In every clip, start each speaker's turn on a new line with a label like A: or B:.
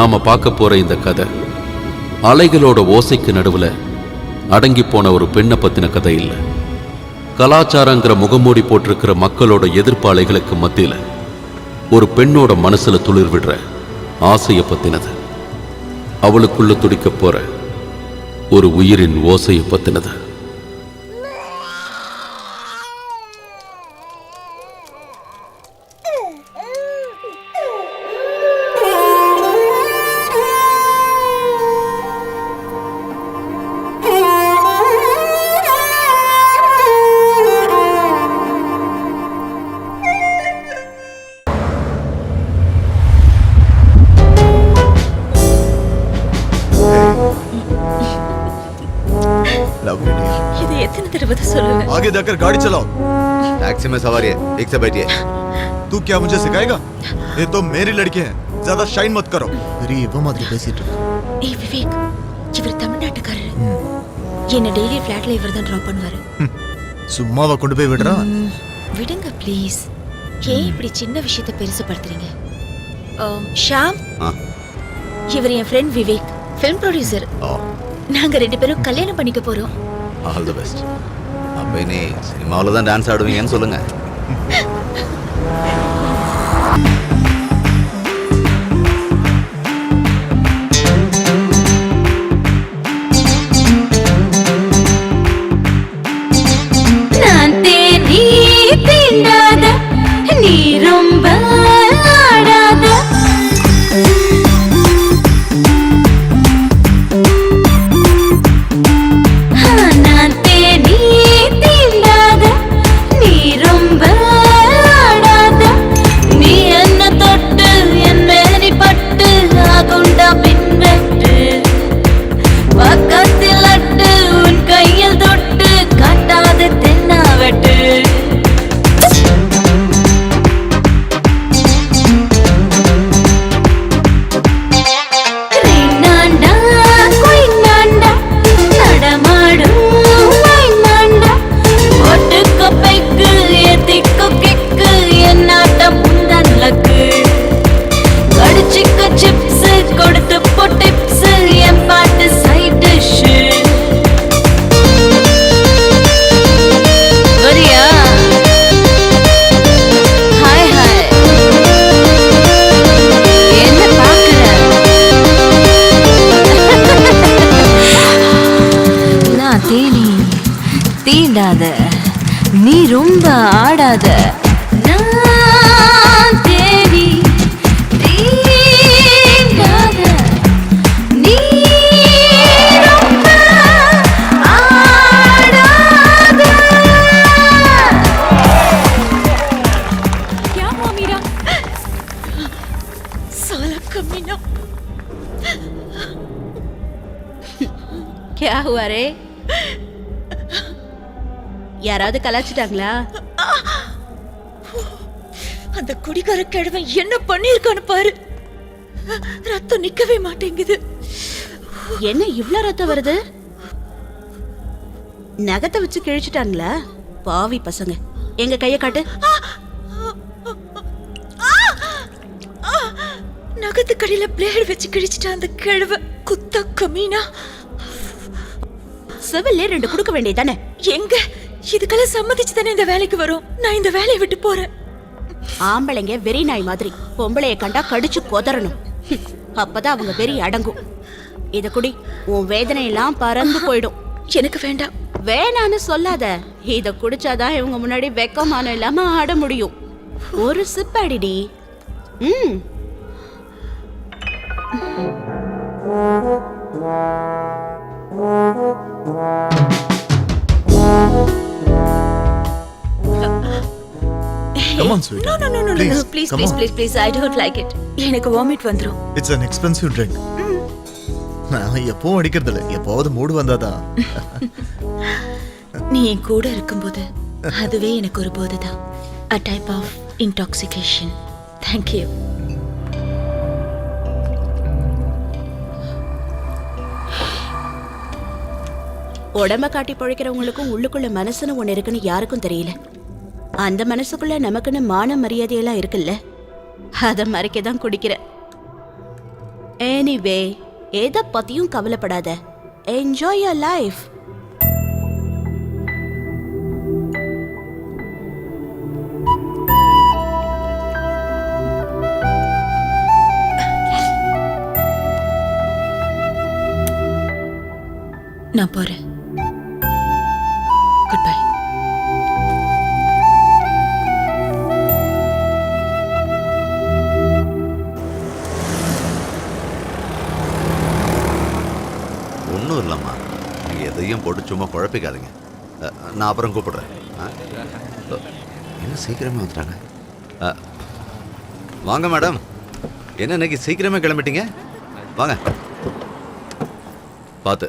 A: நாம பார்க்க போற இந்த கதை அலைகளோட ஓசைக்கு நடுவுல அடங்கி போன ஒரு பெண்ணை பத்தின கதை இல்லை. கலாச்சாரங்கிற முகமூடி போட்டிருக்கிற மக்களோட எதிர்ப்பாளைகளுக்கு மத்தியில ஒரு பெண்ணோட மனசுல துளிர் விடுற ஆசைய பத்தினது. அவளுக்குள்ள துடிக்க போற ஒரு உயிரின் ஓசைய பத்தினது.
B: आगे जाकर गाड़ी चलाओ।
C: टैक्सी में सवारी है, एक से बैठिए।
B: तू क्या मुझे सिखाएगा? ये तो मेरी लड़की है, ज्यादा शाइन मत करो। मेरी वो मादरी பேசிட்டு இருக்கு.
D: ஏய் விவேக், இவர் தமிழ்நாட்டுக்காரர். என்ன டெய்லி ஃபிளாட்ல இவர் தான் டிராப் பண்ணுவாரு.
B: சும்மாவா கொண்டு போய் விடுறா?
D: விடுங்க ப்ளீஸ். ஏன் இப்படி சின்ன விஷயத்தை பெருசுபடுத்துறீங்க? ஷாம், இவர் என் ஃப்ரெண்ட் விவேக், ஃபிலிம் ப்ரொடியூசர். நாங்க ரெண்டு பேரும் கல்யாணம் பண்ணிக்க போறோம்.
C: All the best. அப்ப இனி சினிமாவில் தான் டான்ஸ் ஆடுவீங்கன்னு சொல்லுங்க.
D: நான் தேனி தீண்டாத நீ ரொம்ப ஆடாத நீ ரொம்ப ஆடாத. நான் தேடி தீண்டாத நீ ரொம்ப ஆடாத. क्या हुआ मीरा? साला कमीना. क्या हुआ रे? யாராவது கலாச்சிட்டாங்களா? அந்த குடிகார கிழவன் என்ன பண்ணிருக்கான்னு பாரு. ரத்தம் நிக்கவே மாட்டேங்குது. என்ன இவ்ளோ ரத்தம் வருது? நகத்தை வச்சு கிழிச்சிட்டாங்களா பாவி பசங்க? எங்க கைய காட்டு. நகத்து கடையில பிளேட் வச்சு கிழிச்சிட்டான் அந்த கிழவ. குத்த கமீனா. செவல்ல ரெண்டு கொடுக்க வேண்டியதானே? எங்க இதுக்கெல்லாம் சம்மதிச்சு தானே இந்த வேலைக்கு வரும். நான் இந்த வேலையை விட்டு போறேன். ஆம்பளைங்க வெறி நாய் மாதிரி பொம்பளைய கண்டா கடிச்சு கொதறணும். அப்பதான் அவங்க வெறி அடங்கும். இத குடி, உன் வேதனை எல்லாம் பறந்து போயிடும். எனக்கு வேண்டாம். வேணான்னு சொல்லாத. இத குடிச்சாதான் இவங்க முன்னாடி வெக்கமான இல்லாம ஆட முடியும். ஒரு chip அடிடி.
B: Come on, sweetheart.
D: No. Please. I don't like it. எனக்கு வாமிட் வந்துரும்.
B: It's an expensive drink. நான் எப்பவும் அடிக்கிறது இல்ல. எப்போது மூடு வந்தாதான்.
D: நீ என் கூட இருக்கும்போது அதுவே எனக்கு ஒரு போதைதான். A type of intoxication. Thank you. உடம்ப காட்டி பழைக்கிறவங்களுக்கும் உள்ளுக்குள்ள மனசுன்னு ஒண்ணு இருக்குன்னு யாருக்கும் தெரியல. அந்த மனசுக்குள்ள நமக்குன்னு மான மரியாதையெல்லாம் இருக்குல்ல, அத மறைக்கதான் குடிக்கிற. எனிவே எதை பத்தியும் கவலைப்படாத. Enjoy your life.
E: நான் போறேன். Good bye.
C: ஒன்றும் இல்லைம்மா, நீங்கள் எதையும் போட்டு சும்மா குழப்பிக்காதீங்க. நான் அப்புறம் கூப்பிடுறேன். என்ன சீக்கிரமே வந்துட்டாங்க. வாங்க மேடம். என்ன இன்னைக்கு சீக்கிரமே கிளம்பிட்டீங்க? வாங்க. பார்த்து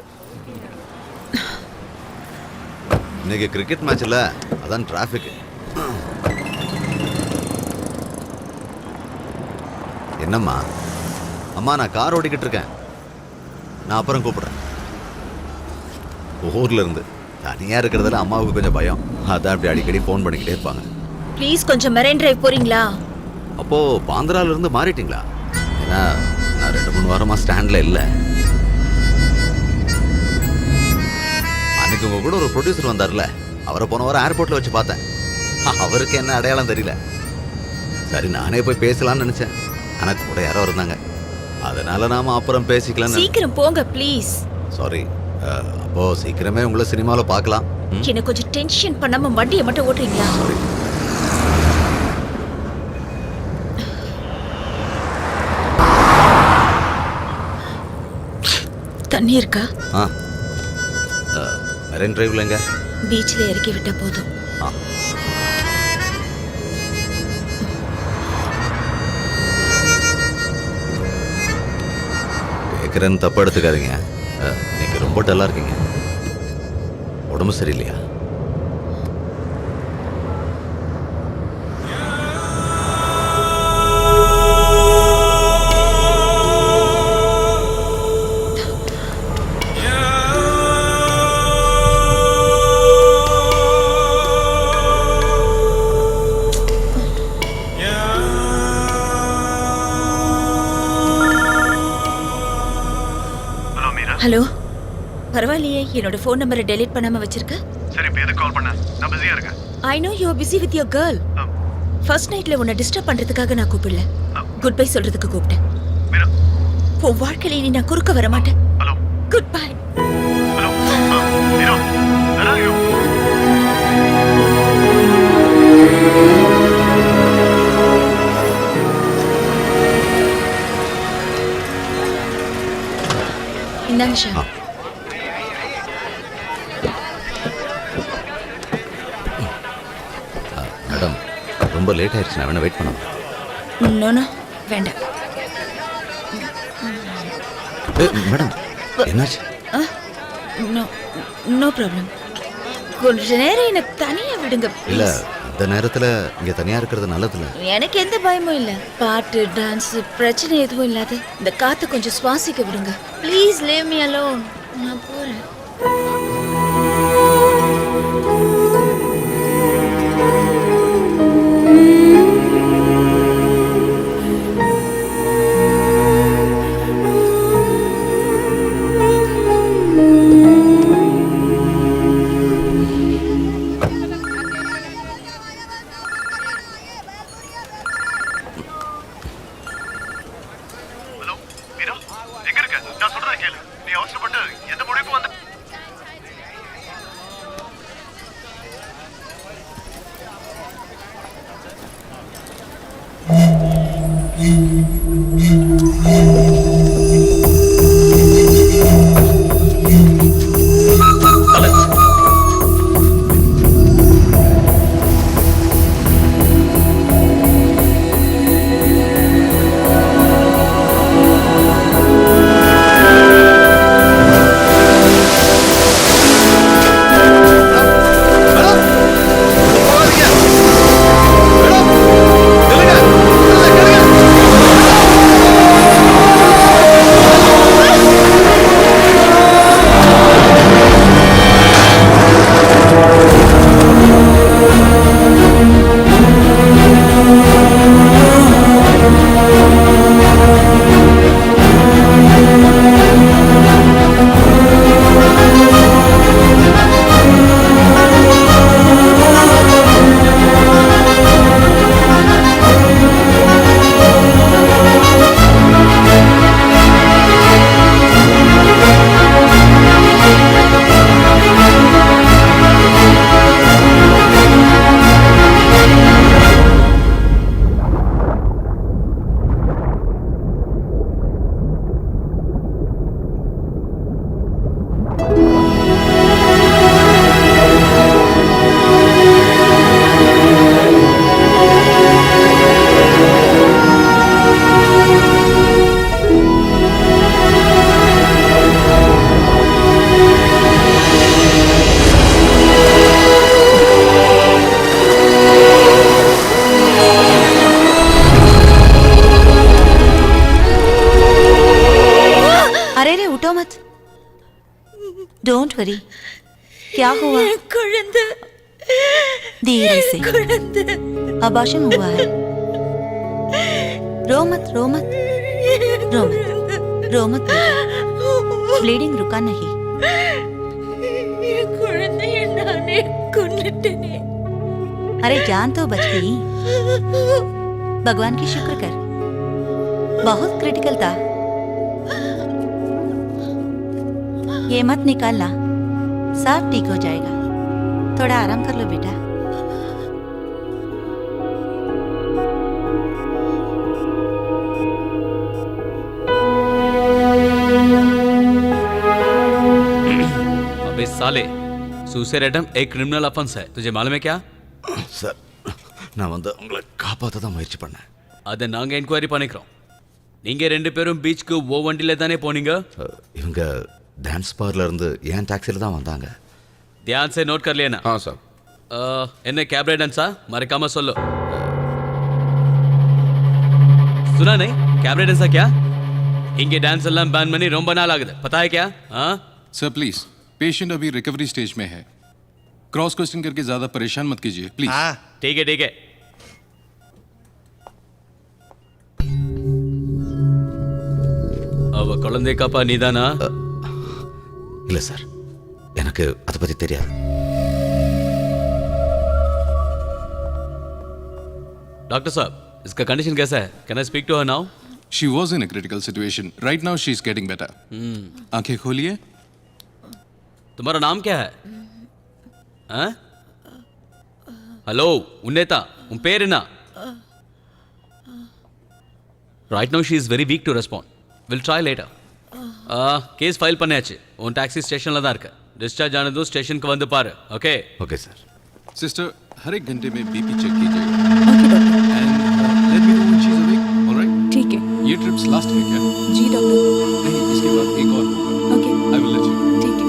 C: இன்னைக்கு கிரிக்கெட் மேட்ச் இல்லை, அதான் டிராஃபிக். என்னம்மா? அம்மா நான் கார் ஓடிக்கிட்டு இருக்கேன், நான் அப்புறம் கூப்பிடுறேன். ஊர்ல இருந்து தனியா இருக்கிறதுல அம்மாவுக்கு கொஞ்சம் பயம், அதான் அப்படி அடிக்கடி ஃபோன் பண்ணிக்கிட்டே இருப்பாங்க.
E: ப்ளீஸ் கொஞ்சம் மெரைன் டிரைவ் போறீங்களா?
C: அப்போ பாந்திரால இருந்து மாறிட்டீங்களா? ஏன்னா நான் 2-3 வாரமா ஸ்டாண்ட்ல இல்லை. அன்னைக்கு உங்க கூட ஒரு ப்ரொடியூசர் வந்தார்ல, அவரை போன வாரம் ஏர்போர்ட்ல வச்சு பார்த்தேன். அவருக்கு என்ன அடையாளம் தெரியல. சரி நானே போய் பேசலாம்னு நினைச்சேன், ஆனா கூட யாரோ இருந்தாங்க. அதனால நாம அப்புறம் பேசிக்கலாம்.
E: சீக்கிரம் போங்க ப்ளீஸ்.
C: சாரி. அப்போ சீக்கிரமே உங்களை சினிமால பார்க்கலாம்.
E: என்ன கொஞ்சம் டென்ஷன் பண்ணாம வண்டியை மட்டும் ஓட்டுறீங்களா?
C: சாரி.
E: தண்ணி இருக்கா?
C: மெரைன் டிரைவ்ல எங்க?
E: பீச்ல இறக்கி விட்டா போதும்.
C: கேட்குறேன்னு தப்பா எடுத்துக்காதீங்க. இன்னைக்கு ரொம்ப டல்லா இருக்கீங்க. உடம்பு சரியில்லையா?
E: ஹலோ, பரவாயில்லையே, என்னோட ஃபோன் நம்பரை டெலீட் பண்ணாம வச்சிருக்க.
B: சரி இப்போ எதுக்கு கால் பண்ண? நான் பிஸியா இருக்கேன்.
E: I know you are busy with your girl. First நைட்ல உன்னை டிஸ்டர்ப் பண்றதுக்காக நான் கூப்பிடல, குட் பை சொல்றதுக்கு கூப்பிட்டேன்.
B: மீரா,
E: உன் வாழ்க்கையில இனி நான் குறுக்க வர மாட்டேன்.
B: Hello
E: good bye.
B: Hello Meera, where are you?
E: இந்தாங்க ஷா.
C: மேடம் ரொம்ப லேட் ஆயிடுச்சு, நான் வேணா வெயிட் பண்ணலாம்.
E: நோ வேண்டாம்.
C: மேடம் என்னாச்சு?
E: No no problem. கொஞ்ச நேரம் எனக்கு தனியா விடுங்க
C: இல்ல,
E: ப்ளீஸ்.
C: இந்த நேரத்துல இங்க தனியா இருக்கிறது நல்லதில்ல.
E: எனக்கு எந்த பயமும் இல்ல. பாட்டு டான்ஸ் பிரச்சனை எதுவும் இல்லாத இந்த காத்து கொஞ்சம் சுவாசிக்க விடுங்க ப்ளீஸ். Leave me alone. நான் போறேன்.
B: ஹலோ மீரா, எங்க இருக்க? நான் சொல்றதை கேளு. நீ அவசரப்பட்டு எந்த முடிவுக்கும் வந்து
C: நில்லுங்க.
F: डोंट वरी, क्या हुआ?
D: குழந்தை
F: धीरे से,
D: குழந்தை
F: अबॉर्शन हुआ है। रो मत, रो मत, रो मत, रो मत बेटा, ब्लीडिंग रुका नहीं।
D: என் குழந்தைய நானே கொன்னுட்டேனே।
F: अरे जान तो बच गई, भगवान की शुक्र कर। बहुत क्रिटिकल था, ये मत निकालना, सब ठीक हो जाएगा। थोड़ा आराम कर लो बेटा।
G: अबे साले, सुसाइड अटेम्प्ट एक क्रिमिनल ऑफेंस है, तुझे मालूम है क्या?
C: சார் நான் வந்து உங்களை காப்பாற்ற தான் முயற்சி பண்ணேன்.
G: அதை நாங்க என்கொயரி பண்ணிக்கிறோம். நீங்க ரெண்டு பேரும் பீச்சுக்கு ஓ வண்டியில தானே போனீங்க?
C: இவங்க டான்ஸ் பார்ல இருந்து ஏன் டாக்ஸில தான் வந்தாங்க.
G: ध्यान से नोट कर लिया ना?
A: हाँ साहब.
G: என்ன कैबरे डांसा मरकामा सोलो सुना नहीं? कैबरे डांसा क्या? இங்கே டான்ஸ் எல்லாம் பேன் பண்ணி ரொம்ப நாள் ஆகுது, पता है क्या? हाँ
H: सर प्लीज, पेशेंट अभी रिकवरी स्टेज में है, क्रॉस क्वेश्चन करके ज्यादा परेशान मत कीजिए प्लीज.
B: हाँ
G: ठीक है ठीक है. அவ குழந்தை காப்பா நீதானா?
C: இல்லை சார், எனக்கு அதை பற்றி தெரியாது.
G: डॉक्टर साहब, इसका कंडीशन कैसा है? Can I speak to her now?
H: She was in a critical situation, right now she is getting better. आंखें खोलिए.
G: तुम्हारा नाम क्या है? हाँ? हेलो उन्नेता, उन पेर ना? Right now she is very weak to respond. Will try later. Case file பண்ணியாச்சு. உன் டாக்ஸி ஸ்டேஷனில் தான் இருக்கு. டிஸ்சார்ஜ் ஆனதும் ஸ்டேஷனுக்கு வந்து பாரு. Okay
C: okay sir.
H: सिस्टर, हर एक घंटे में बीपी चेक कीजिएगा. And let me know when she is awake. Alright?
I: ठीक है
H: ये ट्रिप्स लास्ट है क्या?
I: जी डॉक्टर।
H: नहीं, इसके बाद एक और होगा.
I: Okay
H: I will let you.
I: ठीक है।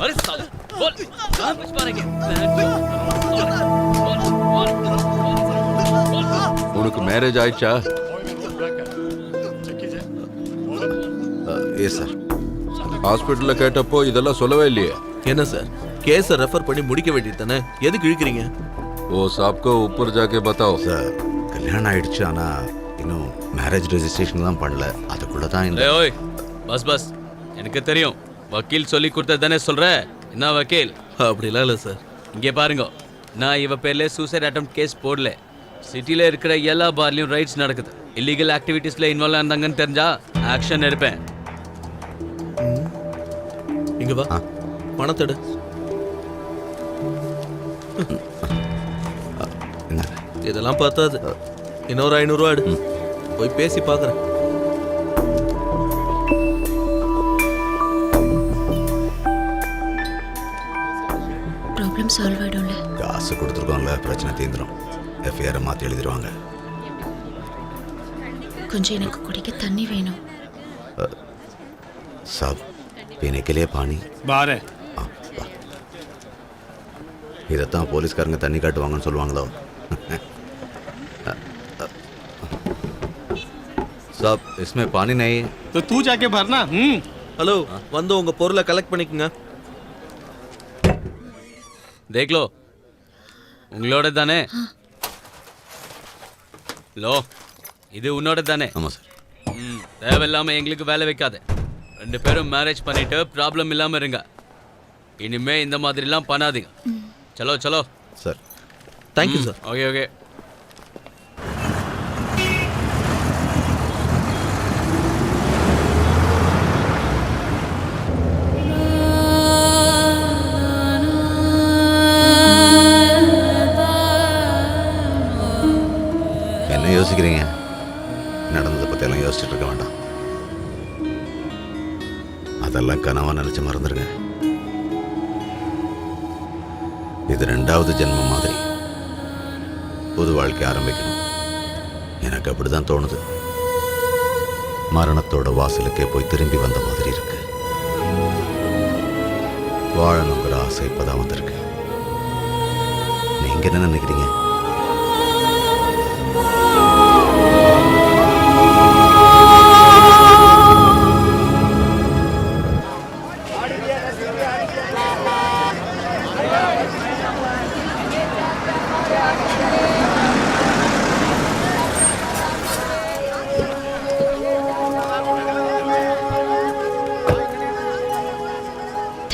G: अरे साले बोल, कहाँ बच पाएंगे?
A: உனக்கு மேரேஜ் ஆயிடுச்சா?
C: Yes sir.
A: ஹாஸ்பிட்டல்ல கேட்டப்போ இதெல்லாம் சொல்லவே இல்லையே.
J: என்ன சார், கேஸை ரெஃபர் பண்ணி முடிக்க வேண்டியது தானே, எதுக்கு இழுக்கிறீங்க?
A: ஓ சாப்கோ ऊपर जाके बताओ.
C: சார், கல்யாணம் ஆயிடுச்சு, ஆனால் இன்னும் மேரேஜ் ரெஜிஸ்ட்ரேஷன் தான் பண்ணல. அதுக்குள்ளே தான் இந்த
G: ஓய் பஸ் பஸ், எனக்கு தெரியும். வக்கீல் சொல்லி கொடுத்தது தானே சொல்ற. என்ன வக்கீல்?
J: அப்படிலாம் இல்லை சார்.
G: இங்கே பாருங்க, நான் இவ பேர்ல சூசைட் அட்டெம்ப்ட் கேஸ் போடல. சிட்டில இருக்கிற எல்லா பார்லையும் ரைட்ஸ் நடக்குது. இல்லீகல் ஆக்டிவிட்டீஸ்ல இன்வால்வ் ஆனாங்கன்னு தெரிஞ்சா ஆக்ஷன் எடுப்பேன்.
J: இங்க வா, பணத்தெடு.
C: என்னங்க?
J: இதெல்லாம் பார்த்தாது, இன்னொரு 500 ரூபா எடு. போய் பேசி பார்க்குறேன்.
E: ப்ராப்ளம் சால்வ் ஆயிடும்ல?
C: காசு கொடுத்துருக்கோம்ல, பிரச்சனை தீந்துடும். எஃப்ஐஆரை மாற்றி எழுதிடுவாங்க.
E: கொஞ்சம் எனக்கு குடிக்க தண்ணி வேணும்.
C: साहब, पीने के लिए पानी
H: बाहर है.
C: இதைத்தான் போலீஸ்காரங்க தண்ணி காட்டுவாங்கன்னு சொல்லுவாங்களோ. साहब, इसमें पानी नहीं.
H: तो तू जाके भरना.
J: ஹலோ, வந்து உங்க பொருளை கலெக்ட் பண்ணிக்கங்க.
G: देख लो, உங்களோட தானே? லோ, இது உன்னோட தானே?
C: ஆமாம் சார்.
G: தேவையில்லாம எங்களுக்கு வேலை வைக்காத. ரெண்டு பேரும் மேரேஜ் பண்ணிட்டு ப்ராப்ளம் இல்லாம இருங்க. இனிமே இந்த மாதிரிலாம் பண்ணாதீங்க. சலோ சலோ
C: sir.
J: Thank you sir.
G: Okay okay.
C: என்ன யோசிக்கிறீங்க? நடந்ததை பற்றியெல்லாம் யோசிச்சுட்டு இருக்க வேண்டாம். அதெல்லாம் கனவா நினைச்சு மறந்துடுங்க. இது 2வது ஜென்மம் மாதிரி புது வாழ்க்கை ஆரம்பிக்கணும். எனக்கு அப்படிதான் தோணுது. மரணத்தோட வாசலுக்கே போய் திரும்பி வந்த மாதிரி இருக்கு. வாழணுங்கிற ஆசை இப்பதான் வந்திருக்கு. நீங்க என்ன நினைக்கிறீங்க?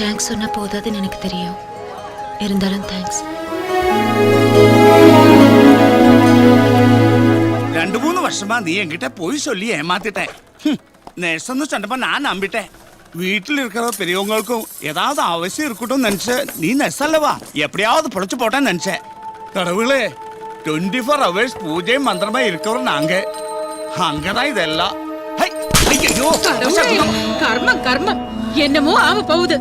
E: தேங்க்ஸ் சொன்னா போதாதுன்னு எனக்கு தெரியும். இருந்தாலும் தேங்க்ஸ்.
I: 2-3 വർഷമാ നീ എങ്കിட்ட போய் சொல்லி ஏமாத்திட்டேன். நேசன்னு சொன்னப்ப நான் நம்பிட்டேன். வீட்டில் இருக்கிற பெரியவங்களுக்கும் ஏதாவது அவசியம் இருக்கட்டும் நினைச்ச நீ நெசல்லவா எப்படியாவது பொழைச்சு போட்டேன்னு நினைச்சேன். கடவுளே 24 hours பூஜை மந்திரமா இருக்கிறோம் நாங்க. அங்கதான் இதெல்லாம். ஐயோ
D: கர்மம் கர்மம் என்னமோ ஆக போகுது.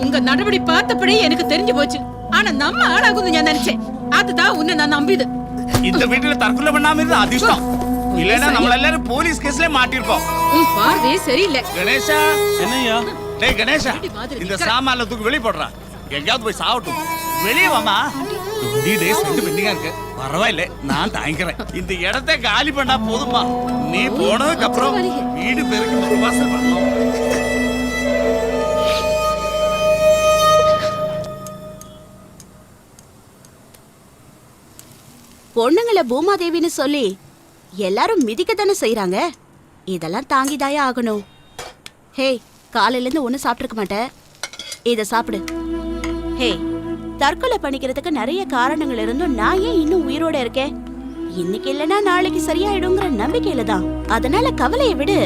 D: உங்க நடவடி பார்த்தபடி எனக்கு தெரிஞ்சு போச்சு. ஆனா நம்ம ஆளாகுது நான் நினைச்சேன். அதுதான் உன்னை நான் நம்பிது.
I: இந்த வீட்டுல தற்கொலை பண்ணாம இருந்த அதிர்ஷ்டம். இல்லைன்னா நம்மள எல்லாரும் போலீஸ் கேஸ்ல மாட்டிருப்போம்.
D: உன் பார்வையே சரியில்லை.
I: கணேஷா
H: என்னய்யா?
I: டேய் கணேஷா இந்த சாமான்ல தூக்கி வெளிய போடுறா. எங்கயாவது போய் சாவட்டும். வெளியே வாமா. 20 days பெண்டிங்கா இருக்கு. பரவாயில்ல நான் தாங்கிக்கிறேன். இந்த இடத்தை காலி பண்ணா போதுமா. நீ போனதுக்கு அப்புறம் வீடு பெருக்கு வாசல் பண்ணணும்.
D: பொண்ணுங்களை பூமாதேவின்னு சொல்லி எல்லாரும் மிதிக்க தானே செய்யறாங்க. இதெல்லாம் தாங்கிதாயா ஆகணும். ஹே, காலையில இருந்து ஒன்னும் சாப்பிட்டுருக்க மாட்டேன். இத சாப்பிடு. ஹே, தற்கொலை பண்ணிக்கிறதுக்கு நிறைய காரணங்கள் இருந்தும் நான் ஏன் இன்னும் உயிரோட இருக்கேன்? இன்னைக்கு இல்லைன்னா நாளைக்கு சரியாயிடுங்கிற நம்பிக்கையில தான். அதனால கவலையை விடு.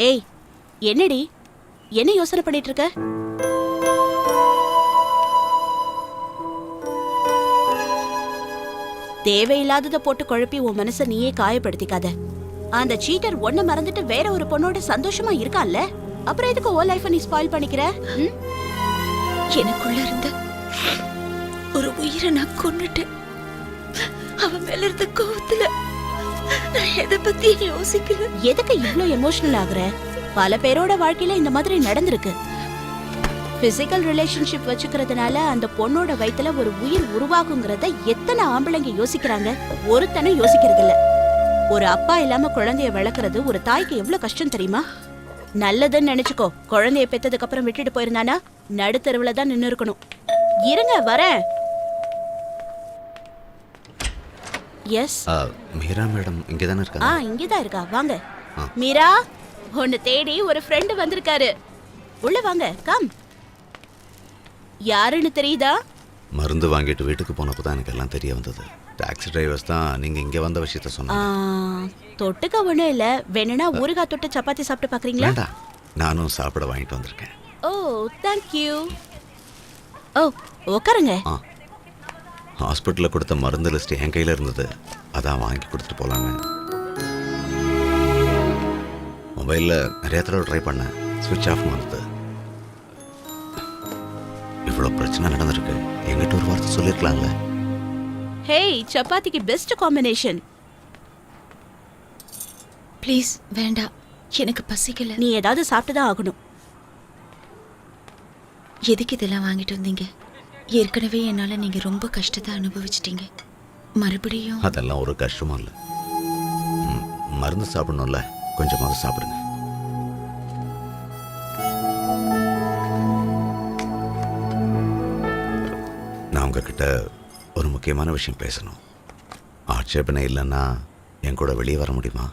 D: ஏய், என்னடி என்ன யோசனை பண்ணிட்டு இருக்க? தேவையில்லாததை போட்டு குழப்பி உன் மனச நீயே காயப்படுத்திக்காத. அந்த சீட்டர் ஒன்ன மறந்துட்டு வேற ஒரு பொண்ணோட சந்தோஷமா இருக்கான்ல, அப்புறம் எதுக்கு ஓ லைஃப நீ ஸ்பாயில் பண்ணிக்கிற?
E: எனக்குள்ள இருந்த ஒரு உயிரை நான் கொன்னுட்டேன். அவன் மேல இருந்த கோவத்துல நான் எதை பத்தி யோசிக்கல.
D: எதுக்கு இவ்ளோ எமோஷனல் ஆகுற? பல பேரோட வாழ்க்கையில இந்த மாதிரி நடந்திருக்கு. பிசிக்கல் ரிலேஷன்ஷிப் வச்சுக்கிறதுனால அந்த பொண்ணோட வயித்துல ஒரு உயிர் உருவாகுங்கிறத எத்தனை ஆம்பளைங்க யோசிக்கிறாங்க? ஒருத்தனும் யோசிக்கிறது இல்ல. ஒரு அப்பா இல்லாம குழந்தைய வளர்க்கறது ஒரு தாய்க்கு எவ்வளவு கஷ்டம் தெரியுமா? நல்லதுன்னு நினைச்சுக்கோ. குழந்தைய பெத்ததுக்கு அப்புறம் விட்டுட்டு போயிருந்தானா நடுத்தெருவுல தான் நின்னு இருக்கணும். இருங்க வரேன். எஸ்.
C: மீரா மேடம் இங்கே தானே இருக்காங்க?
D: இங்கதான் இருக்கா. வாங்க. மீரா, உன்னை தேடி ஒரு ஃப்ரெண்டு வந்திருக்காரு. உள்ள வாங்க. கம். யாருன்னு தெரியுதா?
C: மருந்து வாங்கிட்டு வீட்டுக்கு போனப்போ தான் எனக்கு எல்லாம் தெரிய வந்தது. டாக்ஸி டிரைவர்ஸ் தான் நீங்கள் இங்கே வந்த விஷயத்த சொன்னாங்க.
D: தொட்டுக்க ஒன்றும் இல்லை. வேணும்னா ஊறுகாய் தொட்டு சப்பாத்தி சாப்பிட்டு பார்க்குறீங்களா?
C: வேண்டாம், நானும் சாப்பிட வாங்கிட்டு வந்திருக்கேன்.
D: ஓ, தேங்க்யூ. ஓ, உட்காருங்க.
C: ஹாஸ்பிட்டலில் கொடுத்த மருந்து லிஸ்ட் என் கையில் இருந்தது. அதான் வாங்கி கொடுத்துட்டு போகலான்னு. மொபைலில் நிறைய தடவை ட்ரை பண்ணேன். ஸ்விட்ச் ஆஃப் வந்தது. இவ்வளோ பிரச்சனை நடந்திருக்கு. எங்கிட்ட ஒரு வார்த்தை சொல்லியிருக்கலாம்ல.
D: ஹேய், சப்பாத்திக்கு பெஸ்ட் காம்பினேஷன்.
E: ப்ளீஸ் வேண்டாம், எனக்கு பசிக்கல.
D: நீ ஏதாவது சாப்பிட்டு தான் ஆகணும்.
E: எதுக்கு இதெல்லாம் வாங்கிட்டு வந்தீங்க? ஏற்கனவே என்னால் நீங்கள் ரொம்ப கஷ்டத்தை அனுபவிச்சிட்டீங்க. மறுபடியும்
C: அதெல்லாம் ஒரு கஷ்டமும் இல்லை. மருந்து சாப்பிடணும்ல, கொஞ்சமாவது சாப்பிடுங்க. நான் உங்ககிட்ட ஒரு முக்கியமான விஷயம் பேசணும். ஆட்சேபனை இல்லைன்னா என் கூட வெளியே வர முடியுமா?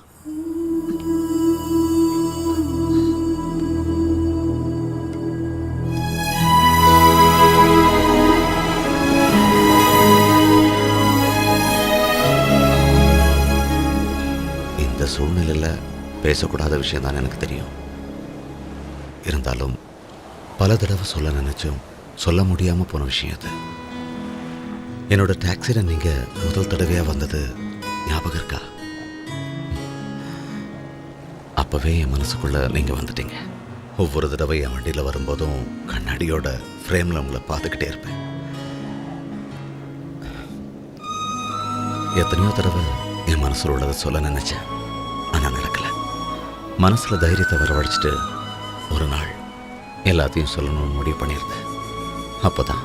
C: இந்த சூழ்நிலையில் பேசக்கூடாத விஷயம் தான் எனக்கு தெரியும். இருந்தாலும் பல தடவை சொல்ல நினைச்சும் சொல்ல முடியாமல் போன விஷயம் அது. என்னோட டாக்ஸியில் நீங்கள் முதல் தடவையாக வந்தது ஞாபகம் இருக்கா? அப்போவே என் மனசுக்குள்ளே நீங்கள் வந்துட்டீங்க. ஒவ்வொரு தடவை என் வண்டியில் வரும்போதும் கண்ணாடியோட ஃப்ரேமில் உங்களை பார்த்துக்கிட்டே இருப்பேன். எத்தனையோ தடவை என் மனசில் உள்ளதை சொல்ல நினைச்சேன், ஆனால் நடக்கலை. மனசில் தைரியத்தை வரவழைச்சிட்டு ஒரு நாள் எல்லாத்தையும் சொல்லணும்னு முடிவு பண்ணியிருந்தேன். அப்போ தான்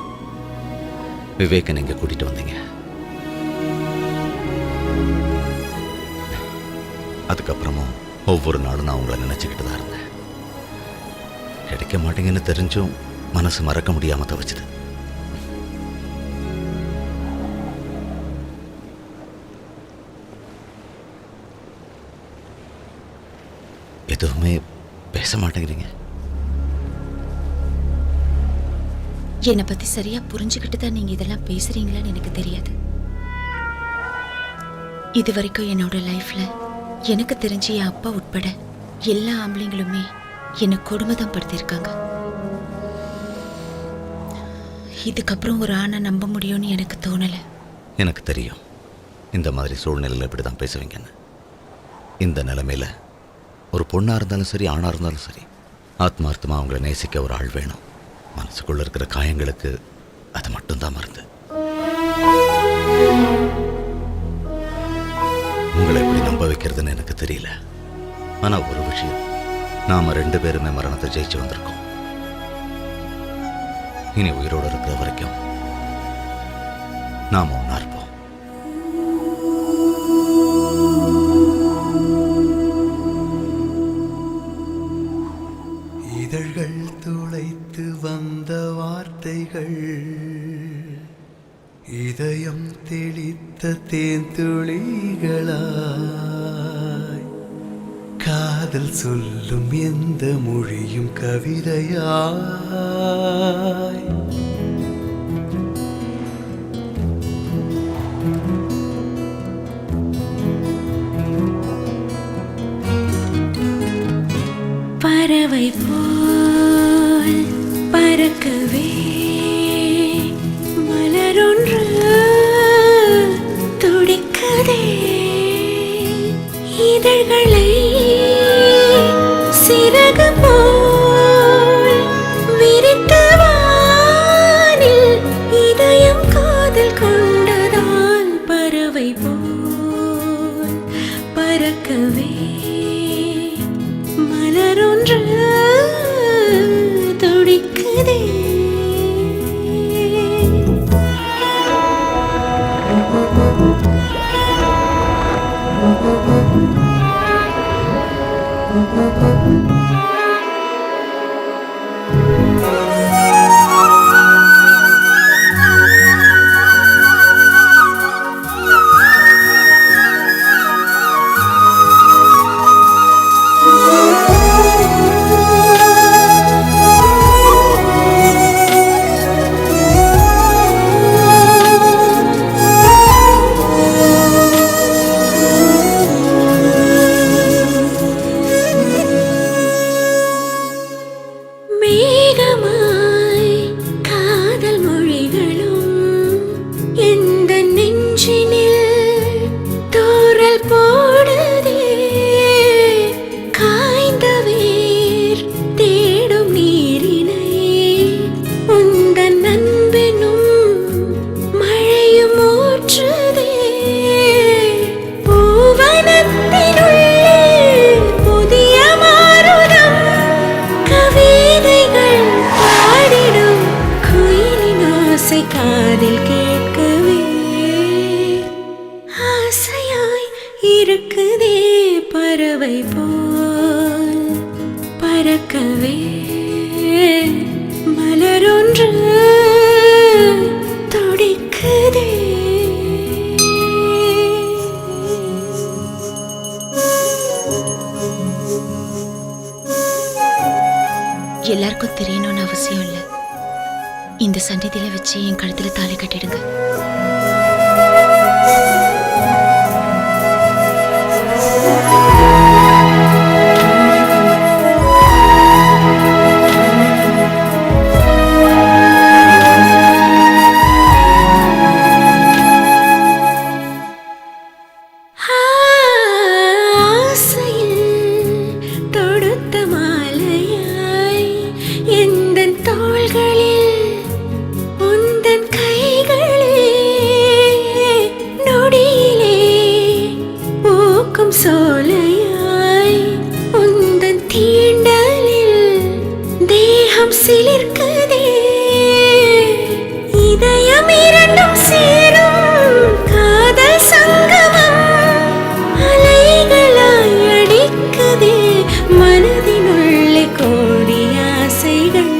C: விவேக்கை நீங்கள் கூட்டிகிட்டு வந்தீங்க. அதுக்கப்புறமும் ஒவ்வொரு நாளும் நான் உங்களை நினச்சிக்கிட்டு தான் இருந்தேன். கிடைக்க மாட்டீங்கன்னு தெரிஞ்சும் மனசு மறக்க முடியாமல் தவிச்சுது. எதுவுமே பேச மாட்டேங்கிறீங்க.
E: என்னை பத்தி சரியா புரிஞ்சுக்கிட்டு தான் நீங்க இதெல்லாம் பேசுறீங்களான்னு எனக்கு தெரியாது. இது வரைக்கும் என்னோட லைஃப்ல எனக்கு தெரிஞ்சு என் அப்பா உட்பட எல்லா ஆம்பளைங்களுமே என்னை கொடுமைதான் படுத்திருக்காங்க. இதுக்கப்புறம் ஒரு ஆணை நம்ப முடியும்னு எனக்கு தோணல.
C: எனக்கு தெரியும் இந்த மாதிரி சூழ்நிலையில் இப்படி தான் பேசுவீங்கன்னு. இந்த நிலைமையில ஒரு பொண்ணாக இருந்தாலும் சரி, ஆணாக இருந்தாலும் சரி, ஆத்மார்த்தமாக அவங்கள நேசிக்க ஒரு ஆள் வேணும். மனசுக்குள்ள இருக்கிற காயங்களுக்கு அது மட்டும்தான் மருந்து. உங்களை எப்படி நம்ப வைக்கிறதுன்னு எனக்கு தெரியல. ஆனால் ஒரு விஷயம், நாம 2 பேருமே மரணத்தை ஜெயிச்சு வந்திருக்கோம். இனி உயிரோடு இருக்கிற வரைக்கும் நாம ஒன்றா இருப்போம்.
K: இதழ்கள் துளைத்து வந்த வார்த்தைகள், இதயம் தெளித்த தேன்துளிகளாய், காதல் சொல்லும் எந்த மொழியும் கவிதையாய்.
E: பறவை போல் பறக்கவே மலரொன்று துடிக்கதே, இதழ்களை சிறகு போல் விரித்து வானில் இதயம் காதல் கொண்டதால் பறவை போல் பறக்கவே மலரொன்று துடிக்குதே. காதில் கேட்கவே ஆசையாய் இருக்குதே, பறவை போல் பறக்கவே மலரொன்று துடிக்குதே. எல்லாருக்கும் தெரியணும்னு அவசியம் இல்லை. இந்த சந்நிதியில வச்சு என் கழுத்துல தாலி கட்டிடுங்க. சோலையாய் உந்தன் தீண்டலில் தேகம் சிலிர்க்குதே, இதயம் இரண்டும் சேரும் காதல் சங்கமம் அலைகளாய் அடிக்குதே, மனதினுள்ளே கோடி ஆசைகள்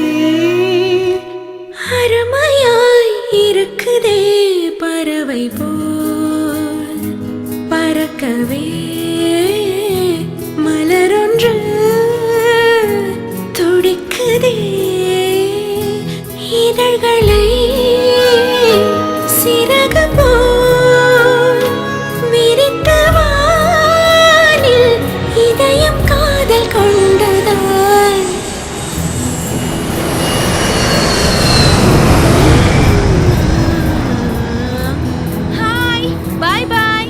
E: அருமையாய் இருக்குதே, பறவை போல் பறக்கவே மலரொன்று இதழ்களை சிறகு போல் விரித்த வானில் இதயம் காதல் கொண்டதால் ஹாய் பை பை.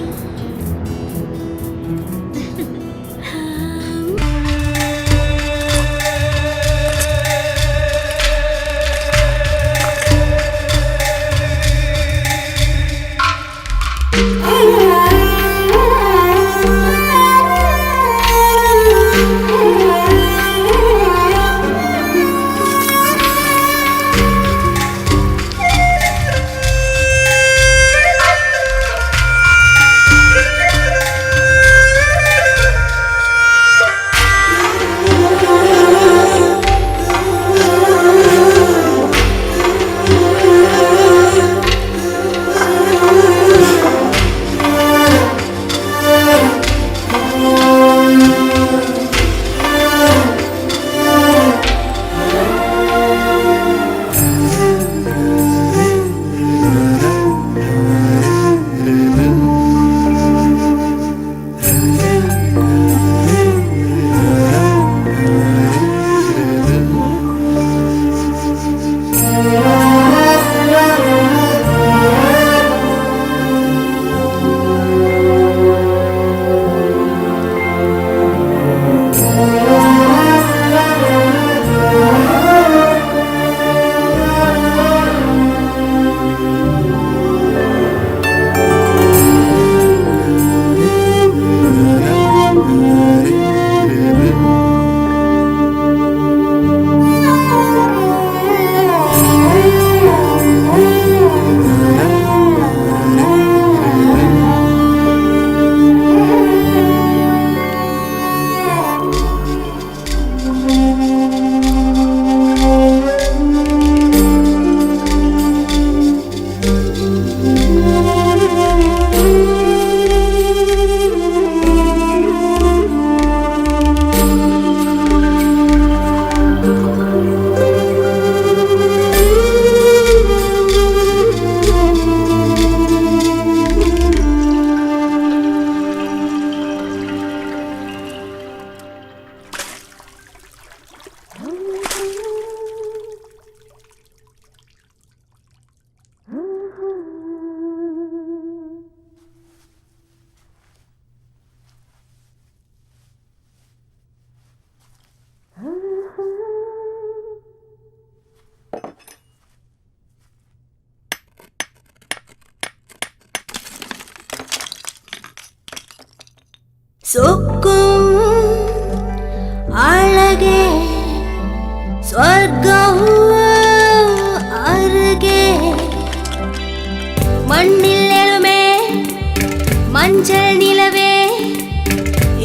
E: சொக்கும் அழகே ஸ்வர்க்கம் அருகே மண்ணில் எழுமே மஞ்சள் நிலவே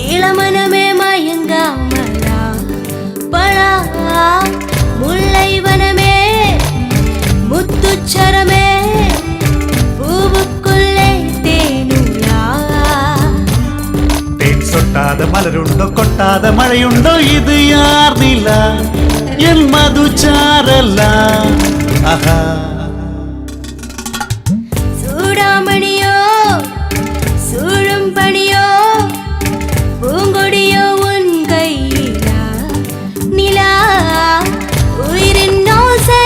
E: இளமனமே மயங்காமலா பழா முல்லை வனமே முத்துச்சரமே பூவுக்குள்ளே தேனுலா
K: சொட்டாத மலருண்டோ கொட்டாத மழையுண்டோ இது யார் நிலா என் மதுச்சாரலா ஆஹா
E: சூடாமணியோ சூழும் பணியோ பூங்கொடியோ உன் கையிலா நிலா உயிரின் ஓசை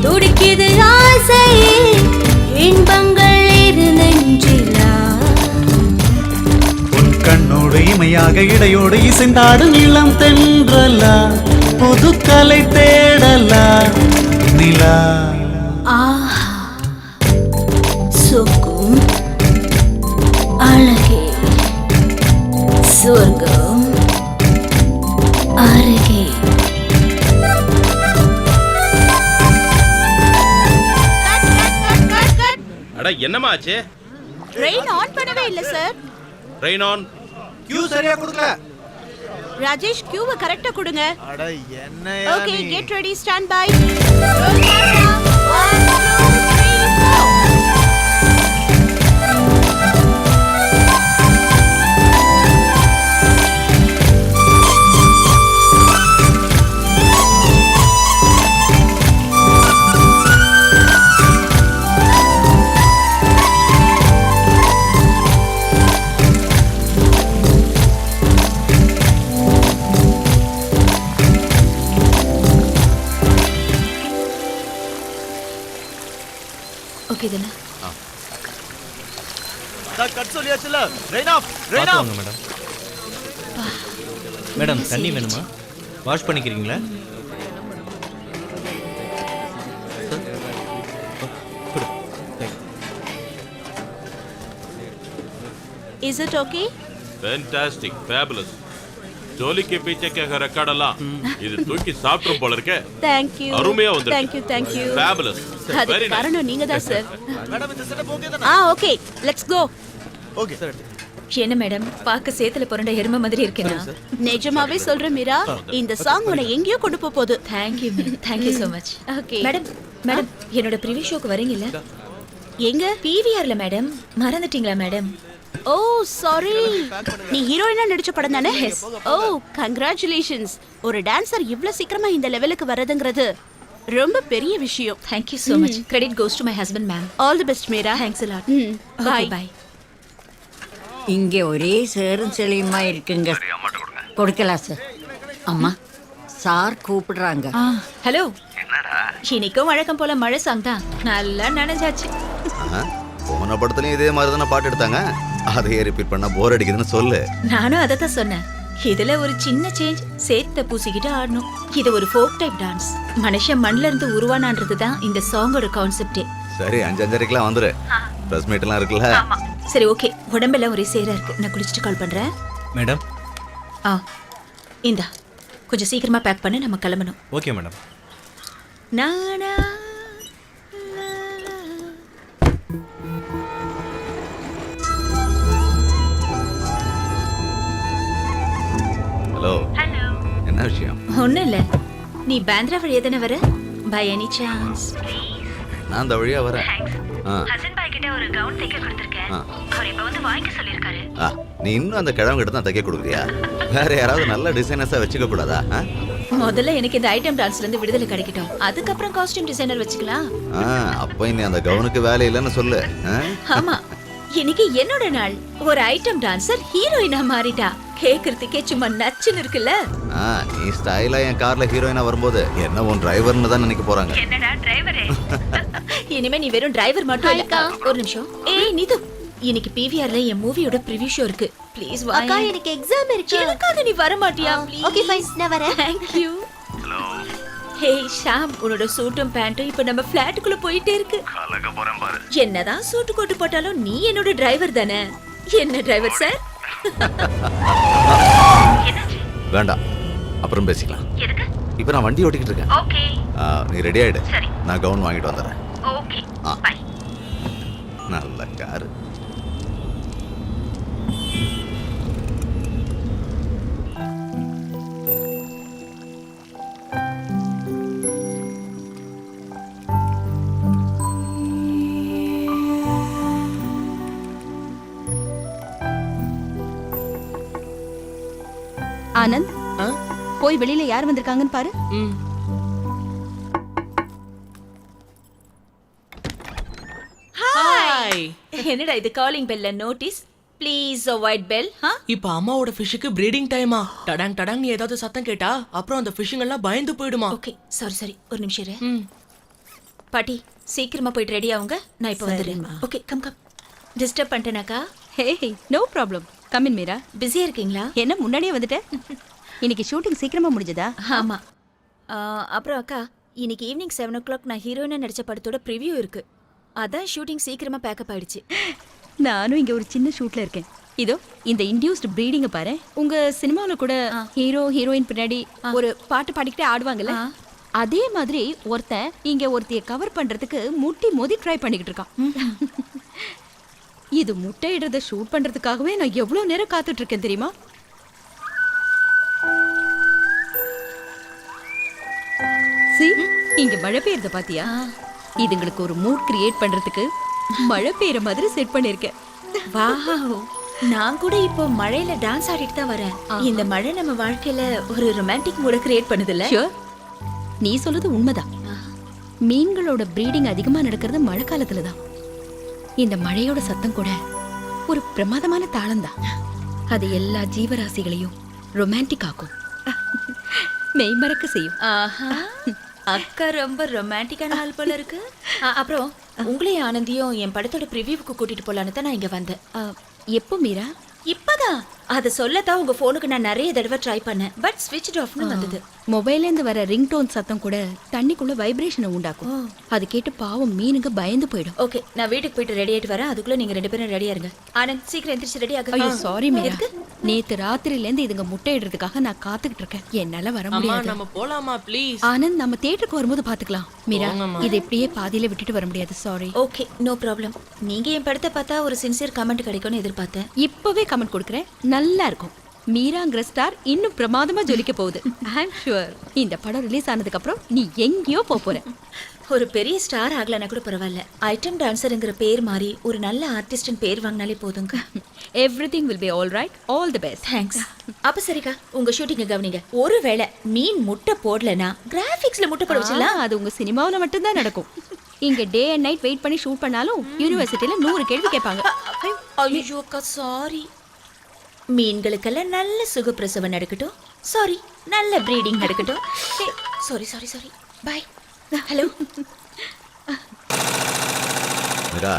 E: துடிக்குது ஆசை இன்பங்கள் இரு நெஞ்சிலா
K: கண்ணோடு இமையாக இடையோடு இசைந்தாடும் இளம் தென்றலா புது கலை தேடலா நிலா
E: ஆஹா சொக்கும் அழகே சொர்க்கம் அருகே
J: அட என்னமா ஆச்சு?
D: ட்ரெயின் ஆன் பண்ணவே இல்ல சார்.
J: Rain on.
B: क्यों சரியா கொடுக்கல?
D: ராஜேஷ் கியூவை கரெக்ட்டா கொடுங்க.
B: அட என்ன
D: okay get ready stand by.
J: Cut சொல்லியாச்சுல ரெயின் ஆஃப் மேடம். மேடம் தண்ணி வேணுமா? வாஷ் பண்ணிக்கிறீங்களா?
D: Is it okay?
L: Fantastic, fabulous. ஜோலி के पीछे के ரெக்கார்ட் எல்லாம் இது தூக்கி சாப்பிடும் போல இருக்கே.
D: Thank you.
L: அருமையா வந்திருக்கு.
D: Thank you.
L: Fabulous.
D: அது
L: Very nice.
D: காரணம் நீங்க தான் சார்.
J: மேடம் இந்த செட்டப் ஓகே தானே?
D: Okay let's go.
J: Okay sir.
E: என்ன மேடம் பார்க்க சேத்துல புரண்ட எருமை மாதிரி இருக்கேனா?
D: நிஜமாவே சொல்றேன் மீரா, இந்த சாங் உன்னை எங்கேயோ கொண்டு போக போகுது.
E: Thank you ma'am, thank you so much.
D: Okay
E: madam madam என்னோட ப்ரிவியூ ஷோக்கு வரீங்கல்ல?
D: எங்க?
E: பிவிஆர்ல மேடம். மறந்துட்டீங்களா மேடம்?
D: ஓ சாரி, நீ ஹீரோயினா நடிச்ச படம் தானே? ஓ கங்க்ராச்சுலேஷன்ஸ். ஒரு டான்சர் இவ்ளோ சீக்கிரமா இந்த லெவலுக்கு வரதுங்கிறது ரொம்ப பெரிய விஷயம்.
E: Thank you so much. Credit goes to my husband ma'am.
D: All the best Meera.
E: Thanks a lot.
D: Bye
E: bye.
M: இங்கே ஒரே சேரும் செளியுமா இருக்குங்க. கொடுக்கலாம் சார். அம்மா சார் கூப்பிடுறாங்க.
E: ஹலோ. இன்னைக்கும் வழக்கம் போல மழை சாங் தான். நல்லா நனைஞ்சாச்சு.
C: போன படத்துலயும் இதே மாதிரி தானே பாட்டு எடுத்தாங்க. அதையே ரிப்பீட் பண்ணா போர் அடிக்குதுன்னு சொல்லு.
E: நானும் அதை தான் சொன்னேன். இதுல ஒரு சின்ன சேஞ்ச், சேத்த பூசிக்கிட்டு ஆடணும். இது ஒரு ஃபோக் டைப் டான்ஸ். மனுஷன் மண்ல இருந்து உருவானான்றது தான் இந்த சாங்கோட கான்செப்டே.
C: சரி 5:30க்குலாம் வந்துரு. பிரஸ் மீட் எல்லாம் இருக்குல்ல?
E: சரி ஓகே, உடம்பெல்லாம் ஒரே சேரா இருக்கு. நான் குளிச்சுட்டு கால் பண்றேன்.
J: மேடம்.
E: இந்தா கொஞ்சம் சீக்கிரமா பேக் பண்ணி நம்ம கிளம்பணும்.
J: Okay madam.
E: நானா
C: ஹலோ. என்ன விஷயம்?
E: ஒண்ணும் இல்ல. நீ பேந்திரா வழியா தானே வர? பை எனி சான்ஸ்
C: நான் அந்த வழியா வரேன்.
E: ஹசன் பாய் கிட்ட ஒரு கவுன் தைக்க கொடுத்திருக்கேன். அவர் இப்ப வந்து வாங்கிக்க சொல்லிருக்காரு.
C: நீ இன்னும் அந்த கிழவங்க கிட்ட தான் தைக்க கொடுக்குறியா? வேற யாராவது நல்ல டிசைனர்ஸா வச்சுக்க கூடாதா?
E: முதல்ல எனக்கு இந்த ஐட்டம் டான்ஸ்ல இருந்து விடுதலை கிடைக்கட்டும். அதுக்கப்புறம் காஸ்டியூம் டிசைனர் வச்சுக்கலாம்.
C: அப்ப நீ அந்த கவுனுக்கு வேலை இல்லைன்னு சொல்லு.
E: ஆமா, இன்னைக்கு என்னோட நாள். ஒரு ஐட்டம் டான்சர் ஹீரோயினா மாறிட்டா. கேக்குறதுக்கே சும்மா நச்சுன்னு இருக்குல்ல.
C: நீ ஸ்டைலா என் கார்ல ஹீரோயினா வரும்போது என்ன உன் டிரைவர்னு தான் நினைக்க போறாங்க.
E: என்னடா டிரைவரே? இனிமே நீ வெறும் டிரைவர் மட்டும் இல்ல. ஒரு நிமிஷம். ஏய் நீது, இன்னைக்கு பிவிஆர்ல என் மூவியோட ப்ரிவியூ ஷோ இருக்கு. ப்ளீஸ் வா.
D: அக்கா எனக்கு எக்ஸாம் இருக்கு.
E: எனக்காக நீ வர மாட்டியா ப்ளீஸ்?
D: ஓகே ஃபைன், நான் வரேன்.
E: Thank you. ஹே ஷாம், உன்னோட சூட்டும் பேண்ட்டும் இப்ப நம்ம ஃபிளாட்டுக்குள்ள போயிட்டே இருக்கு.
L: கலக்க போறேன் பாரு.
E: என்னதான் சூட்டு கோட்டு போட்டாலும் நீ என்னோட டிரைவர் தானே. என்ன டிரைவர் சார்?
C: வேண்டாம், அப்புறம் பேசிக்கலாம்.
E: எதுக்கு?
C: இப்ப நான் வண்டி ஓட்டிக்கிட்டு இருக்கேன்.
E: ஓகே.
C: நீ ரெடி ஆயிடு.
E: சரி.
C: நான் கவுன் வாங்கிட்டு வந்துடுறேன்.
E: ஓகே. பை.
C: நல்ல காரு.
D: ஆனந்த், போய் வெளியில யார் வந்திருக்காங்கன்னு பாரு.
E: ஹாய். என்னடா இது காலிங் பெல்ல நோட்டீஸ்? Please avoid bell.
N: இப்ப அம்மாவோட ஃபிஷ்ஷுக்கு ப்ரீடிங் டைமா. டடாங் டடாங் நீ ஏதாவது சத்தம் கேட்டா அப்புறம் அந்த ஃபிஷ்ஷுங்க எல்லாம் பயந்து போயிடுமா.
E: ஓகே சரி ஒரு நிமிஷம் இரு. பாட்டி சீக்கிரமா போயிட்டு ரெடி ஆவுங்க. நான் இப்ப வந்துடுறேன். ஓகே கம் டிஸ்டர்ப் பண்ணிட்டேனாக்கா?
D: Hey no problem. Come in Meera.
E: பிஸியா இருக்கீங்களா?
D: என்ன முன்னாடியே வந்துட்ட? இன்னைக்கு ஷூட்டிங் சீக்கிரமா முடிஞ்சதா?
E: ஆமா. அப்புறம் அக்கா, இன்னைக்கு ஈவினிங் 7 o'clock நான் ஹீரோயினா நடிச்ச படத்தோட ப்ரிவியூ இருக்கு. அதான் ஷூட்டிங் சீக்கிரமா பேக்கப் ஆயிடுச்சு.
D: நானும் இங்க ஒரு சின்ன ஷூட்ல இருக்கேன். இதோ இந்த இன்டியூஸ்டு ப்ரீடிங்க பாரு. உங்க சினிமால கூட ஹீரோ ஹீரோயின் பின்னாடி ஒரு பாட்டு பாடிக்கிட்டே ஆடுவாங்கல்ல, அதே மாதிரி ஒருத்தன் இங்க ஒருத்தைய கவர் பண்றதுக்கு முட்டி மோதி ட்ரை பண்ணிக்கிட்டு இருக்கான். இது முட்டையிடுறத ஷூட் பண்றதுக்காகவே நான் எவ்வளவு நேரம் காத்துட்டு இருக்கேன் தெரியுமா? இங்க மழை பெய்யறத பாத்தியா? இதுங்களுக்கு ஒரு மூட் கிரியேட் பண்றதுக்கு மழை பெய்யற மாதிரி செட் பண்ணிருக்கேன்.
E: வாவ், நான் கூட இப்போ மழையில டான்ஸ் ஆடிட்டு தான் வரேன். இந்த மழை நம்ம வாழ்க்கையில ஒரு ரொமான்டிக் மூட கிரியேட் பண்ணுதுல்ல?
D: ஷூர், நீ சொல்றது உண்மைதான். மீன்களோட ப்ரீடிங் அதிகமா நடக்கிறது மழை காலத்துல தான். இந்த மழையோட சத்தம் கூட ஒரு பிரமாதமான தாளம் தான். அது எல்லா ஜீவராசிகளையும் ரொமான்டிக் ஆக்கும், மெய்மறக்க செய்யும்.
E: ஆஹா, அக்கா ரொம்ப ரொமான்டிக்கான ஆள் போல இருக்கு. அப்புறம் உங்களையும் ஆனந்தியும் என் படத்தோட ப்ரிவியூவுக்கு கூட்டிட்டு போலான்னு தான் நான் இங்க வந்தேன்.
D: எப்போ மீரா?
E: இப்பதான் அதை சொல்லத்தான் உங்க போனுக்கு நான் நிறைய தடவை ட்ரை பண்ணேன். பட் ஸ்விட்ச் ஆஃப்னு வந்தது.
D: மொபைல்ல இருந்து வர ரிங்டோன் சத்தம் கூட தண்ணிக்குள்ள வைப்ரேஷனை உண்டாக்கும். அது கேட்டு பாவம் மீனுங்க பயந்து போயிடும்.
E: ஓகே, நான் வீட்டுக்கு போயிட்டு ரெடி ஆயிட்டு வரேன். அதுக்குள்ள நீங்க 2 பேரும் ரெடியா இருங்க. ஆனந்த் சீக்கிரம் எந்திரிச்சு ரெடி ஆகுங்க.
D: ஐயோ சாரி மீரா, நேத்து ராத்திரில இருந்து இதுங்க முட்டை இடுறதுக்காக நான் காத்துக்கிட்டு இருக்கேன். என்னால வர முடியாது.
N: நம்ம போலாமா ப்ளீஸ்?
D: ஆனந்த், நம்ம தியேட்டருக்கு வரும்போது பாத்துக்கலாம். மீரா, இது இப்படியே பாதியில விட்டுட்டு வர முடியாது. சாரி.
E: Okay, no problem. நீங்க என் படத்தை பார்த்தா ஒரு சின்சியர் கமெண்ட் கிடைக்கும்னு எதிர்பார்த்தேன்.
D: இப்பவே கமெண்ட் கொடுக்குறேன். நல்லா இருக்கும். மீராங்கிற ஸ்டார் இன்னும் பிரமாதமா ஜொலிக்க போகுது. ஐ அம் ஷுவர். இந்த படம் ரிலீஸ் ஆனதுக்கு அப்புறம் நீ எங்கேயோ போற.
E: ஒரு பெரிய ஸ்டார் ஆகலனா கூட பரவாயில்ல. ஐட்டம் டான்சர்ங்கிற பேர் மாதிரி ஒரு நல்ல ஆர்டிஸ்ட்னு பேர் வாங்கினாலே போதுங்க.
D: Everything will be all right. All the best.
E: Thanks. அப்ப சரிக்கா, உங்க ஷூட்டிங்க கவனிங்க. ஒருவேளை மீன் முட்டை போடலனா கிராபிக்ஸ்ல முட்டை போட வச்சிடலாம்.
D: அது உங்க சினிமாவில் மட்டும்தான் நடக்கும். இங்க டே அண்ட் நைட் வெயிட் பண்ணி ஷூட் பண்ணாலும் யூனிவர்சிட்டியில 100 கேள்வி கேட்பாங்க.
E: ஐயோ அக்கா, சாரி. மீன்களுக்கெல்லாம் நல்ல சுகப்பிரசவம் நடக்கட்டும். சாரி, நல்ல ப்ரீடிங் நடக்கட்டும். Sorry sorry sorry. Bye. Hello
C: Meera,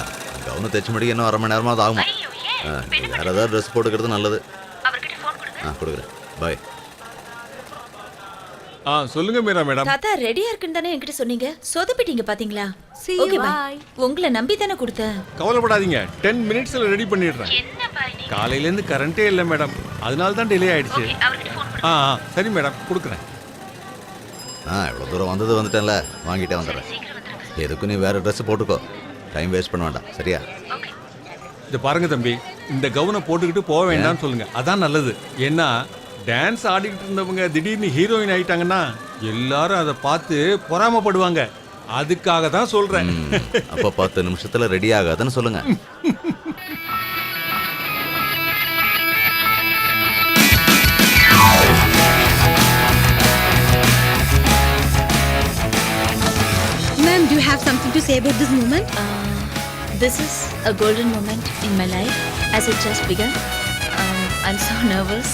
C: கவுனை தைச்சு முடிக்க இன்னும் 1/2 மணி நேரமாவது ஆகுமா? வேற ஏதாவது ட்ரெஸ் போட்டுக்கிறது நல்லது. கொடுக்குறேன். பாய்.
O: சொல்லுங்க மீரா மேடம்.
E: தாத்தா ரெடியா இருக்குன்னு தானே என்கிட்ட சொன்னீங்க. சொதப்பிட்டீங்க பாத்தீங்களா? Okay bye. உங்களை நம்பி தானே கொடுத்தேன்.
O: கவலைப்படாதீங்க, 10 மினிட்ஸ்ல ரெடி பண்ணிடுறேன். காலையில இருந்து கரண்டே இல்லை மேடம், அதனால தான் டிலே ஆயிடுச்சு. சரி மேடம், கொடுக்குறேன்.
C: இவ்வளோ தூரம் வந்துட்டேன்ல, வாங்கிட்டே வந்துடுறேன். எதுக்கும் நீ வேற ட்ரெஸ் போட்டுக்கோ, டைம் வேஸ்ட் பண்ண வேண்டாம். சரியா?
O: இது பாருங்க தம்பி, இந்த கவுனை போட்டுக்கிட்டு போக வேண்டாம்னு சொல்லுங்க, அதான் நல்லது. ஏன்னா டான்ஸ் ஆடிக்கிட்டு இருந்தவங்க திடீர்னு ஹீரோயின் ஆயிட்டாங்கன்னா எல்லாரும் அதை பார்த்து பொறாமப்படுவாங்க. அதுக்காக தான் சொல்றேன்.
C: அப்போ 10 நிமிஷத்துல ரெடி ஆகாதுன்னு சொல்லுங்க.
D: Ma'am, do you have something to say about this moment?
E: This is a golden moment in my life as it just began. I'm so nervous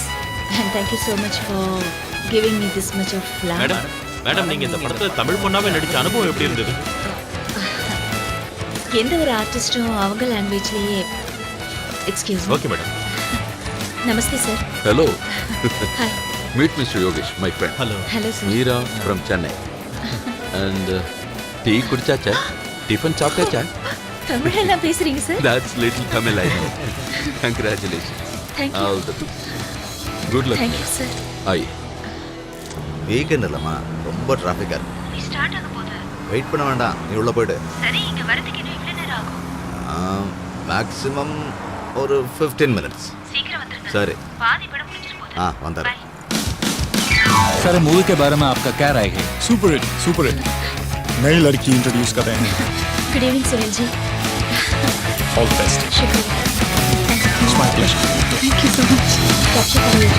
E: and thank you so much for giving me this much of love.
L: Madam, நீங்க இந்த படத்துல தமிழ் பொண்ணாவே நடிச்ச அனுபவம் எப்படி இருந்தது?
E: எந்த ஒரு ஆர்டிஸ்டும் அவங்க லாங்குவேஜ்லயே. Excuse me.
L: Okay madam.
E: நமஸ்தே sir.
A: Hello.
E: Hi.
A: Meet mister Yogesh, my friend.
L: Hello.
E: Hello sir.
A: Meera from Chennai. And tea குடிச்சாச்சா? டிஃபன் சாப்பிட்டாச்சா?
E: தமிழெல்லாம் பேசுறீங்க sir?
A: That's little Tamil, I know. Congratulations.
E: Thank you.
A: All the best. Good luck.
E: Thank you sir.
A: Hi.
C: Weekend இல்லைம்மா, ரொம்ப டிராஃபிக்காக இருக்கு.
E: நீ start ஆக போகுது.
C: வெயிட் பண்ண வேண்டாம், நீ உள்ள போயிடு.
E: சரி, இங்க வரதுக்கு இன்னும் எவ்வளவு நேரம் ஆகும்?
C: மேக்ஸிமம் ஒரு 15 மினிட்ஸ்.
E: சீக்கிரம் வந்துருங்க.
C: சரி.
E: பாதி படம் முடிஞ்சிர போகுது.
C: வந்துடுறேன்.
K: सर मूवी के बारे में आपका क्या राय है?
B: सुपर हिट नई लड़की इंट्रोड्यूस कर रहे हैं.
E: Good evening Sunil ji.
B: All the best.
E: शुक्रिया.
B: It's my pleasure.
E: Thank you so much. Capture करिए.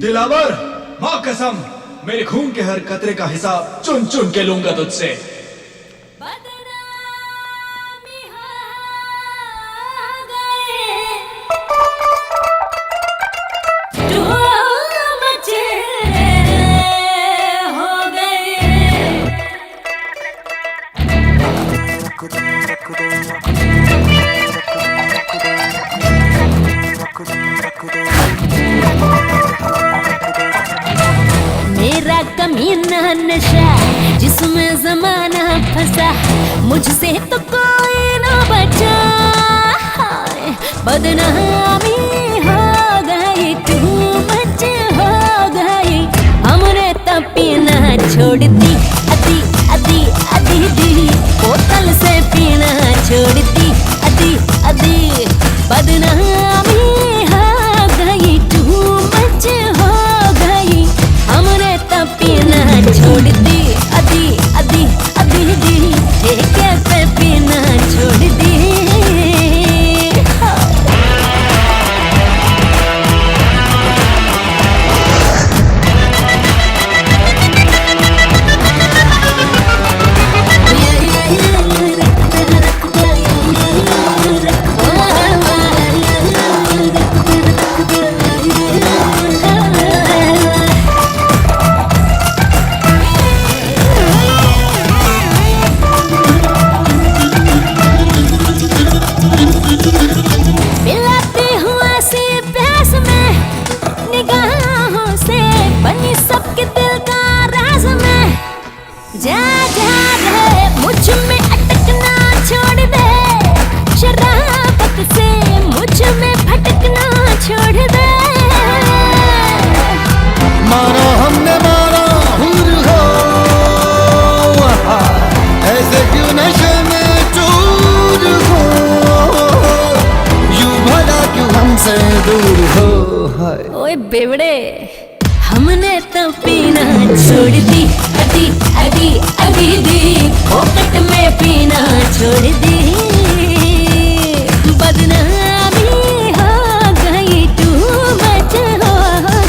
K: दिलावर, माँ कसम, मेरे खून के हर कतरे का हिसाब चुन चुन के लूंगा तुझसे.
P: मेरा कमीना नशा जिसमें जमाना फंसा, मुझसे तो कोई ना बचा. बदनामी हो गई, तू मच हो गई. हमने तो पीना छोड़ दी, अदी अदी अदी दी. अदी बदनामी हो गई टू मच हो गई हमने तब पीना छोड़ दी अदी अदी अदी दी ठेके पे पीना छोड़ दी मिलाते हुआ से प्यास में निगाहों से बनी सबके दिल का राज में जा जा रहे मुझ में अटकना छोड़ दे शराबत से मुझ में भटकना छोड़ दे
Q: मारा हमने मारा हुर हो ऐसे क्यों नशे में चूर हो यूं भला क्यों हमसे दूर हो
P: ओए बेवड़े हमने तो पीना छोड़ दी अदी अदी अदी दी पोकट में पीना छोड़ दी बदनामी हो गई टू मच हो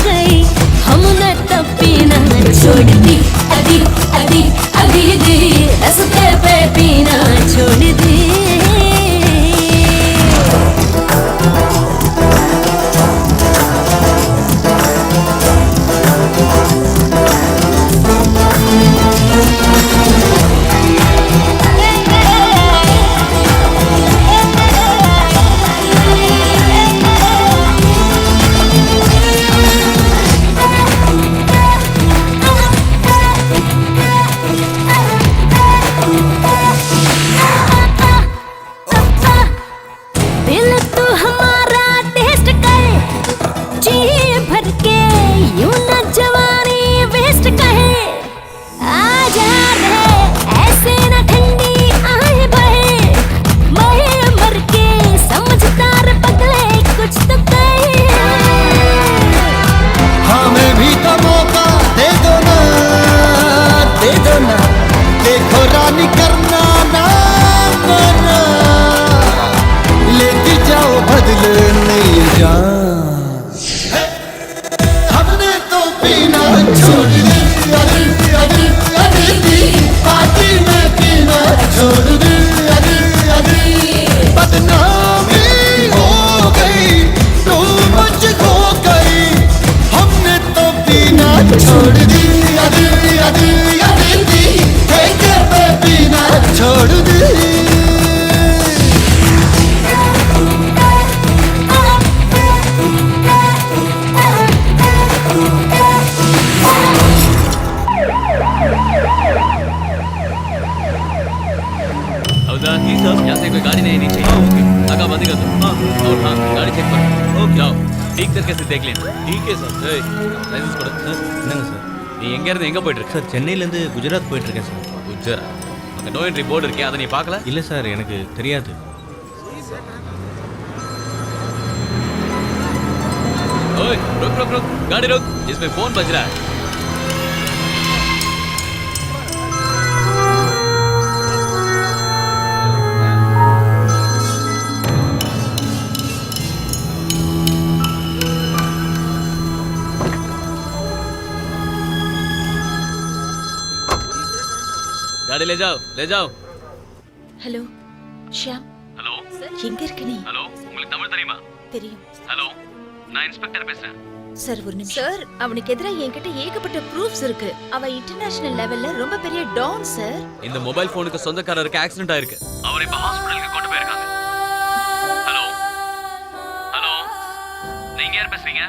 P: गई हमने तो पीना छोड़ दी अदी अदी अदी दी रस्ते पे पीना छोड़ दी दिल तू हमारा टेस्ट कर जी भर के यूं न जवानी वेस्ट कहे आ जा रे ऐसे न ठंडी आए बहे मैं मर के समझदार पगले कुछ तो कहे
Q: हमें भी तो मौका दे दो ना देखो रानी करना ना मना लेती जाओ बदले नहीं जान हमने तो पीना छोड़ दी अदी अदी अदी दी पार्टी में पीना छोड़ दी अदी अदी बदनामी हो गई तू मच हो गई हमने तो पीना छोड़ दी अदी अदी अदी दी ठेके पे पीना छोड़ दी
G: यहाँ से कोई गाड़ी नहीं चाहिए ओके आगा बंद कर दो हाँ और हाँ गाड़ी चेक करो ओके जाओ ठीक करके से देख लेना ठीक है सर லைசன்ஸ் கொடு என்னங்க சார் நீ எங்க இருந்து எங்க போயிட்டு இருக்க சார் சென்னையில இருந்து குஜராத் போயிட்டு இருக்கேன் சார் குஜராத் அங்க நோ என்ட்ரி போர்டு இருக்கே அதை நீ பார்க்கல இல்ல சார் எனக்கு தெரியாது ओए रुक रुक रुक गाड़ी रुक इसमें फोन बज रहा है गाड़ी ले जाओ
E: ஹலோ ஷியாம்
G: ஹலோ
E: எங்க இருக்க நீ
G: ஹலோ உங்களுக்கு தமிழ் தெரியுமா
E: தெரியும்
G: ஹலோ நான் இன்ஸ்பெக்டர் பேசுறேன்
E: சார் ஒரு நிமிஷம் சார் அவனுக்கு எதிராக என்கிட்ட ஏகப்பட்ட ப்ரூஃப்ஸ் இருக்கு அவன் இன்டர்நேஷனல் லெவல்ல ரொம்ப பெரிய டான் சார்
G: இந்த மொபைல் போனுக்கு சொந்தக்காரருக்கு ஆக்சிடென்ட் ஆயிருக்கு அவர் இப்ப ஹாஸ்பிடலுக்கு கொண்டு போயிருக்காங்க ஹலோ ஹலோ நீங்க யார் பேசுறீங்க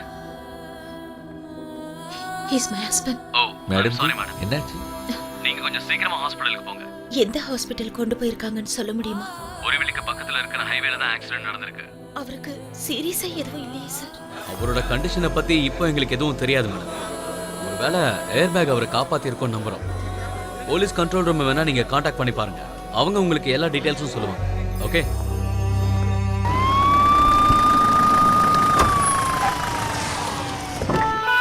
E: he's my husband
G: oh
J: madam
G: sorry madam
J: என்னாச்சு
G: நீங்க கொஞ்சம் சீக்கிரமா ஹாஸ்பிடலுக்கு போங்க
E: எந்த ஹாஸ்பிடல் கொண்டு போயிருக்காங்கன்னு சொல்ல முடியுமா
G: ஒருவிலுக்கு பக்கத்துல இருக்கிற ஹைவேல தான் ஆக்சிடென்ட் நடந்திருக்கு
E: அவருக்கு சீரியஸா எதுவும் இல்லையே சார்
G: அவரோட கண்டிஷனை பத்தி இப்போ எங்களுக்கு எதுவும் தெரியாது மேடம் ஒருவேளை ஏர் பேக் அவரை காப்பாத்தி இருக்கோம் நம்புறோம் போலீஸ் கண்ட்ரோல் ரூம் வேணா நீங்க காண்டாக்ட் பண்ணி பாருங்க அவங்க உங்களுக்கு எல்லா டீடைல்ஸும் சொல்லுவாங்க ஓகே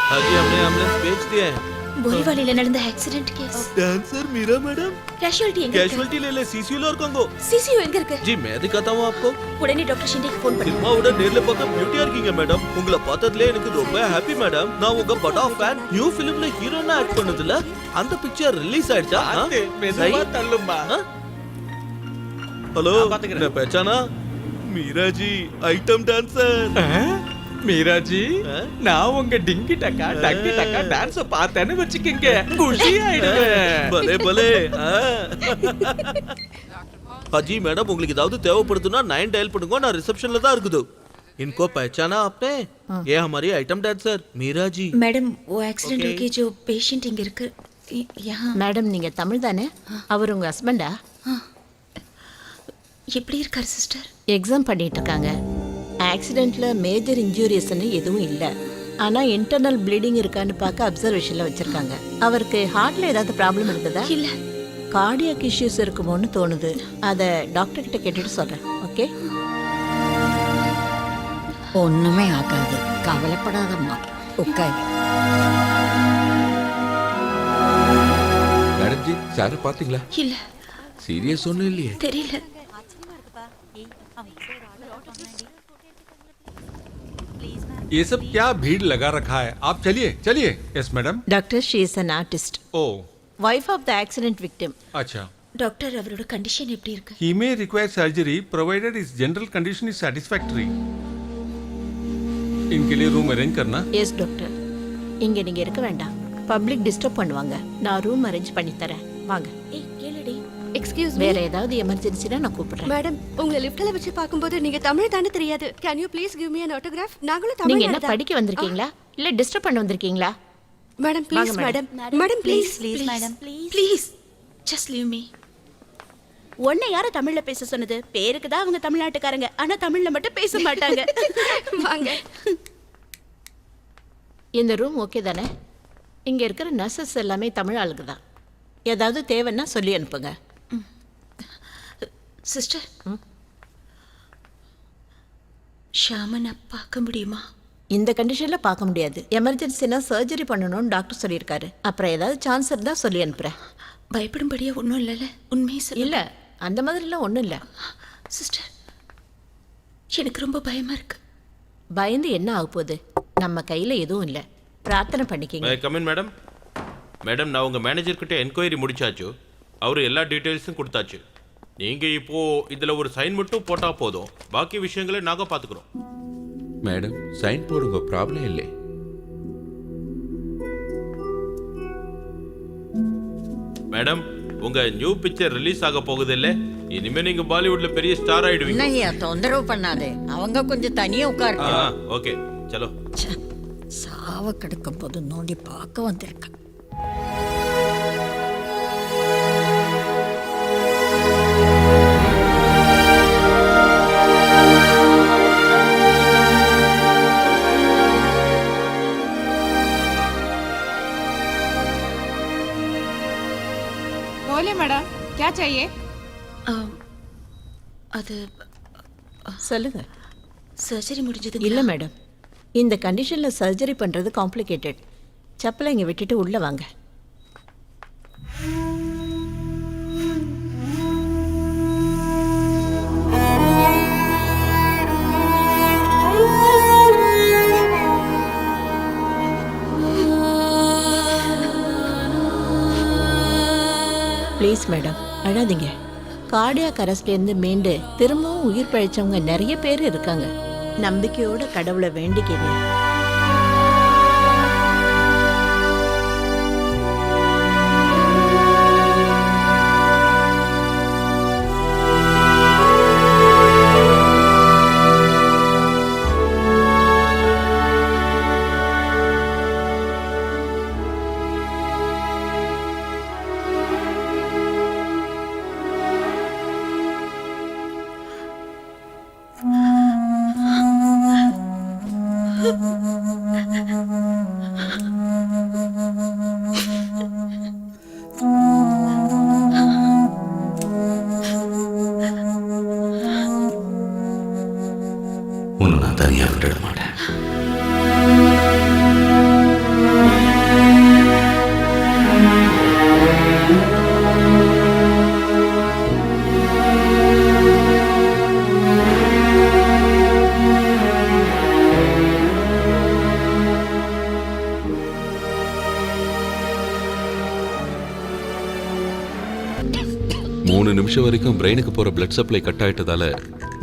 J: हाजी हमने एम्बुलेंस भेज दिया है
E: போரிவாலில நடந்த accident case
J: dancer Meera madam
E: casualty எங்க இருக்கு?
J: कैजुअलिटी ले ले सीसीयू और कंगो
E: சிசியு எங்க இருக்கு?
J: जी मैं दिखाता हूँ आपको
E: உடனே டாக்டர் ஷிண்டேக்கு ஃபோன் பண்ணு.
J: சினிமாவோட நேர்ல பார்க்க பியூட்டியா இருக்கீங்க மேடம் உங்களை பார்த்ததுல எனக்கு ரொம்ப ஹாப்பி மேடம் நான் உங்க படா ஃபேன் நியூ ஃபிலிம்ல ஹீரோனா ஆக்ட் பண்ணதுல அந்த பிக்சர் ரிலீஸ் ஆயிடுச்சா
G: மெதுவா தள்ளும்பா
J: हेलो मैं पहचाना Meera ji item dancer
G: Meera G நான் உங்க டிங்கி டக்கா டக்கி டக்கா டான்ஸ் பார்த்தேன்னு வச்சுக்கீங்க குஷி ஆயிடுவேன்
J: भले भले हाजी मैडम உங்களுக்கு ஏதாவது தேவைப்படுதுன்னா 9 டயல் பண்ணுங்க நான் ரிசெப்ஷன்ல தான் இருக்குது इनको पहचाना आपने ये हमारी item dancer Meera ji
E: madam वो एक्सीडेंट हो गया जो पेशेंट இங்க இருக்கு यहाँ
D: மேடம் நீங்க தமிழ் தானே? அவர் உங்க ஹஸ்பண்டா?
E: எப்படி இருக்கார் சிஸ்டர்?
D: எக்ஸாம் பண்ணிட்டு இருக்காங்க. ஆக்சிடென்ட்ல மேஜர் இன்ஜூரிஸ்ன்னு எதுவும் இல்லை. ஆனா இன்டர்னல் ப்ளீடிங் இருக்கான்னு பார்க்க அப்சர்வேஷன்ல வச்சிருக்காங்க. அவருக்கு ஹார்ட்ல ஏதாவது ப்ராப்ளம் இருக்குதா?
E: இல்ல.
D: கார்டியாக் இஷ்யூஸ் இருக்குமோன்னு தோணுது. அதை டாக்டர் கிட்ட கேட்டுட்டு சொல்றேன். ஓகே?
M: ஒண்ணுமே ஆகாது, கவலைப்படாதம்மா, உட்காரு.
A: மேடம் ஜி சார் பாத்தீங்களா?
E: இல்ல.
A: சீரியஸ் ஒன்றும் இல்லையே?
E: தெரியல.
O: ये सब क्या भीड़ लगा रखा है, आप चलिए चलिए. Yes madam.
D: Doctor she is an artist.
O: Oh
D: wife of the accident victim.
O: अच्छा.
E: டாக்டர் அவரோட கண்டிஷன் எப்படி இருக்கு?
O: He may require surgery provided his general condition is satisfactory. इनके लिए रूम अरेंज करना.
D: Yes doctor. இங்க நீங்க இருக்க வேண்டாம். பப்ளிக் டிஸ்டர்ப் பண்ணுவாங்க. நான் ரூம் அரேஞ்ச் பண்ணி தரேன். வாங்க.
E: ஏய் கேளுடி.
D: Excuse me. வேற ஏதாவது எமர்ஜென்சினா நான் கூப்பிடுறேன்.
R: மேடம் உங்களை லிஃப்ட்ல வச்சு பாக்கும்போது நீங்க தமிழ் தானே தெரியாது. Can you please give me an autograph? நாங்களும் தமிழ்.
D: நீங்க என்ன படிக்க வந்திருக்கீங்களா இல்ல டிஸ்டர்ப் பண்ண வந்திருக்கீங்களா?
R: Madam please madam. Madam please
E: please madam please just leave me.
D: உன்னை யார தமிழ்ல பேச சொன்னது? பேருக்கு தான் அவங்க தமிழ்நாட்டுக்காரங்க. ஆனா தமிழ்ல மட்டும் பேச மாட்டாங்க.
R: வாங்க.
D: இந்த ரூம் ஓகே தானே? இங்க இருக்கிற நர்சஸ் எல்லாமே தமிழ் ஆளுங்க தான். ஏதாவது தேவைன்னா சொல்லி அனுப்புங்க.
E: சிஸ்டர் ஷாமனை பார்க்க முடியுமா?
D: இந்த கண்டிஷன்ல பார்க்க முடியாது. எமர்ஜென்சினா சர்ஜரி பண்ணணும்னு டாக்டர் சொல்லியிருக்காரு. அப்புறம் ஏதாவது சான்ஸ் இருந்தா சொல்லி அனுப்புறேன்.
E: பயப்படும்படியா ஒன்றும் இல்லைல்ல? உண்மையை சொல்ல.
D: இல்ல அந்த மாதிரிலாம் ஒன்றும் இல்லை.
E: சிஸ்டர் எனக்கு ரொம்ப பயமா இருக்கு.
D: பயந்து என்ன ஆக போகுது? நம்ம கையில எதுவும் இல்லை. பிரார்த்தனை பண்ணிக்கிங்க.
L: Come in madam. மேடம் நான் உங்க மேனேஜர் கிட்ட என்கொயரி முடிச்சாச்சு. அவரு எல்லா டீடைல்ஸும் கொடுத்தாச்சு. நீங்க இப்போ இதுல ஒரு சைன் மட்டும் போட்டா போதும். பாக்கி விஷயங்களை நாங்க பாத்துக்கிறோம்.
A: மேடம் சைன் போடுங்க, ப்ராப்ளம் இல்லை.
L: மேடம் உங்க நியூ பிக்சர் ரிலீஸ் ஆக போகுது இல்ல? இனிமே நீங்க பாலிவுட்ல பெரிய ஸ்டார் ஆயிடுவீங்க.
M: என்னய்யா தொந்தரவு பண்ணாதே, அவங்க கொஞ்சம் தனியா உட்காரு.
L: ஓகே சலோ.
M: சாவ கிடக்கும் போது நோண்டி பார்க்க வந்திருக்க.
R: बोले मैडम क्या चाहिए?
E: அது
D: சொல்லுங்க.
E: சர்ஜரி முடிஞ்சது
D: இல்ல மேடம், இந்த கண்டிஷன்ல சர்ஜரி பண்றது காம்ப்ளிகேட்டட். செப்பலை இங்க விட்டுட்டு உள்ள வாங்க. ப்ளீஸ் மேடம் அழாதீங்க. கார்டியாக் அரெஸ்ட்லேருந்து மீண்டு திரும்பவும் உயிர் பழிச்சவங்க நிறைய பேர் இருக்காங்க. நம்பிக்கையோட கடவுளை வேண்டிக்கிங்க.
C: உன்னை நான் தனியாக விட்டுட மாட்டேன்.
A: நிமிஷம் வரைக்கும் பிரெயினுக்கு போற பிளட் சப்ளை கட் ஆயிட்டதால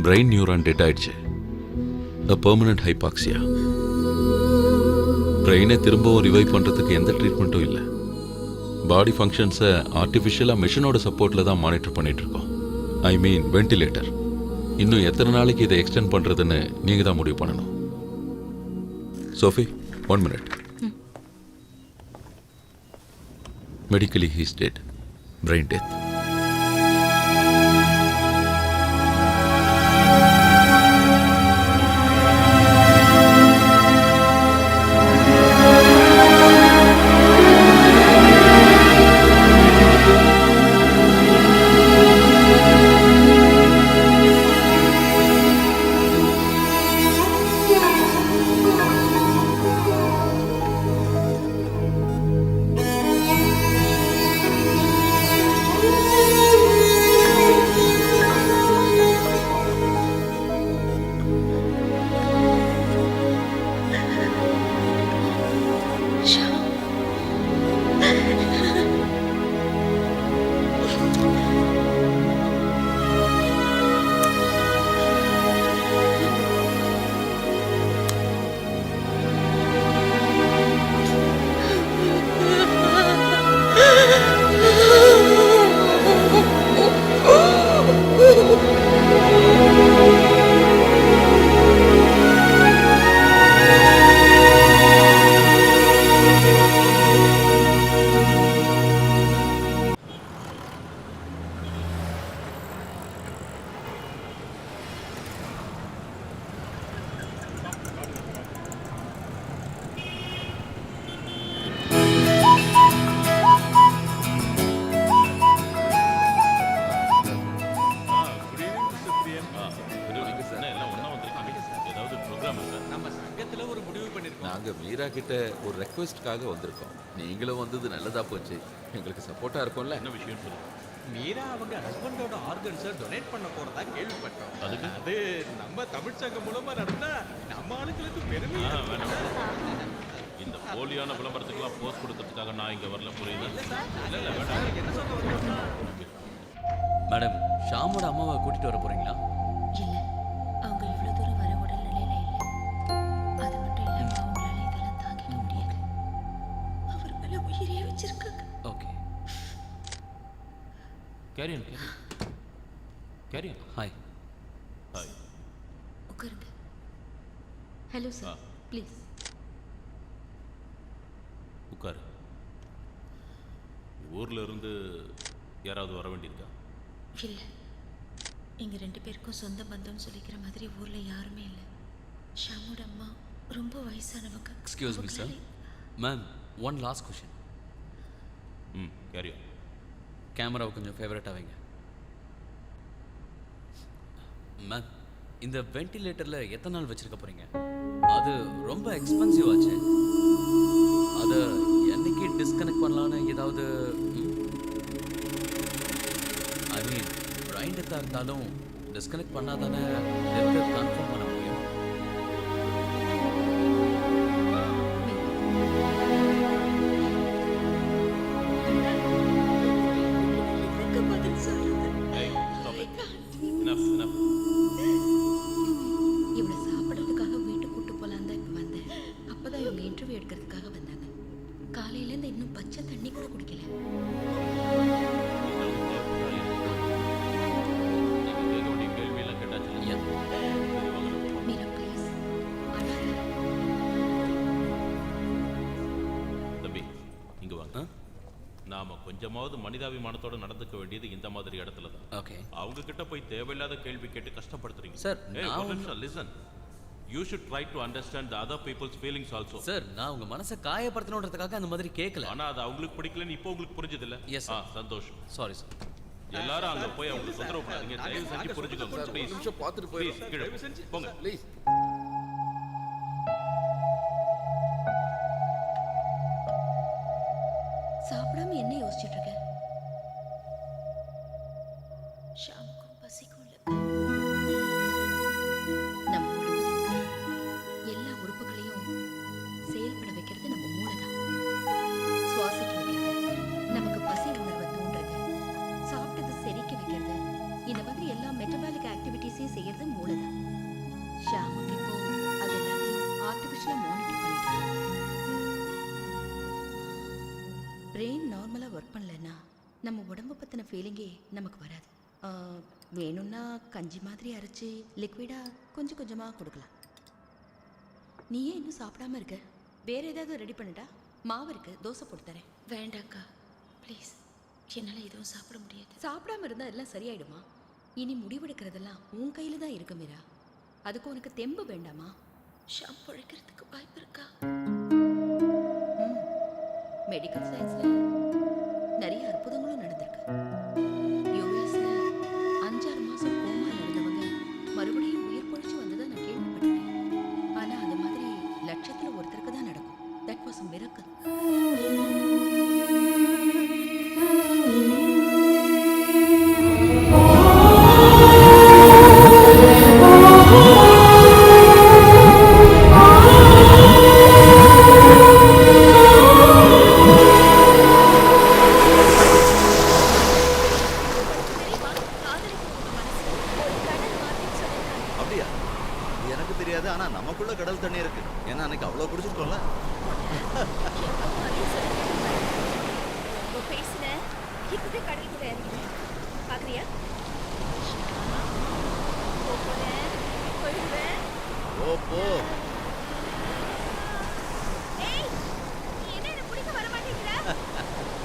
A: பிரெயின் நியூரான் டெட் ஆயிடுச்சு. a permanent hypoxia. பிரெயினை திரும்பவும் ரிவைவ் பண்றதுக்கு எந்த ட்ரீட்மெண்ட்டும் இல்லை. பாடி ஃபங்க்ஷன்ஸை ஆர்டிஃபிஷியலாக மிஷினோட சப்போர்ட்டில் தான் மானிட்டர் பண்ணிட்டு இருக்கோம். ஐ மீன் வென்டிலேட்டர். இன்னும் எத்தனை நாளைக்கு இதை எக்ஸ்டெண்ட் பண்ணுறதுன்னு நீங்கள் தான் முடிவு பண்ணணும். Sophie, 1 minute. Medically he's dead. Brain death. நாங்கள் மீரா கிட்ட ஒரு ரெக்வெஸ்ட்காக வந்திருக்கோம். நீங்களும் வந்தது நல்லதா போச்சு. எங்களுக்கு சப்போர்ட்டா இருக்கும்ல.
L: என்ன விஷயம் சொல்லு.
G: மீரா அவங்க ஹஸ்பண்டோட ஆர்கன்ஸை டொனேட் பண்ண போறதா கேள்விப்பட்டோம். அது நம்ம தமிழ் சங்கம் மூலமா நடந்தா நம்ம ஆளுங்களுக்கு பெருமையா
L: இந்த போலியான விளம்பரத்துக்குலாம் போஸ்ட் கொடுக்கறதுக்காக நான் இங்க வரல. புரியுது? இல்ல இல்ல வேண்டாம்.
G: மேடம், ஷாமோட அம்மாவை கூட்டிட்டு வர போறீங்களா?
E: இல்ல, அவங்க இவ்வளவு தூரம் வர உடல் நிலையில இல்ல. அது மட்டும் இல்லாம அவங்களால இதெல்லாம் தாங்கிக்க முடியாது. அவர் மேல உயிரே வச்சிருக்காங்க.
G: Okay.
L: Carry on.
G: Hi.
L: Hi.
E: உட்காருங்க. ஹலோ சார், ப்ளீஸ்
L: உட்காரு. ஊர்ல இருந்து யாராவது வர வேண்டியிருக்கா?
E: இல்ல, எங்க 2 பேருக்கும் சொந்த பந்தம்னு சொல்லிக்கிற மாதிரி ஊர்ல யாருமே இல்ல. ஷாமோட அம்மா ரொம்ப வயசானவங்க.
G: Excuse me sir. Ma'am, one last question.
L: Carry on.
G: கேமராவை கொஞ்சம் ஃபேவரட்டாக வைங்க. மேம், இந்த வென்டிலேட்டரில் எத்தனை நாள் வச்சிருக்க போறீங்க? அது ரொம்ப எக்ஸ்பென்சிவ் ஆச்சு. அதை என்னைக்கு டிஸ்கனெக்ட் பண்ணலான்னு ஏதாவது ஐ மீன் பிரைன் டெத்தாக இருந்தாலும் டிஸ்கனெக்ட் பண்ணாதானே டெத்தை கன்ஃபார்ம் பண்ண முடியும்.
E: இவனை சாப்பிட்றதுக்காக வீட்டுக்கு கூட்டு போலான்னு தான் இப்போ வந்தேன். அப்பதான் இவங்க இன்டர்வியூ எடுக்கிறதுக்காக வந்தாங்க. காலையிலேருந்து இன்னும் பச்சை தண்ணி கூட குடிக்கல. மீரா, ப்ளீஸ் அழாத.
L: தம்பி, இங்க வாங்க. நாம கொஞ்சமாவது மனிதாபிமானத்தோட நடந்துக்க வேண்டியது இந்த மாதிரி இடத்துல தான்.
G: ஓகே.
L: அவங்க கிட்ட போய் தேவையில்லாத கேள்வி கேட்டு கஷ்டப்படுத்துறீங்க.
G: Sir,
L: listen. You should try to understand the other people's feelings also.
G: Sir, நான் உங்க மனசை காயப்படுத்தணுன்றதுக்காக அந்த மாதிரி கேட்கல.
L: ஆனா அது அவங்களுக்கு பிடிக்கலன்னு இப்போ உங்களுக்கு புரிஞ்சது இல்ல?
G: Yes sir.
L: சந்தோஷம்.
G: Sorry sir.
L: எல்லாரும் அங்க போய் அவங்களுக்கு தொந்தரவு பண்ணாதீங்க. தயவு செஞ்சு புரிஞ்சுக்கோங்க. ப்ளீஸ்.
B: நிமிஷம் பார்த்துட்டு போயிடுறோம்.
L: கீழே போங்க.
B: ப்ளீஸ்.
E: சாப்பிடாம என்ன யோசிச்சுட்டு இருக்க? ஷாமுக்கும் பசிக்கும் இல்ல. நம்ம உடம்புல இருக்கிற எல்லா உறுப்புகளையும் செயல்பட வைக்கிறது நம்ம மூளை தான். சுவாசிக்க வைக்கிறது, நமக்கு பசி உணர்வை தூண்டுறது, சாப்பிட்டது செரிக்க வைக்கிறது,
S: பிரெயின் நார்மலாக ஒர்க் பண்ணலன்னா நம்ம உடம்பு பற்றின ஃபீலிங்கே நமக்கு வராது. வேணும்னா கஞ்சி மாதிரி அரைச்சி லிக்விடாக கொஞ்சம் கொஞ்சமாக கொடுக்கலாம். நீ ஏன் இன்னும் சாப்பிடாம இருக்க? வேற ஏதாவது ரெடி பண்ணிட்டா? மாவு இருக்கு, தோசை போட்டு தரேன்.
E: வேண்டாக்கா ப்ளீஸ், என்னால் எதுவும் சாப்பிட முடியாது.
S: சாப்பிடாம இருந்தால் எல்லாம் சரியாயிடுமா? இனி முடிவெடுக்கிறதெல்லாம் உன் கையில் தான் இருக்கு மீரா. அதுக்கு உனக்கு தெம்பு வேண்டாமா?
E: ஷாம் பழைக்கிறதுக்கு வாய்ப்பு இருக்கா?
S: மெடிக்கல் சயின்ஸில் நிறைய அற்புதங்களும் நடந்திருக்கு. யூஎஸ்ல 5-6 மாதம் கோமால இருந்தவங்க மறுபடியும் உயிர் பொழிச்சு வந்ததை நான் கேள்விப்பட்டேன். ஆனால் அது மாதிரி லட்சத்தில் ஒருத்தருக்கு தான் நடக்கும். That was a miracle.
C: அப்படியா? எனக்கு தெரியாது. ஆனா நமக்குள்ள கடல் தண்ணி இருக்கு. ஏன்னா அன்னைக்கு அவ்வளவு குடிச்சிருக்கோம்ல.
D: பேசுன இப்பவே கடலுக்குள்ள இறங்கிட்டேன். பாக்குறியா?
C: ஓ போ.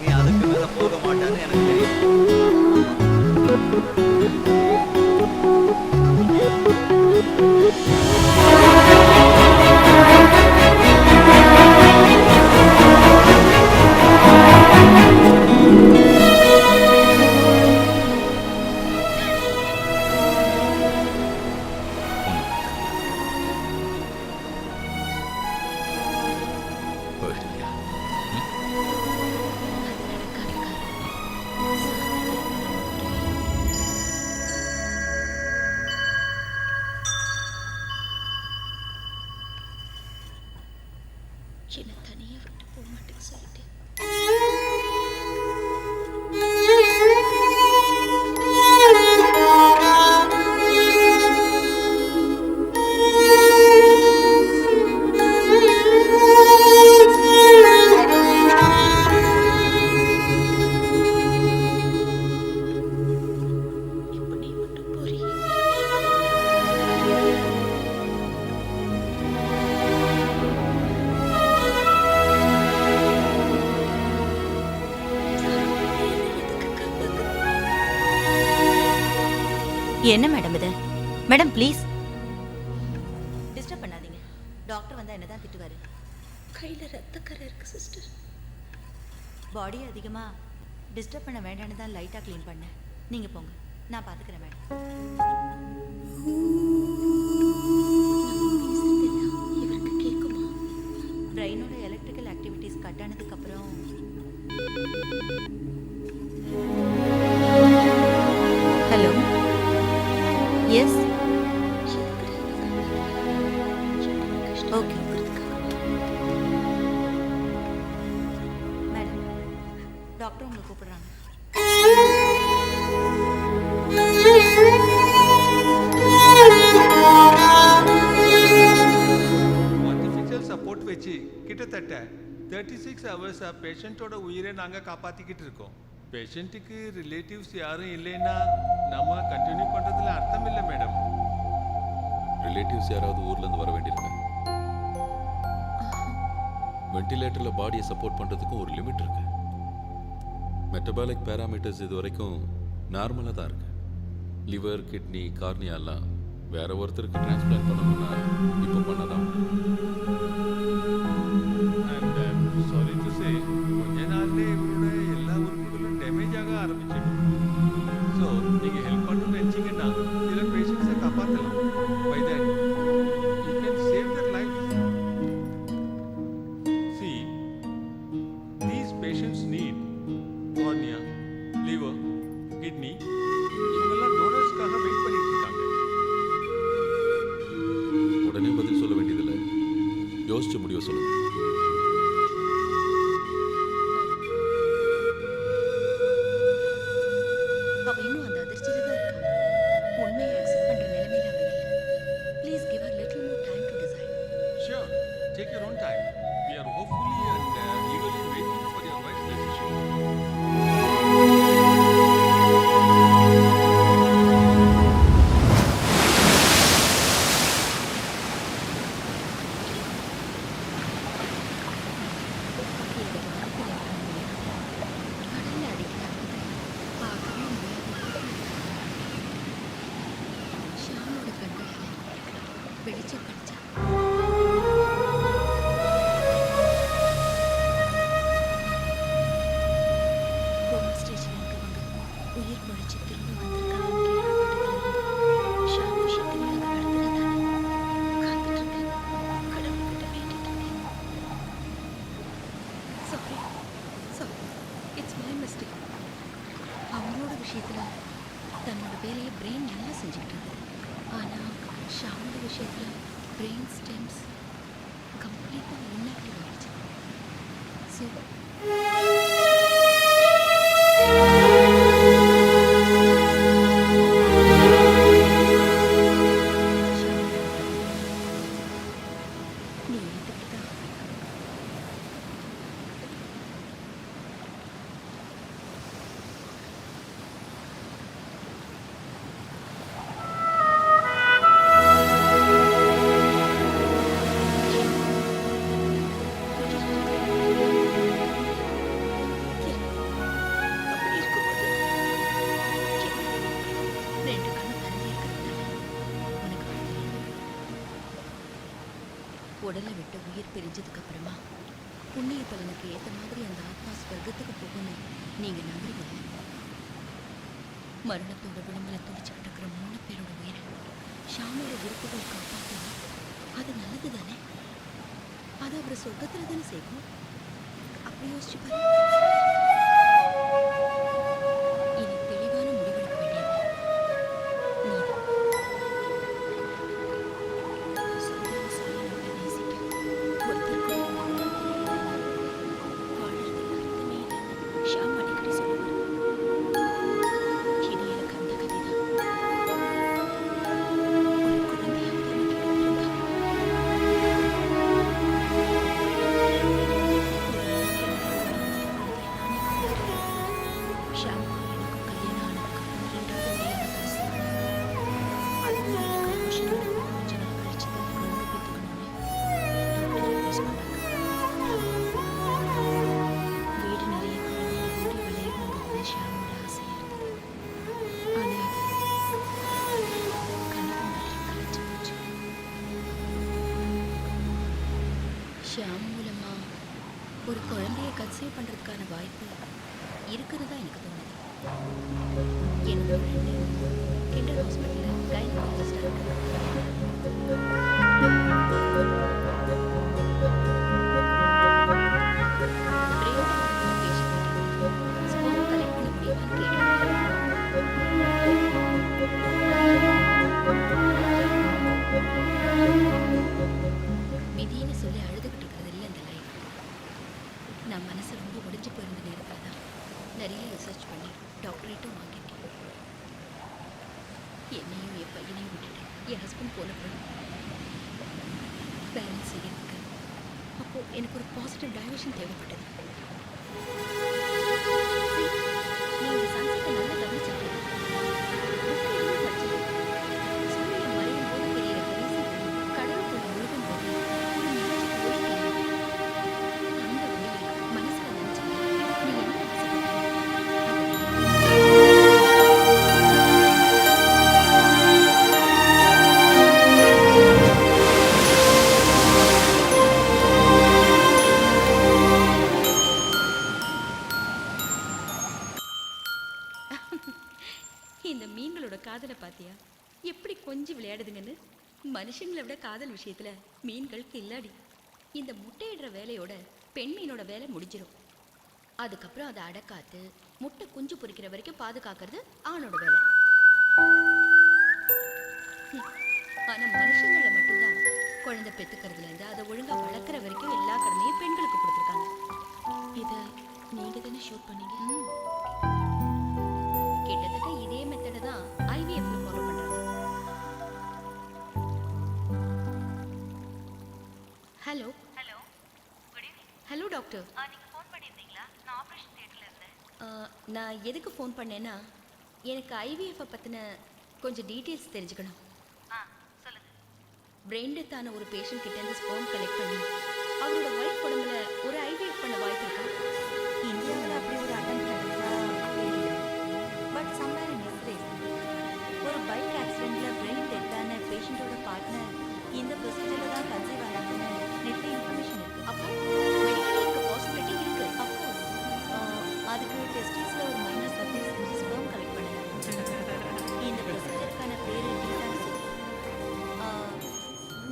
C: நீ அதுக்கு மேல போக மாட்டான்னு எனக்கு தெரியும். போயிடுவியா?
E: என்னை தனியாக விட்டு போக மாட்டேன்னு சொல்லிட்டு
F: என்ன மேடம் இது? மேடம் ப்ளீஸ் டிஸ்டர்ப் பண்ணாதீங்க. டாக்டர் வந்தா என்னதான் திட்டுவாரு?
E: கையில் ரத்தக்கரை இருக்கு சிஸ்டர்.
F: பாடி அதிகமா டிஸ்டர்ப் பண்ண வேண்டாம்னு தான் லைட்டாக க்ளீன் பண்ணேன். நீங்க போங்க, நான் பார்த்துக்கிறேன் மேடம்.
E: இவருக்கு கேட்குமா?
F: பிரெயினோட எலக்ட்ரிக்கல் ஆக்டிவிட்டிஸ் கட் ஆனதுக்கு அப்புறம் hello yes okay madam, doctor உங்களை கூப்பிடுறாங்க.
O: ஆர்டிஃபிஷியல் சப்போர்ட் வச்சு கிட்டத்தட்ட 36 ஹவர்ஸ் பேஷண்ட்டோட உயிரை நாங்கள் காப்பாற்றிக்கிட்டு இருக்கோம். பேஷண்ட்டுக்கு ரிலேட்டிவ்ஸ் யாரும் இல்லைன்னா நம்ம கண்டினியூ பண்ணுறதுல அர்த்தம் இல்லை மேடம்.
A: ரிலேட்டிவ்ஸ் யாராவது ஊர்லேருந்து வர வேண்டியிருக்காங்க. வெண்டிலேட்டரில் பாடியை சப்போர்ட் பண்ணுறதுக்கும் ஒரு லிமிட் இருக்கு. மெட்டபாலிக் பேராமீட்டர்ஸ் இது வரைக்கும் நார்மலாக தான் இருக்கு. லிவர், கிட்னி, கார்னியாலாம் வேற ஒருத்தருக்கு டிரான்ஸ்பிளான்ட் பண்ணணும்னா இப்போ பண்ணதான்.
O: சாரி டு சே, கொஞ்ச நாள்ல இவரோட எல்லா உறுப்புகளும் டேமேஜ் ஆக ஆரம்பிச்சிடும். ஸோ நீங்கள் ஹெல்ப் பண்ணணும்னு நினச்சிங்கன்னா சில பேஷண்ட்ஸை காப்பாற்றலாம். By that you can save their life. See, these patients need cornea, liver, kidney. இவங்கெல்லாம் டோனர்ஸ்க்காக வெயிட் பண்ணிட்டு இருக்காங்க.
A: உடனே பதில் சொல்ல வேண்டியதில்லை, யோசிச்சு முடிவு சொல்லுங்க.
S: அவ இன்னும் அந்த அதிர்ச்சியில தான் இருக்கா. உண்மையை அக்செப்ட் பண்ற நிலைமையில அவ இல்லை. Please give her little more time to decide.
O: Sure, take your own time. We are hopefully and eagerly waiting for your wife's decision.
S: வெளிச்சம் கிடைச்சா கோமா ஸ்டேஷன் இருக்கவங்க உயிர் பொழைச்சு திரும்ப வந்திருக்காங்கன்னு கேள்விப்பட்டதுலேருந்து ஷாம் விஷயத்தை ஒழுங்கா நடத்துறதானே காத்துட்டு இருக்கேன். கடவுள்கிட்ட வேண்டிட்டு இருக்கேன். Sorry it's my mistake. அவங்களோட விஷயத்துல தன்னோட வேலையை பிரெயின் நல்லா செஞ்சுக்கிட்டு இருந்தது. ஆனால் ஷாமோட விஷயத்தில் பிரெயின் ஸ்டெம்ஸ் கம்ப்ளீட்டாக இன்ஆக்டிவ் ஆகிடுச்சு. ஸோ நீ எடுத்துக்கிட்டா ரெண்டு கண்ணும் திறந்தே இருக்கிறதுனால உனக்கு தெரியும். உடலை விட்டு உயிர் பிரிஞ்சதுக்கு அப்புறமா புண்ணிய பலனுக்கு ஏற்ற மாதிரி அந்த ஆத்மா ஸ்வர்க்கத்துக்கு போகணும். நீங்க நம்புறீங்க? மரணத்தோட விளிம்பில் துடிச்சுக்கிட்டு இருக்கிற 3 பேரோட உயிரை ஷாமோட விருப்பங்கள் காப்பாற்றணும். அது நல்லது தானே? அது அவர் சொர்க்கத்துல தானே செய்வோம். அப்படி யோசிச்சு பாரு. இனி தெளிவான முடிவெடுக்க வேண்டியது நீதான். சொல்றேன்னு சொல்லி நம்மளை நேசிக்க ஒருத்தருக்கு வாழறதுக்கு அர்த்தமே இல்லைன்னு ஷாம் அடிக்கடி சொல்லுவார். இனி எனக்கு அந்த கதை தான். ஒரு குழந்தையாவது எனக்கு இருந்தா ஷாம் எனக்கும் கல்யாணம் ஆனதுக்கு அப்புறம் 2வது வழியான பெருசு. அதுவும் எனக்கு அபோஷனோட கொஞ்ச நாள் கழிச்சு தான் குழந்தை பெற்றுக்கணும்னு டாக்டர் அட்வைஸ் பண்ணாங்க. வீடு நிறைய குழந்தைங்க ஓடி விளையாடுங்கிறது ஷாமோட ஆசையா இருந்தது. ஆனா அது கனவு மாதிரி கலைச்சு போச்சு. ஷாம் மூலமா ஒரு குழந்தைய கன்சீவ் பண்றதுக்கான வாய்ப்பு இருக்கிறதா எனக்கு தோணுது. என்னோட ஃப்ரெண்டு கிண்டர் ஹாஸ்பிட்டலில் கைனகாலஜிஸ்டாக விதின்னு சொல்லி அழுதுகிட்டு இருக்கிறது இல்லை இந்த லைஃப். நான் மனசு ரொம்ப உடைஞ்சு போயிருந்த நேரத்தில் தான் நிறைய ரிசர்ச் பண்ணி டாக்டரேட்டும் வாங்கிட்டேன். என்னையும் என் பையனையும் விட்டுட்டு என் ஹஸ்பண்ட் போனப்போ பேலன்ஸ் செய்யறதுக்கு அப்போ எனக்கு ஒரு பாசிட்டிவ் டைவர்ஷன் தேவைப்பட்டது. நீங்க சன்செட்டை நல்லா கவனிச்சிருக்கீங்க. சூரியன் மறையும் போது தெரியற கடைசி கடலுக்குள்ள முழுகும் போது ஒரு நிமிஷம் ஒளி தெரியும். அந்த ஒளியை மனசுல நினைச்சுக்கிட்டு நீ என்ன இந்த மீன்களோட காதலை பாத்தியா எப்படி கொஞ்சம் விளையாடுதுங்கன்னு. மனுஷங்களை விட காதல் விஷயத்துல மீன்கள் கில்லாடி. இந்த முட்டையிடுற வேலையோட பெண் மீனோட வேலை முடிஞ்சிடும். அதுக்கப்புறம் அதை அடக்காத்து முட்டை குஞ்சு பொரிக்கிற வரைக்கும் பாதுகாக்கிறது ஆணோட வேலை. ஆனா மனுஷங்களை மட்டும்தான் குழந்தை பெத்துக்கிறதுல இருந்து அதை ஒழுங்கா வளர்க்குற வரைக்கும் எல்லா கடமையும் பெண்களுக்கு கொடுத்துருக்காங்க. இதை நீங்க தானே ஷூட் பண்ணீங்க? கிட்டத்தட்ட இதே மெத்தடை தான் ஐவிஎஃப்ல ஃபாலோ பண்றாங்க. Hello
F: hello good evening.
S: Hello doctor.
F: நீங்க ஃபோன் பண்ணியிருந்தீங்களா? நான் ஆபரேஷன் தியேட்டர்ல இருந்தேன்.
S: நான் எதுக்கு ஃபோன் பண்ணேன்னா எனக்கு ஐவிஎஃப் பத்தின கொஞ்சம் டீட்டெயில்ஸ் தெரிஞ்சுக்கணும்.
F: சொல்லுங்க.
S: பிரெயின் டெத் ஆன ஒரு பேஷண்ட் கிட்ட இருந்து ஸ்பெர்ம் கலெக்ட் பண்ணி அவரோட ஒய்ஃப் உடம்புல ஒரு ஐவிஎஃப் பண்ண வாய்ப்பு இருக்கா?
F: இந்தியாவில் அப்படி ஒரு அட்டம் நடந்தா தெரியல. பட் சம்வேர் இன் இஸ்ரேல் ஒரு பைக் ஆக்சிடென்ட்ல பிரெயின் டெத் ஆன பேஷண்டோட பார்ட்னர்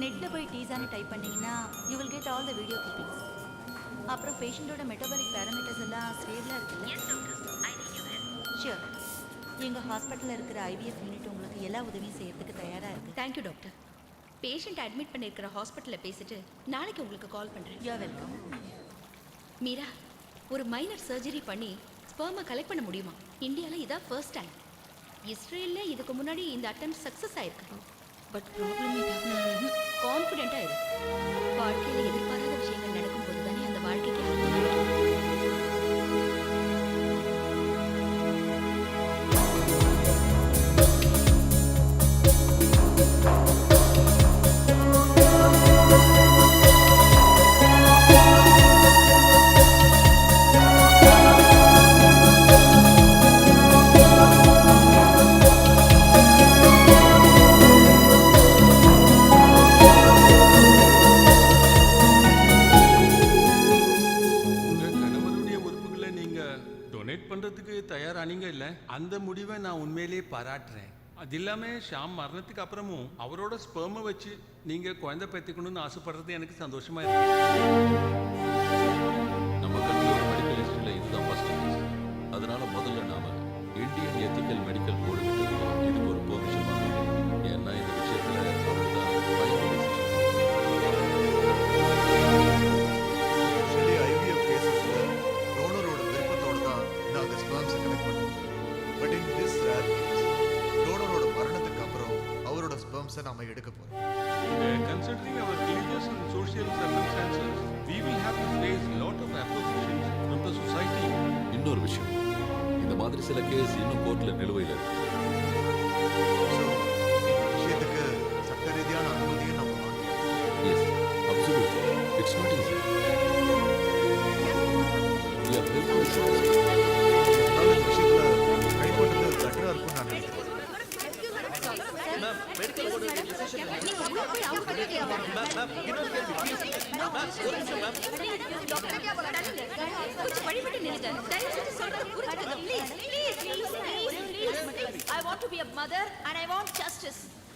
F: நெட்ல போய் டீசான்னு டைப் பண்ணீங்கன்னா you will get all the video clippings. அப்புறம் பேஷண்டோட மெட்டபாலிக் பேராமீட்டர்ஸ் எல்லாம் ஸ்டேபிளாக இருக்குல்ல? ஷியோர். எங்கள் ஹாஸ்பிட்டலில் இருக்கிற ஐவிஎஃப் யூனிட் உங்களுக்கு எல்லா உதவியும் செய்யறதுக்கு தயாராக இருக்குது.
E: Thank you doctor. பேஷண்ட் அட்மிட் பண்ணியிருக்கிற ஹாஸ்பிட்டலில் பேசிட்டு நாளைக்கு உங்களுக்கு கால் பண்ணுறேன்.
F: You are welcome.
E: மீரா, ஒரு மைனர் சர்ஜரி பண்ணி ஸ்பெர்மை கலெக்ட் பண்ண முடியுமா? இந்தியாவில் இதான் ஃபர்ஸ்ட் டைம். இஸ்ரேலில் இதுக்கு முன்னாடி இந்த அட்டெம்ப்ட் சக்ஸஸ் ஆயிருக்கு. பட் ப்ராப்ளம் ஏதாவது கான்ஃபிடென்ட்டாக இருக்கு. வாழ்க்கையில் எதிர்பாராத விஷயங்கள் நடக்கும்போது தானே அந்த வாழ்க்கைக்கு அர்த்தம் கிடைக்கும்.
O: தயாரானீங்க இல்ல, அந்த முடிவை நான் உண்மையிலேயே பாராட்டுறேன். அது இல்லாம ஷாம் மரணத்துக்கு அப்புறமும் அவரோட ஸ்பெர்மை வச்சு நீங்க குழந்தை பெற்றுக்கணும்னு ஆசைப்படுறது எனக்கு சந்தோஷமா இருக்கு.
A: நம்ம கண்ட்ரியோட மெடிக்கல் ஹிஸ்டரியில் இதுதான் ஃபர்ஸ்ட் கேஸ். அதனால முதல்ல நாம இந்தியன் எத்திக்கல் மெடிக்கல் போர்டு இதுக்கு ஒரு பெர்மிஷன் வாங்கணும். ஏன்னா இந்த விஷயத்துல அவங்க தான் ஃபைனல் டிசிஷன்.
B: யூசுவலி ஐவிஎஃப் கேசஸ்ல டோனரோட விருப்பத்தோட தான் நாங்க ஸ்பெர்ம்ஸை கலெக்ட் பண்ணுவோம். But in this rare case டோனரோட மரணத்துக்கு அப்புறம் அவரோட ஸ்பெர்ம்ஸை நாம எடுக்க போறோம்.
O: Considering our religious and social circumstances, we will have to face lot of opposition from the society.
A: இன்னொரு விஷயம், இந்த மாதிரி சில கேஸ் இன்னும் கோர்ட்ல நிலுவையில் இருக்கு.
B: விஷயத்துக்கு சட்ட ரீதியான அனுமதியை நம்ம வாங்கணும்.
A: Yes, absolutely. It's not easy. We are helpless.
B: அதனால இந்த விஷயத்துல கை போட்டது பெட்டரா இருக்கும்னு நான் நினைக்கிறேன்.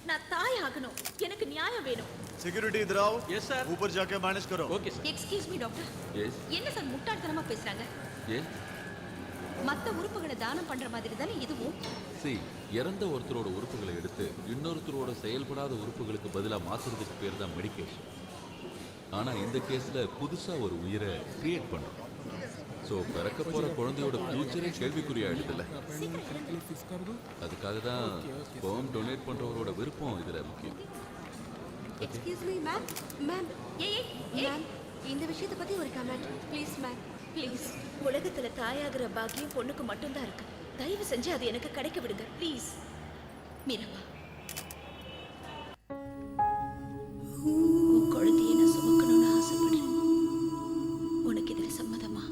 E: நான் தாய் ஆகணும். எனக்கு நியாயம் வேணும்.
B: सिक्योरिटी इधर आओ. Yes sir. ऊपर जाके मैनेज करो.
A: Okay sir.
E: Excuse me doctor.
A: Yes.
E: என்ன சார் முட்டாள்தனமா பேசுறாங்க?
A: ஏன்?
E: மத்த உறுப்புகளை தானம் பண்ற மாதிரி தானே இதுவும்?
A: See, இறந்த ஒருத்தரோட உறுப்புகளை எடுத்து இன்னொருத்தரோட செயல்படாத உறுப்புகளுக்கு பதிலாக மாற்றுறதுக்கு பேர் தான் மெடிக்கேஷன். ஆனால் இந்த கேஸில் புதுசாக ஒரு உயிரை கிரியேட் பண்ணுறோம். ஸோ பிறக்க போகிற குழந்தையோட ஃபியூச்சரே கேள்விக்குறி ஆகிடுதில்ல. அதுக்காக தான் ஸ்பெர்ம் டொனேட் பண்ணுறவரோட விருப்பம் இதில் முக்கியம்.
R: Excuse me ma'am. Ma'am ma'am இந்த விஷயத்தை பத்தி ஒரு கமெண்ட் ப்ளீஸ் மேம்.
E: ப்ளீஸ், உலகத்துல தாயாகிற பாக்கியம் பொண்ணுக்கு மட்டும்தான் இருக்கு. தயவு செஞ்சு அது எனக்கு கிடைக்க விடுங்க ப்ளீஸ். மீரம்மா, உன் குழந்தையை நான் சுமக்கணும்னு ஆசைப்படுறேன். உனக்கு இதில் சம்மதமா?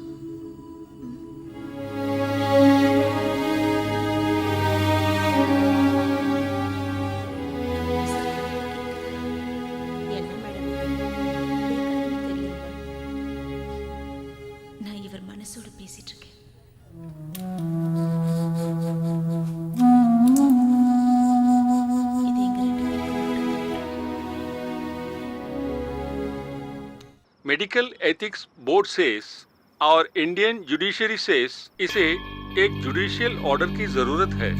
E: என்ன மேடம் தெரியும், நான் இவர் மனசோட பேசிட்டு இருக்கேன். இது எங்க ரெண்டு பேருக்கும்
O: मेडिकल एथिक्स बोर्ड सेज और इंडियन जुडिशरी सेज इसे एक जुडिशियल ऑर्डर की जरूरत है.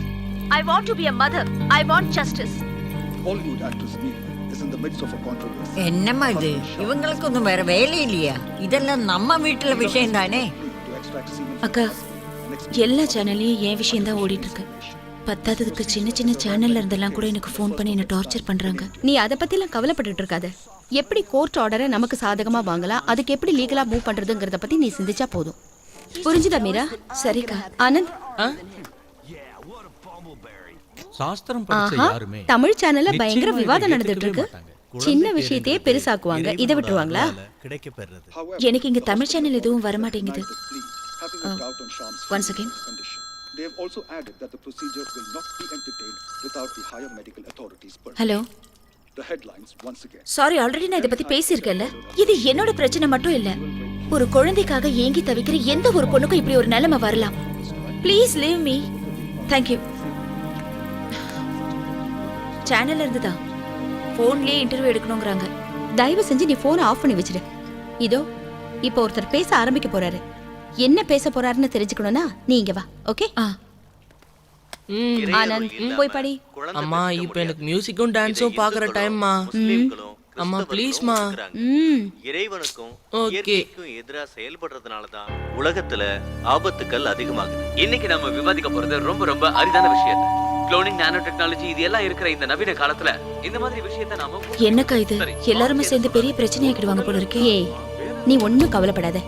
E: I want to be a mother. I want justice.
T: Hollywood actress Meera is in the midst of a controversy.
M: என்னம்மா இது, இவங்களுக்கு ஒன்றும் வேற வேலை இல்லையா? இதெல்லாம் நம்ம வீட்டுல விஷயம் தானே.
E: அக்கா, எல்லா சேனல்லையும் என் விஷயம் தான் ஓடிட்டு இருக்கு. பத்தாததுக்கு சின்ன சின்ன சேனல்ல இருந்தெல்லாம் கூட எனக்கு ஃபோன் பண்ணி என்ன டார்ச்சர் பண்றாங்க. நீ அதை பத்திலாம் கவலைப்பட்டுட்டு இருக்காத. எப்படி கோர்ட் ஆர்டரை நமக்கு சாதகமா வாங்கலாம், அதுக்கு எப்படி லீகலா மூவ் பண்றதுங்கிறத பத்தி நீ சிந்திச்சா போதும். புரிஞ்சுதா மீரா? சரிக்கா. ஆனந்த்,
G: சாஸ்திரம் படிச்ச
E: ஆஹா,
G: யாருமே
E: தமிழ் சேனல்ல பயங்கர
G: நிச்சயமா
E: விவாதம்
G: இதை
E: நடந்துட்டு இருக்கு.
G: ஏத்துக்கவே
E: சின்ன விஷயத்தையே பெருசாக்குவாங்க. இதை விட்டுருவாங்களா? எனக்கு இங்க தமிழ் சேனல் எதுவும் வர மாட்டேங்குது.
T: Having a doubt on Sham's
E: Once again.
T: condition, they have also added that the procedure will not be entertained without the higher medical authorities' permission.
E: Hello.
T: The headlines once again.
E: Sorry, already நான் இதை பத்தி பேசியிருக்கேன்ல. இது என்னோட பிரச்சனை மட்டும் இல்ல. ஒரு குழந்தைக்காக ஏங்கி தவிக்கிற எந்த ஒரு பொண்ணுக்கும் இப்படி ஒரு நிலைமை வரலாம். Please leave me. தேங்க்யூ. சேனல்ல இருந்து தான் போன்லயே இன்டர்வியூ எடுக்கணுங்கிறாங்க.
D: தயவு செஞ்சு நீ போனை ஆஃப் பண்ணி வச்சிடு. இதோ இப்போ ஒருத்தர் பேச ஆரம்பிக்க போறாரு. என்ன பேச போறாருன்னு தெரிஞ்சுக்கணும்னா நீ இங்க வா. ஓகே? ஆனந்த் போய் படி.
N: அம்மா இப்போ எனக்கு மியூசிக்கும் டான்ஸும் பாக்குற டைம்மா. அம்மா ப்ளீஸ்மா.
G: இறைவனுக்கும் இயற்கைக்கும் எதிராக செயல்படுறதுனால தான் உலகத்துல ஆபத்துக்கள் அதிகமாகுது. இன்னைக்கு நம்ம விவாதிக்க போறது ரொம்ப ரொம்ப அரிதான விஷயத்தை. குளோனிங், நானோ டெக்னாலஜி இது எல்லாம் இருக்கிற இந்த நவீன காலத்துல இந்த மாதிரி விஷயத்தை நாம
E: என்னக்கா இது எல்லாருமே சேர்ந்து பெரிய பிரச்சனையாக்கிடுவாங்க போல இருக்கே.
D: ஏய், நீ ஒண்ணும் கவலைப்படாத.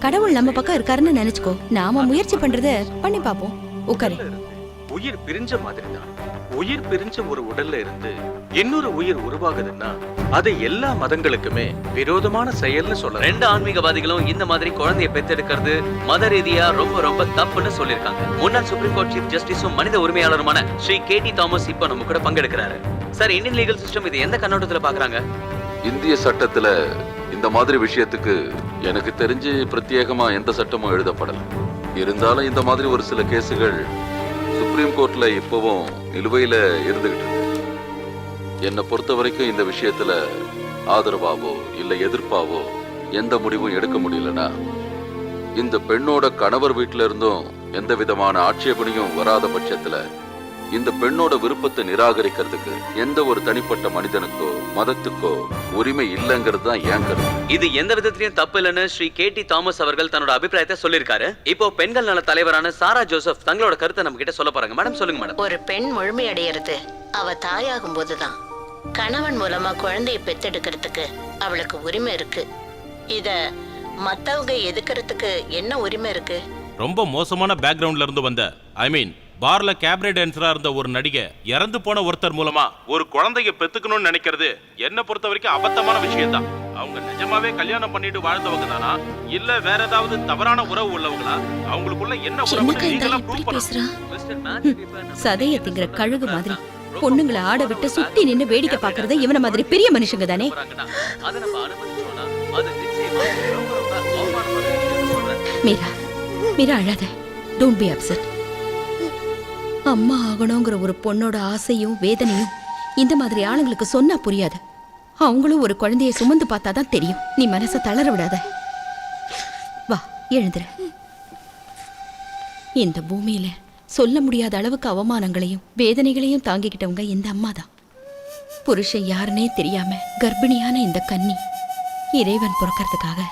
D: கடவுள் நம்ம பக்கம் இருக்காருன்னு நினைச்சுக்கோ. நாம முயற்சி பண்றத பண்ணி பாப்போம். உட்காரு.
G: உயிர் பிரிஞ்ச மாதிரி தான். உயிர் பிரிஞ்ச ஒரு உடல்ல இருந்து இன்னொரு உயிர் உருவாகுதுன்னா அது எல்லா மதங்களுக்குமே விரோதமான செயல்னு சொல்ல. 2 ஆன்மீகவாதிகளும் இந்த மாதிரி குழந்தைய பெத்தெடுக்கிறது மத ரீதியா ரொம்ப ரொம்ப தப்புன்னு சொல்லியிருக்காங்க. முன்னாள் சுப்ரீம் கோர்ட் சீஃப் ஜஸ்டிஸும் மனித உரிமையாளருமான ஸ்ரீ கேடி தாமஸ் இப்ப நம்ம கூட பங்கெடுக்கிறாரு. சார், இந்தியன் லீகல் சிஸ்டம் இது எந்த கண்ணோட்டத்துல பாக்குறாங்க?
A: இந்திய சட்டத்துல இந்த மாதிரி விஷயத்துக்கு எனக்கு தெரிஞ்சு பிரத்யேகமா எந்த சட்டமும் எழுதப்படல. இருந்தாலும் இந்த மாதிரி ஒரு சில கேஸுகள் சுப்ரீம் கோர்ட்ல இப்பவும் நிலுவையில இருந்துகிட்டு இருக்கு. என்னை பொறுத்த வரைக்கும் இந்த விஷயத்துல ஆதரவாவோ இல்ல எதிர்ப்பாவோ எந்த முடிவும் எடுக்க முடியலன்னா இந்த பெண்ணோட கணவர் வீட்டில இருந்தும் எந்த விதமான ஆட்சேபனையும் வராத பட்சத்துல இந்த பெண்ணோட விருப்பத்தை நிராகரிக்கிறதுக்கு எந்த ஒரு தனிப்பட்ட மனிதனுக்கோ மதத்துக்கோ உரிமை இல்லைங்கிறது தான் என் கருத்து.
G: இது எந்த விதத்திலையும் தப்பு இல்லைன்னு ஸ்ரீ கேடி தாமஸ் அவர்கள் தன்னோட அபிப்பிராயத்தை சொல்லியிருக்காரு. இப்போ பெண்கள் நல தலைவரான சாரா ஜோசப் தங்களோட கருத்தை நம்ம கிட்ட சொல்ல போறாங்க. மேடம், சொல்லுங்க மேடம்.
U: ஒரு பெண் முழுமையடைகிறது அவ தாயாகும் போதுதான். கணவன் மூலமா குழந்தையை பெத்தெடுக்கிறதுக்கு அவளுக்கு உரிமை இருக்கு. இத மத்தவங்க எதுக்கிறதுக்கு என்ன உரிமை இருக்கு?
L: ரொம்ப மோசமான பேக்ரவுண்ட்ல இருந்து வந்த பார்ல கேப்ரே டான்சரா இருந்த ஒரு நடிகை இறந்து போன ஒருத்தர் மூலமா ஒரு குழந்தைய பெத்துக்கணும்னு நினைக்கிறது என்ன பொறுத்த வரைக்கும் அபத்தமான விஷயம் தான். அவங்க நிஜமாவே கல்யாணம் பண்ணிட்டு வாழ்ந்தவங்க தானா இல்ல வேற ஏதாவது தவறான உறவு உள்ளவங்களா? அவங்களுக்குள்ள என்ன உறவு நீங்களா ப்ரூவ் பண்ணணும்.
D: சதைய திங்கிற கழுகு மாதிரி பொண்ணுங்களை ஆட விட்டு சுத்தி நின்னு வேடிக்கை பாக்குறத இவன மாதிரி பெரிய மனுஷங்க தானே.
G: அதை நம்ம அனுமதிச்சோம்னா அது நிச்சயமா ரொம்ப ரொம்ப அவமானமான விஷயம் சொல்றேன்.
D: மீரா அழாத. Don't be upset. அம்மா ஆகணுங்கிற ஒரு பொண்ணோட ஆசையும் வேதனையும் இந்த மாதிரி ஆளுங்களுக்கு சொன்னா புரியாது. அவங்களும் ஒரு குழந்தைய சுமந்து பார்த்தாதான் தெரியும். நீ மனசை தளர விடாத. வா, எழுந்துரு. இந்த பூமியில சொல்ல முடியாத அளவுக்கு அவமானங்களையும் வேதனைகளையும் தாங்கிக்கிட்டவங்க இந்த அம்மா தான். புருஷன் யாருன்னே தெரியாம கர்ப்பிணியான இந்த கன்னி இறைவன் பிறக்கிறதுக்காக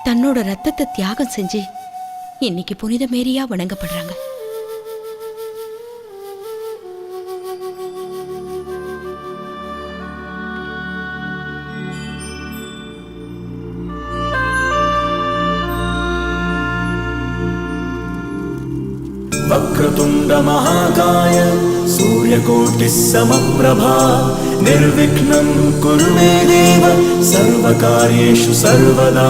D: தன்னோட ரத்தத்தை தியாகம் செஞ்சு இன்னைக்கு புனித மேரியா வணங்கப்படுறாங்க.
Q: वक्रतुंड महाकाय सूर्यकोटिः समप्रभा निर्विघ्नं कुरु मे देव सर्वकार्येषु सर्वदा.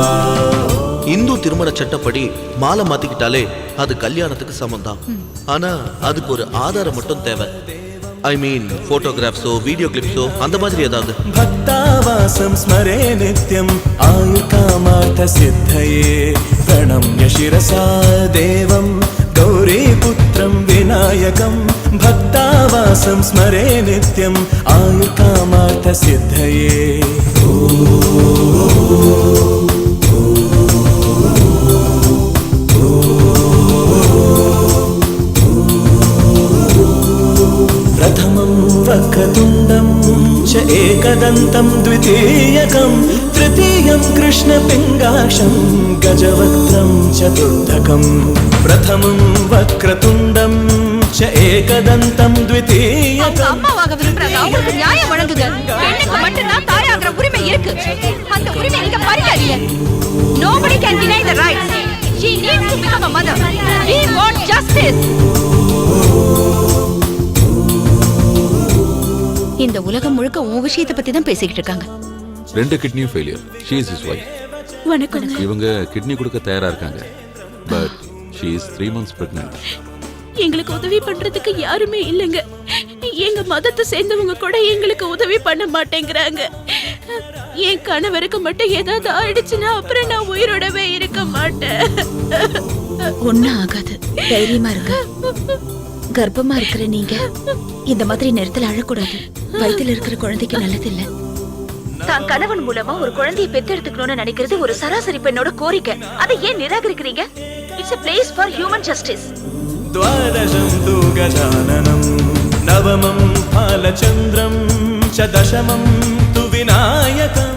J: இந்து திருமண சட்டப்படி மாலை மாத்திக்கிட்டாலே அது கல்யாணத்துக்கு சமம் தான். ஆனா அதுக்கு ஒரு ஆதாரம் மட்டும் தேவை. போட்டோகிராஃப்ஸோ வீடியோ கிளிப்ஸோ அந்த மாதிரி ஏதாவது.
Q: भक्तावासं स्मरे नित्यं आयुर्कामार्थ सिद्धये प्रणम्य शिरसा देवं गौरीपुत्रं विनायकं भक्तावासं स्मरे नित्यं आयुर्कामार्थ सिद्धये. प्रथमं वक्रतुण्डं च एकदन्तं द्वितीयकं तृतीयं कृष्णपिङ्गाक्षं गजवक्त्रं चतुर्थकं. प्रथमं वक्रतुण्डं च एकदन्तं द्वितीयकं.
D: அம்மாவாக விரும்புறாங்க, அவங்களுக்கு நியாயம் வழங்குங்க. பெண்ணுக்கு மட்டும்தான் தாயாகிற உரிமை இருக்கு. அந்த உரிமை நீங்க பறிக்காதீங்க. Nobody can deny the rights. She needs to become a mother. We want justice. இந்த உலகம் முழுக்க உன் விஷயத்தை பத்தி தான் பேசிக்கிட்டு இருக்காங்க.
A: 2 கிட்னியும் failure. She is his wife.
D: வணக்கம்.
A: இவங்க கிட்னி கொடுக்க தயாரா இருக்காங்க. But she is 3 months pregnant.
D: எங்களுக்கு உதவி பண்றதுக்கு யாருமே இல்லைங்க. எங்க மதத்தை சேர்ந்தவங்க கூட எங்களுக்கு உதவி பண்ண மாட்டேங்கிறாங்க. என் கணவருக்கு மட்டும் ஏதாவது ஆயிடுச்சுன்னா அப்புறம் நான் உயிரோடவே இருக்க மாட்டேன்.
E: ஒன்னும் ஆகாது, தைரியமா இருங்க. கர்ப்பமா இருக்கிற நீங்க இந்த மாதிரி நேரத்துல அழக்கூடாது. வயித்துல இருக்கிற குழந்தைக்கு நல்லது இல்ல. தான் கணவன் மூலமா ஒரு குழந்தையை பெத்தெடுத்துக்கணும்னு நினைக்கிறது ஒரு சராசரி பெண்ணோட கோரிக்கை. அதை ஏன் நிராகரிக்கிறீங்க? It's a place for human justice.
H: द्वादशं तु गजाननं नवमं फालचन्द्रं च दशमं तु विनायकम्.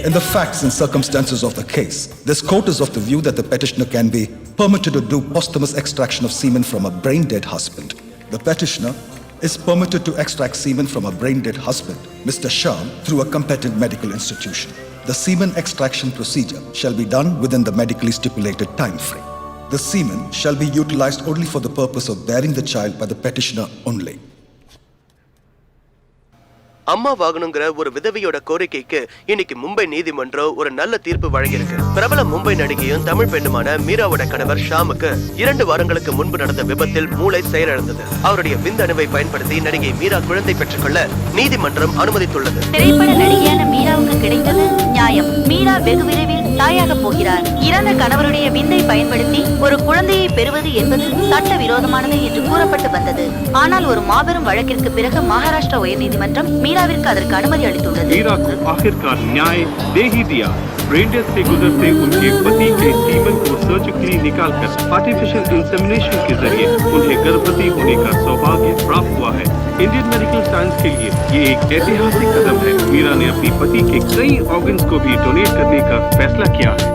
T: In the facts and circumstances of the case, this court is of the view that the petitioner can be permitted to do posthumous extraction of semen from a brain-dead husband. The petitioner is permitted to extract semen from a brain-dead husband, Mr. Shah, through a competent medical institution. The semen extraction procedure shall be done within the medically stipulated time frame. The semen shall be utilized only for the purpose of bearing the child by the petitioner only.
V: அம்மா வாங்கணுங்கிற ஒரு விதவையோட கோரிக்கைக்கு இன்னைக்கு மும்பை நீதிமன்றம் ஒரு நல்ல தீர்ப்பு வழங்கியிருக்கு. பிரபல மும்பை நடிகையும் தமிழ் பெண்ணுமான மீராவோட கணவர் ஷாமுக்கு 2 வாரங்களுக்கு முன்பு நடந்த விபத்தில் மூளை செயலிழந்தது. அவருடைய விந்தணுவை பயன்படுத்தி நடிகை மீரா குழந்தை பெற்றுக்கொள்ள நீதிமன்றம் அனுமதித்துள்ளது.
F: திரைப்பட நடிகையான மீராவுக்கு கிடைத்தது நியாயம். மீரா வெகு விரைவில் தாயாக போகிறார். இறந்த கணவருடைய விந்தை பயன்படுத்தி ஒரு குழந்தையை பெறுவது என்பது சட்டவிரோதமானது என்று கூறப்பட்டு வந்தது. ஆனால் ஒரு மாபெரும் வழக்கிற்கு பிறகு மகாராஷ்டிரா உயர்நீதிமன்றம் மீராவிற்கு அதற்கு அனுமதி அளித்துள்ளது.
W: मीरा को आखिरकार न्याय दे ही दिया। ब्रेन डेथ से गुजरते उनके पति के सीमन को सर्जिकली निकालकर आर्टिफिशियल इंसेमिनेशन के जरिए उन्हें गर्भवती होने का सौभाग्य प्राप्त हुआ है। इंडियन मेडिकल साइंस के लिए ये एक ऐतिहासिक कदम है। मीरा ने अपनी पति के कई ऑर्गन्स को भी डोनेट करने का फैसला किया है।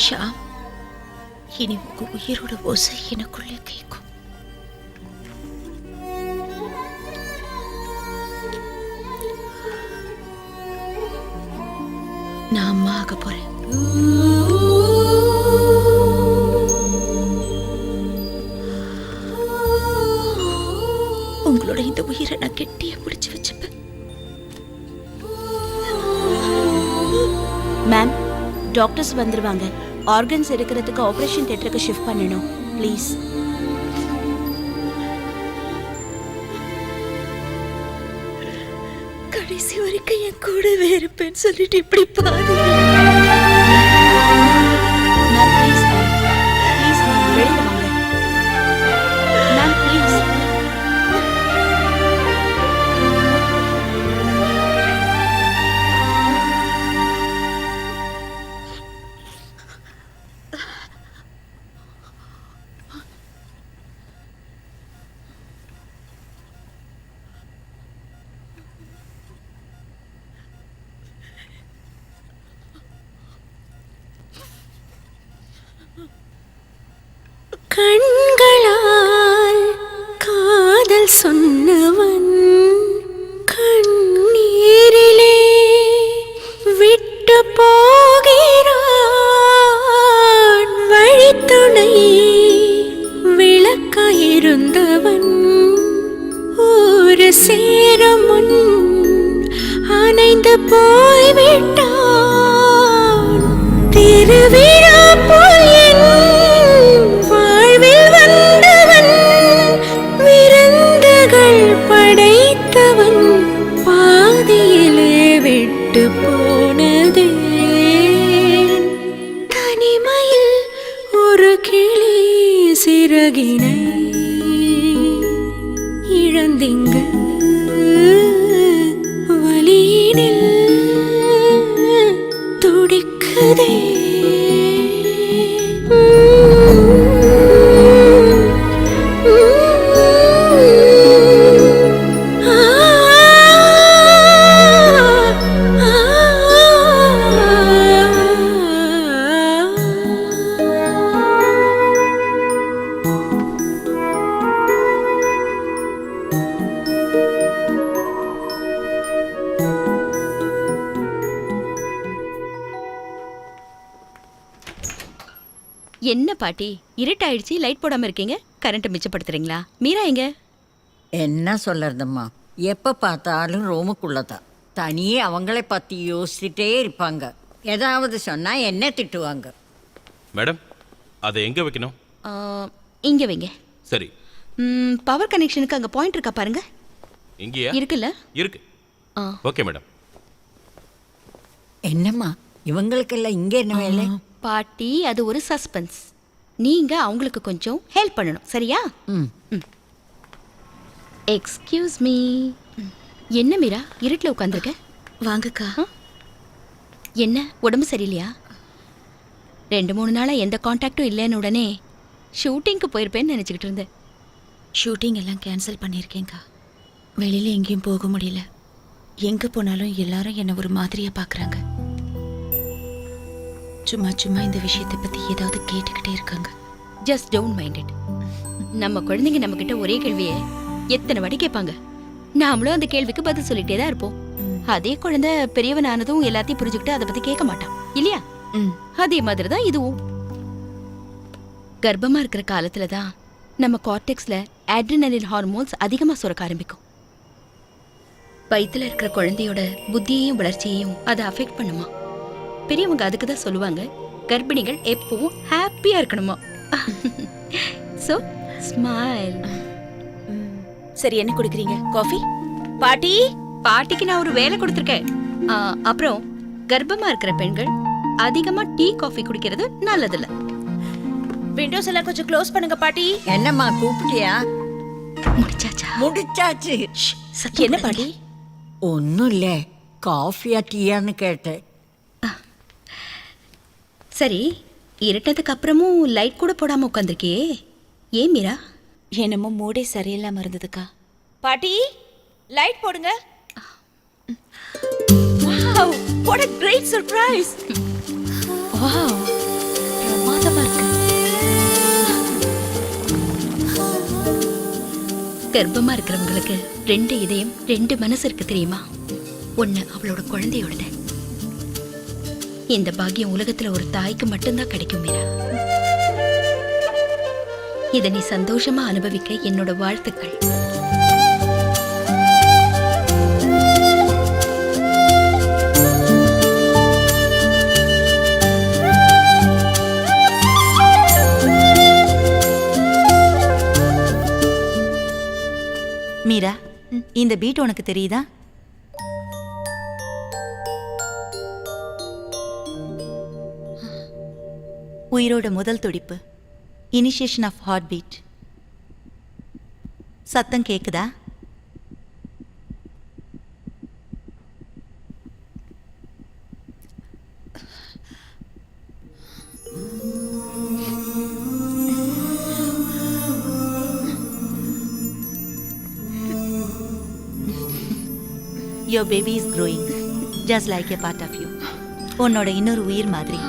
E: ஷாம், இனி உங்க உயிரோட ஓசை எனக்குள்ளே கேட்கும். நான் அம்மா ஆக போறேன். உங்களோட இந்த உயிரை நான் கெட்டியா பிடிச்சு வச்சுப்பேன்.
D: மேம், டாக்டர்ஸ் வந்துருவாங்க. ஆர்கன்ஸ் எடுக்கிறதுக்கு ஆபரேஷன் தியேட்டருக்கு ஷிஃப்ட் பண்ணணும் ப்ளீஸ்.
E: கடைசி வரைக்கும் என் கூடவே இருப்பேன்னு சொல்லிட்டு இப்படி பாதி.
D: Ma'am please ma'am, please ma'am, வெளியில வாங்க மேம், ப்ளீஸ்.
P: கண்களால் காதல் சொன்னவன் கண்ணீரிலே விட்டு போகிறான். வழித்துணை விளக்காயிருந்தவன் ஒரு சேரும் முன் அணைந்து போய்விட்டான். திருவிழா போல் என் வாழ்வில் வந்தவன், விருந்துகள் படைத்தவன் பாதியிலே விட்டு போனதே. தனிமையில் ஒரு கிளி சிறகினை இழந்திங்கு வலியினில் துடிக்குதே.
E: என்ன பாட்டி, இருட்டாயிடுச்சு, லைட் போடாம இருக்கீங்க? கரண்ட் மிச்சப்படுத்துறீங்களா? மீரா எங்க?
M: என்ன சொல்றதும்மா, எப்ப பார்த்தாலும் ரூமுக்குள்ளதான். தனியே அவங்களே பத்தி யோசிச்சுட்டே இருப்பாங்க. ஏதாவது சொன்னா என்ன திட்டுவாங்க.
L: மேடம், அதை எங்க வைக்கணும்?
E: இங்க வைங்க.
L: சரி.
E: பவர் கனெக்ஷனுக்கு அங்க பாயிண்ட் இருக்கா பாருங்க.
L: இங்கயா?
E: இருக்குல்ல?
L: இருக்கு. Okay madam.
M: என்னம்மா இவங்களுக்கெல்லாம் இங்க என்ன வேலை?
E: பாட்டி, அது ஒரு சஸ்பென்ஸ். நீங்க அவங்களுக்கு கொஞ்சம் ஹெல்ப் பண்ணணும், சரியா? Excuse me. என்ன மீரா இருட்டில் உட்காந்துருக்க? வாங்கக்கா. என்ன உடம்பு சரியில்லையா? 2-3 நாளாக எந்த காண்டாக்டும் இல்லைன்னு உடனே ஷூட்டிங்க்கு போயிருப்பேன்னு நினச்சிக்கிட்டு இருந்தேன்.
C: ஷூட்டிங் எல்லாம் கேன்சல் பண்ணியிருக்கேங்க்கா. வெளியில் எங்கேயும் போக முடியல. எங்கே போனாலும் எல்லாரும் என்னை ஒரு மாதிரியாக பார்க்குறாங்க. சும்மா சும்மா இந்த விஷயத்தை பற்றி ஏதாவது கேட்டுக்கிட்டே இருக்காங்க.
E: Just don't mind it. நம்ம குழந்தைங்க நம்மக்கிட்ட ஒரே கேள்வியை எத்தனை வாட்டி கேட்பாங்க. நாமளும் அந்த கேள்விக்கு பதில் சொல்லிட்டே தான் இருப்போம். அதே குழந்தை பெரியவன் ஆனதும் எல்லாத்தையும் புரிஞ்சுக்கிட்டு அதை பற்றி கேட்க மாட்டான் இல்லையா? அதே மாதிரி தான் இதுவும். கர்ப்பமாக இருக்கிற காலத்தில் தான் நம்ம கார்டெக்ஸில் ஆட்ரினலின் ஹார்மோன்ஸ் அதிகமாக சுரக்க ஆரம்பிக்கும். வயிற்றுல இருக்கிற குழந்தையோட புத்தியையும் வளர்ச்சியையும் அதை அஃபெக்ட் பண்ணுமா. பெரியவங்க அதுக்கு தான் சொல்லுவாங்க, கர்ப்பிணிகள் எப்பவும் ஹாப்பியாக இருக்கணுமா. So smile.
C: சரி, என்ன குடிக்கிறீங்க? காஃபி?
E: பாட்டி, பாட்டிக்கு நான் ஒரு வேலை கொடுத்துருக்கேன். அப்புறம் கர்ப்பமாக இருக்கிற பெண்கள் அதிகமாக டீ காஃபி குடிக்கிறது நல்லதில்ல.
C: விண்டோஸ் எல்லாம் கொஞ்சம் க்ளோஸ் பண்ணுங்க பாட்டி.
M: என்னம்மா கூப்பிட்டியா?
E: முடிச்சாச்சா?
M: முடிச்சாச்சு.
E: என்ன பாட்டி?
M: ஒன்றும் இல்லை, காஃபியா டீயான்னு கேட்டேன்.
E: சரி, இருட்டதுக்கு அப்புறமும் லைட் கூட போடாமல் உட்காந்துருக்கியே, ஏன் மீரா?
C: என்னமோ மூடே சரியில்லாமல் இருந்ததுக்கா.
E: பாட்டி, லைட் போடுங்க. Wow, what a great surprise.
C: Wow, பிரமாதமா இருக்கு.
E: கர்ப்பமா இருக்கிறவங்களுக்கு 2 இதயம் 2 மனசு இருக்கு தெரியுமா? ஒண்ணு அவளோட குழந்தையோடது. இந்த பாக்கியம் உலகத்துல ஒரு தாய்க்கு மட்டும்தான் கிடைக்கும் மீரா. இதை நீ சந்தோஷமா அனுபவிக்க என்னோட வாழ்த்துக்கள்.
F: மீரா, இந்த பீட் உனக்கு தெரியுதா? உயிரோட முதல் துடிப்பு, இனிஷியேஷன் ஆஃப் ஹார்ட் பீட். சத்தம் கேக்குதா? Your baby is growing, just like a part of you. உன்னோட இன்னொரு உயிர் மாதிரி.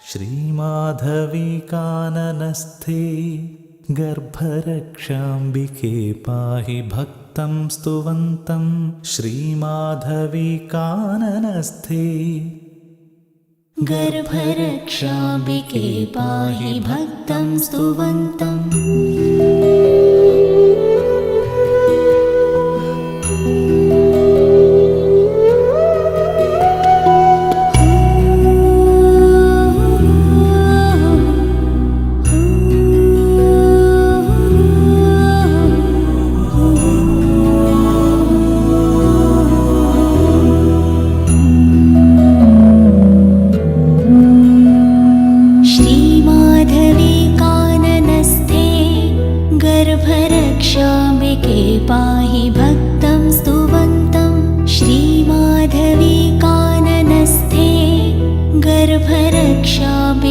H: श्रीमाधवी काननस्थे गर्भरक्षाम्बिके पाहि भक्तं स्तुवन्तं श्रीमाधवी काननस्थे गर्भरक्षाम्बिके पाहि भक्तं स्तुवन्तम्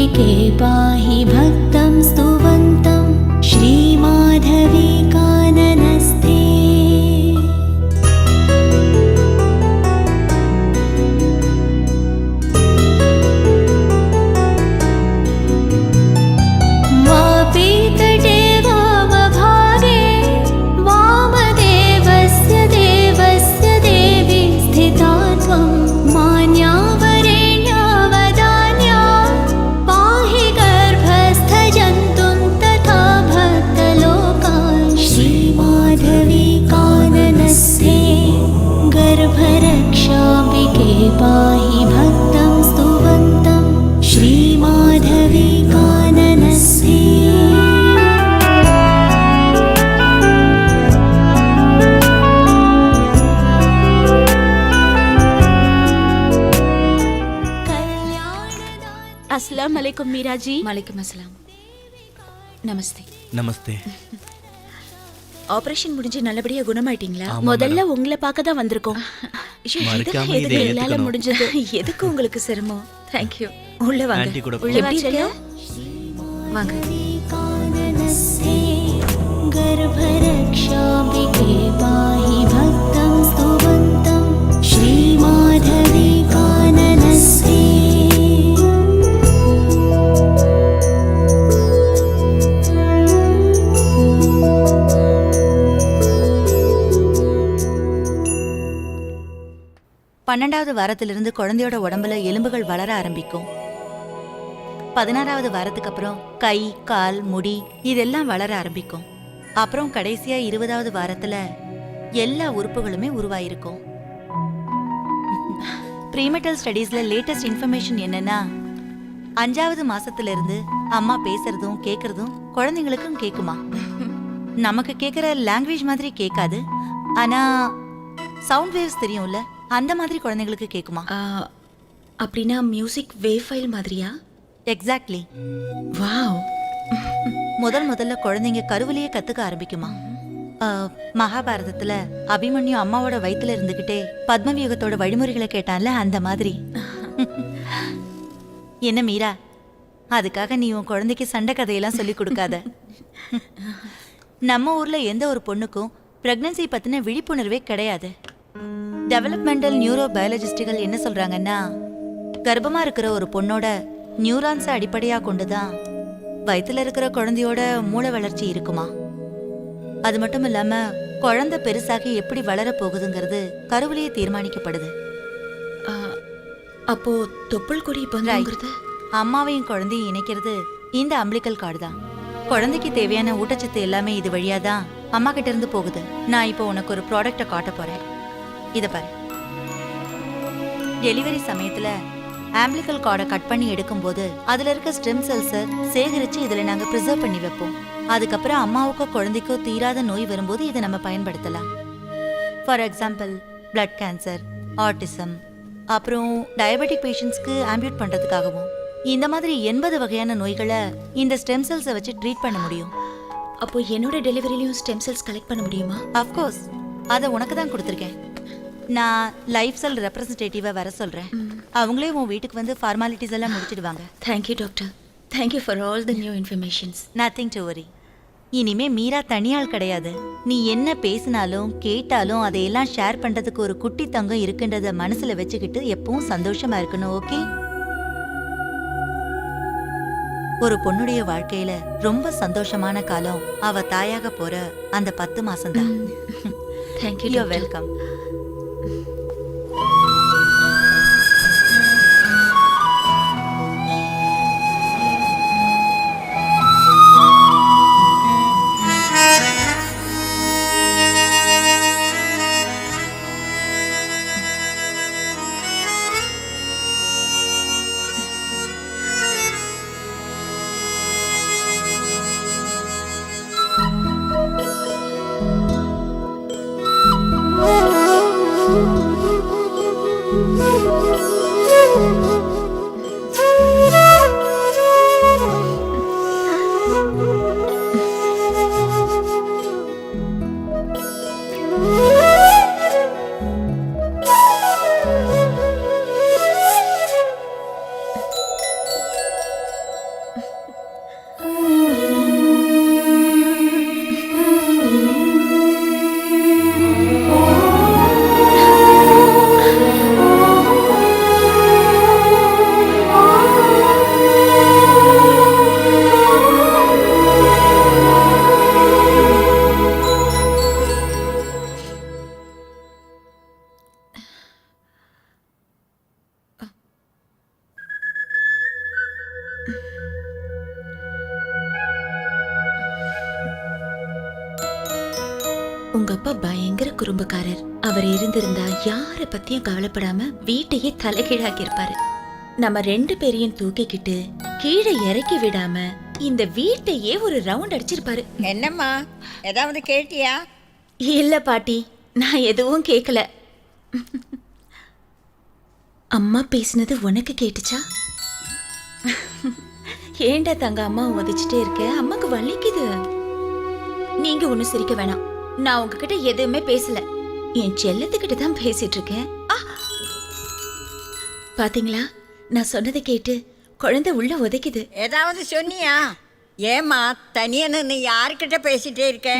H: रक्षाम्बिके पाहि भक्तं स्तुवन्तं श्रीमाधवी काननस्थे वापीतटे वामभागे वामदेवस्य देवस्य देवी स्थिता त्वं मान्यावरेण्या वदान्या पाहि गर्भस्थजन्तुं तथा भक्तलोकान् श्रीमाधवी काननस्थे गर्भरक्षाम्बिके पाहि भक्तं स्तुवन्तं श्रीमाधवी काननस्थे
D: अस्सलाम वालेकुम मीरा जी।
C: वालेकुम अस्सलाम. நமஸ்தே.
N: நமஸ்தே.
C: ஆபரேஷன் முடிஞ்சு நல்லபடியா குணமாயிட்டீங்களா?
D: முதல்ல உங்களை பார்க்க தான் வந்திருக்கோம்.
C: ஐயோ,
N: மறக்காம
C: இதெல்லாம்
N: இதை
C: எதுக்கு என்னால
N: ஏத்துக்கணும்.
C: முடிஞ்சது? எதுக்கு உங்களுக்கு சிரமம்? Thank you. உள்ள வாங்க.
N: ஆன்ட்டி கூட
C: உள்ள வாங்க. வாங்க.
H: काननस्थे गर्भरक्षाम्बिके पाहि भक्तं स्तुवन्तं श्रीमाधवी काननस्थे
F: பன்னெண்டாவது வாரத்திலிருந்து குழந்தையோட உடம்புல எலும்புகள் வளர ஆரம்பிக்கும். 16வது வாரத்துக்கு அப்புறம் கை, கால், முடி இதெல்லாம் வளர ஆரம்பிக்கும். அப்புறம் கடைசியா 20வது வாரத்துல எல்லா உறுப்புகளுமே உருவாயிருக்கும். ப்ரீமெட்டல் ஸ்டடீஸ்ல லேட்டஸ்ட் இன்ஃபர்மேஷன் என்னன்னா 5வது மாசத்துல இருந்து அம்மா பேசுறதும் கேக்குறதும் குழந்தைங்களுக்கும் கேக்குமா. நமக்கு கேக்குற லாங்குவேஜ் மாதிரி கேட்காது, ஆனா சவுண்ட் வேவ்ஸ் தெரியும்ல, அந்த மாதிரி குழந்தைங்களுக்கு கேக்குமா.
C: அப்படின்னா மியூசிக் வேவ் ஃபைல் மாதிரியா?
F: எக்ஸாக்ட்லி.
C: வாவ்.
F: முதல்ல குழந்தைங்க கருவிலேயே கத்துக்க ஆரம்பிக்குமா. மகாபாரதத்துல அபிமன்யு அம்மாவோட வயித்துல இருந்துகிட்டே பத்மவியூகத்தோட வழிமுறைகளை கேட்டான்ல, அந்த மாதிரி. என்ன மீரா, அதுக்காக நீ உன் குழந்தைக்கு சண்டை கதையெல்லாம் சொல்லி கொடுக்காத. நம்ம ஊர்ல எந்த ஒரு பொண்ணுக்கும் பிரெக்னன்சி பத்தின விழிப்புணர்வே கிடையாது. டெவலப்மெண்டல் நியூரோ பயாலஜிஸ்டுகள் என்ன சொல்றாங்கன்னா, கர்ப்பமா இருக்கிற ஒரு பொண்ணோட நியூரான்ஸை அடிப்படையா கொண்டுதான் வயித்துல இருக்கிற குழந்தையோட மூளை வளர்ச்சி இருக்குமா. அது மட்டும் இல்லாம குழந்தை பெருசாகி எப்படி வளர போகுதுங்கிறது கருவிலேயே தீர்மானிக்கப்படுது.
C: அப்போ தொப்புள் கொடி பந்துங்கிறது
F: அம்மாவையும் குழந்தையும் இணைக்கிறது இந்த அம்பிளிக்கல் கார்டு தான். குழந்தைக்கு தேவையான ஊட்டச்சத்து எல்லாமே இது வழியா தான் அம்மா கிட்ட இருந்து போகுது. நான் இப்போ உனக்கு ஒரு ப்ராடக்டை காட்ட போறேன். இத பாரு. டெலிவரி சமயத்துல ஆம்பிளிக்கல் கார்டை கட் பண்ணி எடுக்கும்போது அதுல இருக்க ஸ்டெம் செல்ஸை சேகரிச்சு இதுல நாங்க ப்ரிசர்வ் பண்ணி வைப்போம். அதுக்கப்புறம் அம்மாவுக்கோ குழந்தைக்கோ தீராத நோய் வரும்போது இதை நம்ம பயன்படுத்தலாம். For example blood cancer, autism, அப்புறம் டயபெட்டிக் பேஷண்ட்ஸ்க்கு ஆம்பியூட் பண்றதுக்காகவும் இந்த மாதிரி 80 வகையான நோய்களை இந்த ஸ்டெம் செல்ஸை வச்சு ட்ரீட் பண்ண முடியும்.
C: அப்போ என்னோட டெலிவரியிலையும் ஸ்டெம் செல்ஸ் கலெக்ட் பண்ண முடியுமா?
F: அஃப்கோர்ஸ், அதை உனக்கு தான் கொடுத்துருக்கேன். நான் லைஃப் செல் ரெப்ரசன்டேட்டிவை வர சொல்றேன். அவங்களே உன் வீட்டுக்கு வந்து ஃபார்மாலிட்டிஸ் எல்லாம் முடிச்சிடுவாங்க.
C: Thank you doctor. Thank you for all the new informations.
F: Nothing to worry. இனிமே மீரா தனியாள் கிடையாது. நீ என்ன பேசினாலும் கேட்டாலும் அதையெல்லாம் ஷேர் பண்றதுக்கு ஒரு குட்டி தங்கம் இருக்குன்றத மனசுல வச்சுக்கிட்டு எப்பவும் சந்தோஷமா இருக்கணும். ஓகே? ஒரு பொண்ணுடைய வாழ்க்கையில ரொம்ப சந்தோஷமான காலம் அவ தாயாக போற அந்த 10 மாசம்தான்.
C: தேங்க்யூ.
F: You welcome.
H: Oh
C: உங்க அப்பா பயங்கர குறும்புக்காரர். அவர் இருந்திருந்தா யார பத்தியும் கவலைப்படாம வீட்டையே தலைகீழாக்கி இருப்பாரு. நம்ம 2 பேரையும் தூக்கிக்கிட்டு கீழே இறக்கி விடாம இந்த வீட்டையே ஒரு ரவுண்ட் அடிச்சிருப்பாரு.
M: என்னம்மா ஏதாவது கேட்டியா?
C: இல்ல பாட்டி, நான் எதுவும் கேட்கல. அம்மா பேசினது உனக்கு கேட்டுச்சா? ஏண்டா தங்க அம்மா உதச்சிட்டே இருக்க? அம்மாக்கு வலிக்குது. நீங்க ஒண்ணு சிரிக்க வேணாம். நான் உங்ககிட்ட எதுவுமே பேசல. என் செல்லத்துக்கிட்ட தான் பேசிட்டு இருக்கேன். பாத்தீங்களா, நான் சொன்னதை கேட்டு குழந்தை உள்ள உதைக்குது.
M: ஏதாவது சொன்னியா? ஏமா தனியா நின்று யாருக்கிட்ட பேசிட்டே இருக்க?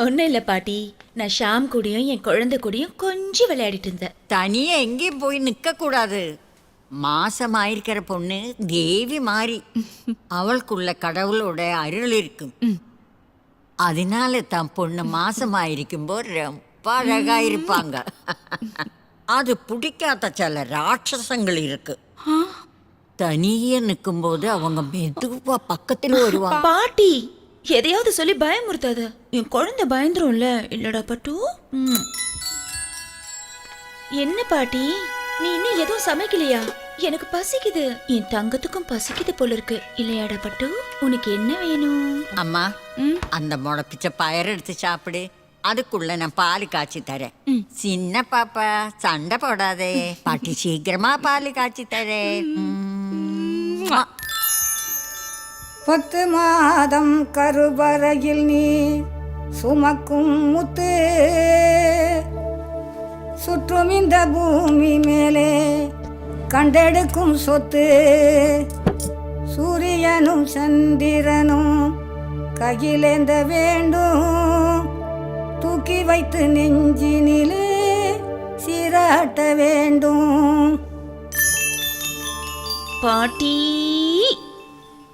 C: ஒன்றும் இல்லை பாட்டி, நான் ஷாம் கூடயும் என் குழந்தை கூடயும் கொஞ்சம் விளையாடிட்டு இருந்தேன்.
M: தனியா எங்கேயும் போய் நிற்க கூடாது. மாசம் ஆயிருக்கிற பொண்ணு தேவி மாறி, அவளுக்குள்ள கடவுளோட அருள் இருக்கும். அதனால தான் பொண்ணு மாசம் ஆயிருக்கும்போது ரொம்ப அழகா இருப்பாங்க. அது பிடிக்காத சில ராட்சசங்கள் இருக்கு. தனியே நிற்கும்போது அவங்க மெதுவா பக்கத்துல வருவாங்க.
C: பாட்டி, எதையாவது சொல்லி பயமுறுத்தாத. என் குழந்தை பயந்துரும்ல. இல்லடா பட்டு? என்ன பாட்டி, நீ இன்னும் எதுவும் சமைக்கலையா? எனக்கு பசிக்குது. என் தங்கத்துக்கும் பசிக்குது போல இருக்கு. இல்லையாடா பட்டு? உனக்கு என்ன வேணும்?
M: அம்மா, அந்த முளைப்பிச்ச பயர் எடுத்து சாப்பிடு. அதுக்குள்ள நான் பால் காய்ச்சி தரேன். சின்ன பாப்பா சண்டை போடாதே. பாட்டி சீக்கிரமா பால் காய்ச்சி தரேன்.
I: 10 மாதம் கருவறையில் நீ சுமக்கும் முத்து, சுற்றும் இந்த பூமி மேலே கண்டெடுக்கும் சொத்து. சூரியனும் சந்திரனும் கையிலேந்த வேண்டும், தூக்கி வைத்து நெஞ்சினிலே சீராட்ட வேண்டும்.
C: பாட்டி,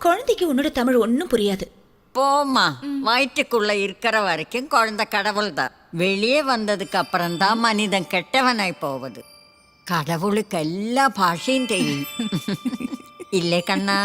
C: குழந்தைக்கு உன்னோட தமிழ் ஒன்றும் புரியாது.
M: போம்மா, வயிற்றுக்குள்ள இருக்கிற வரைக்கும் குழந்தை கடவுள் தான். வெளியே வந்ததுக்கு அப்புறம் தான் மனிதன் கெட்டவனாய் போவது. கடவுளுக்கு எல்லா பாஷையும் தெரியும். இல்லை கண்ணா?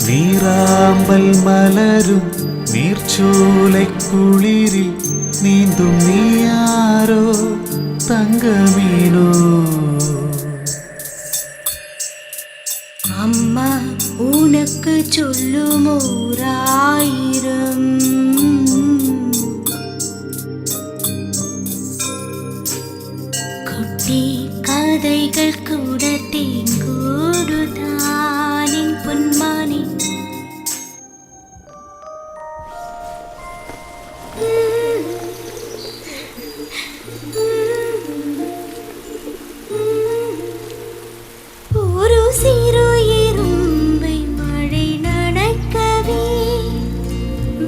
Q: നീരാമ്പൽ മലരും നീർച്ചോலை കുളിരിൽ നീന്തും നീയാരോ തങ്കമീനോ.
P: அம்மா உனக்கு சொல்லும் 1000 குட்டி கதைகள் கூட தேங்கூடுதானின் பொன்மானி.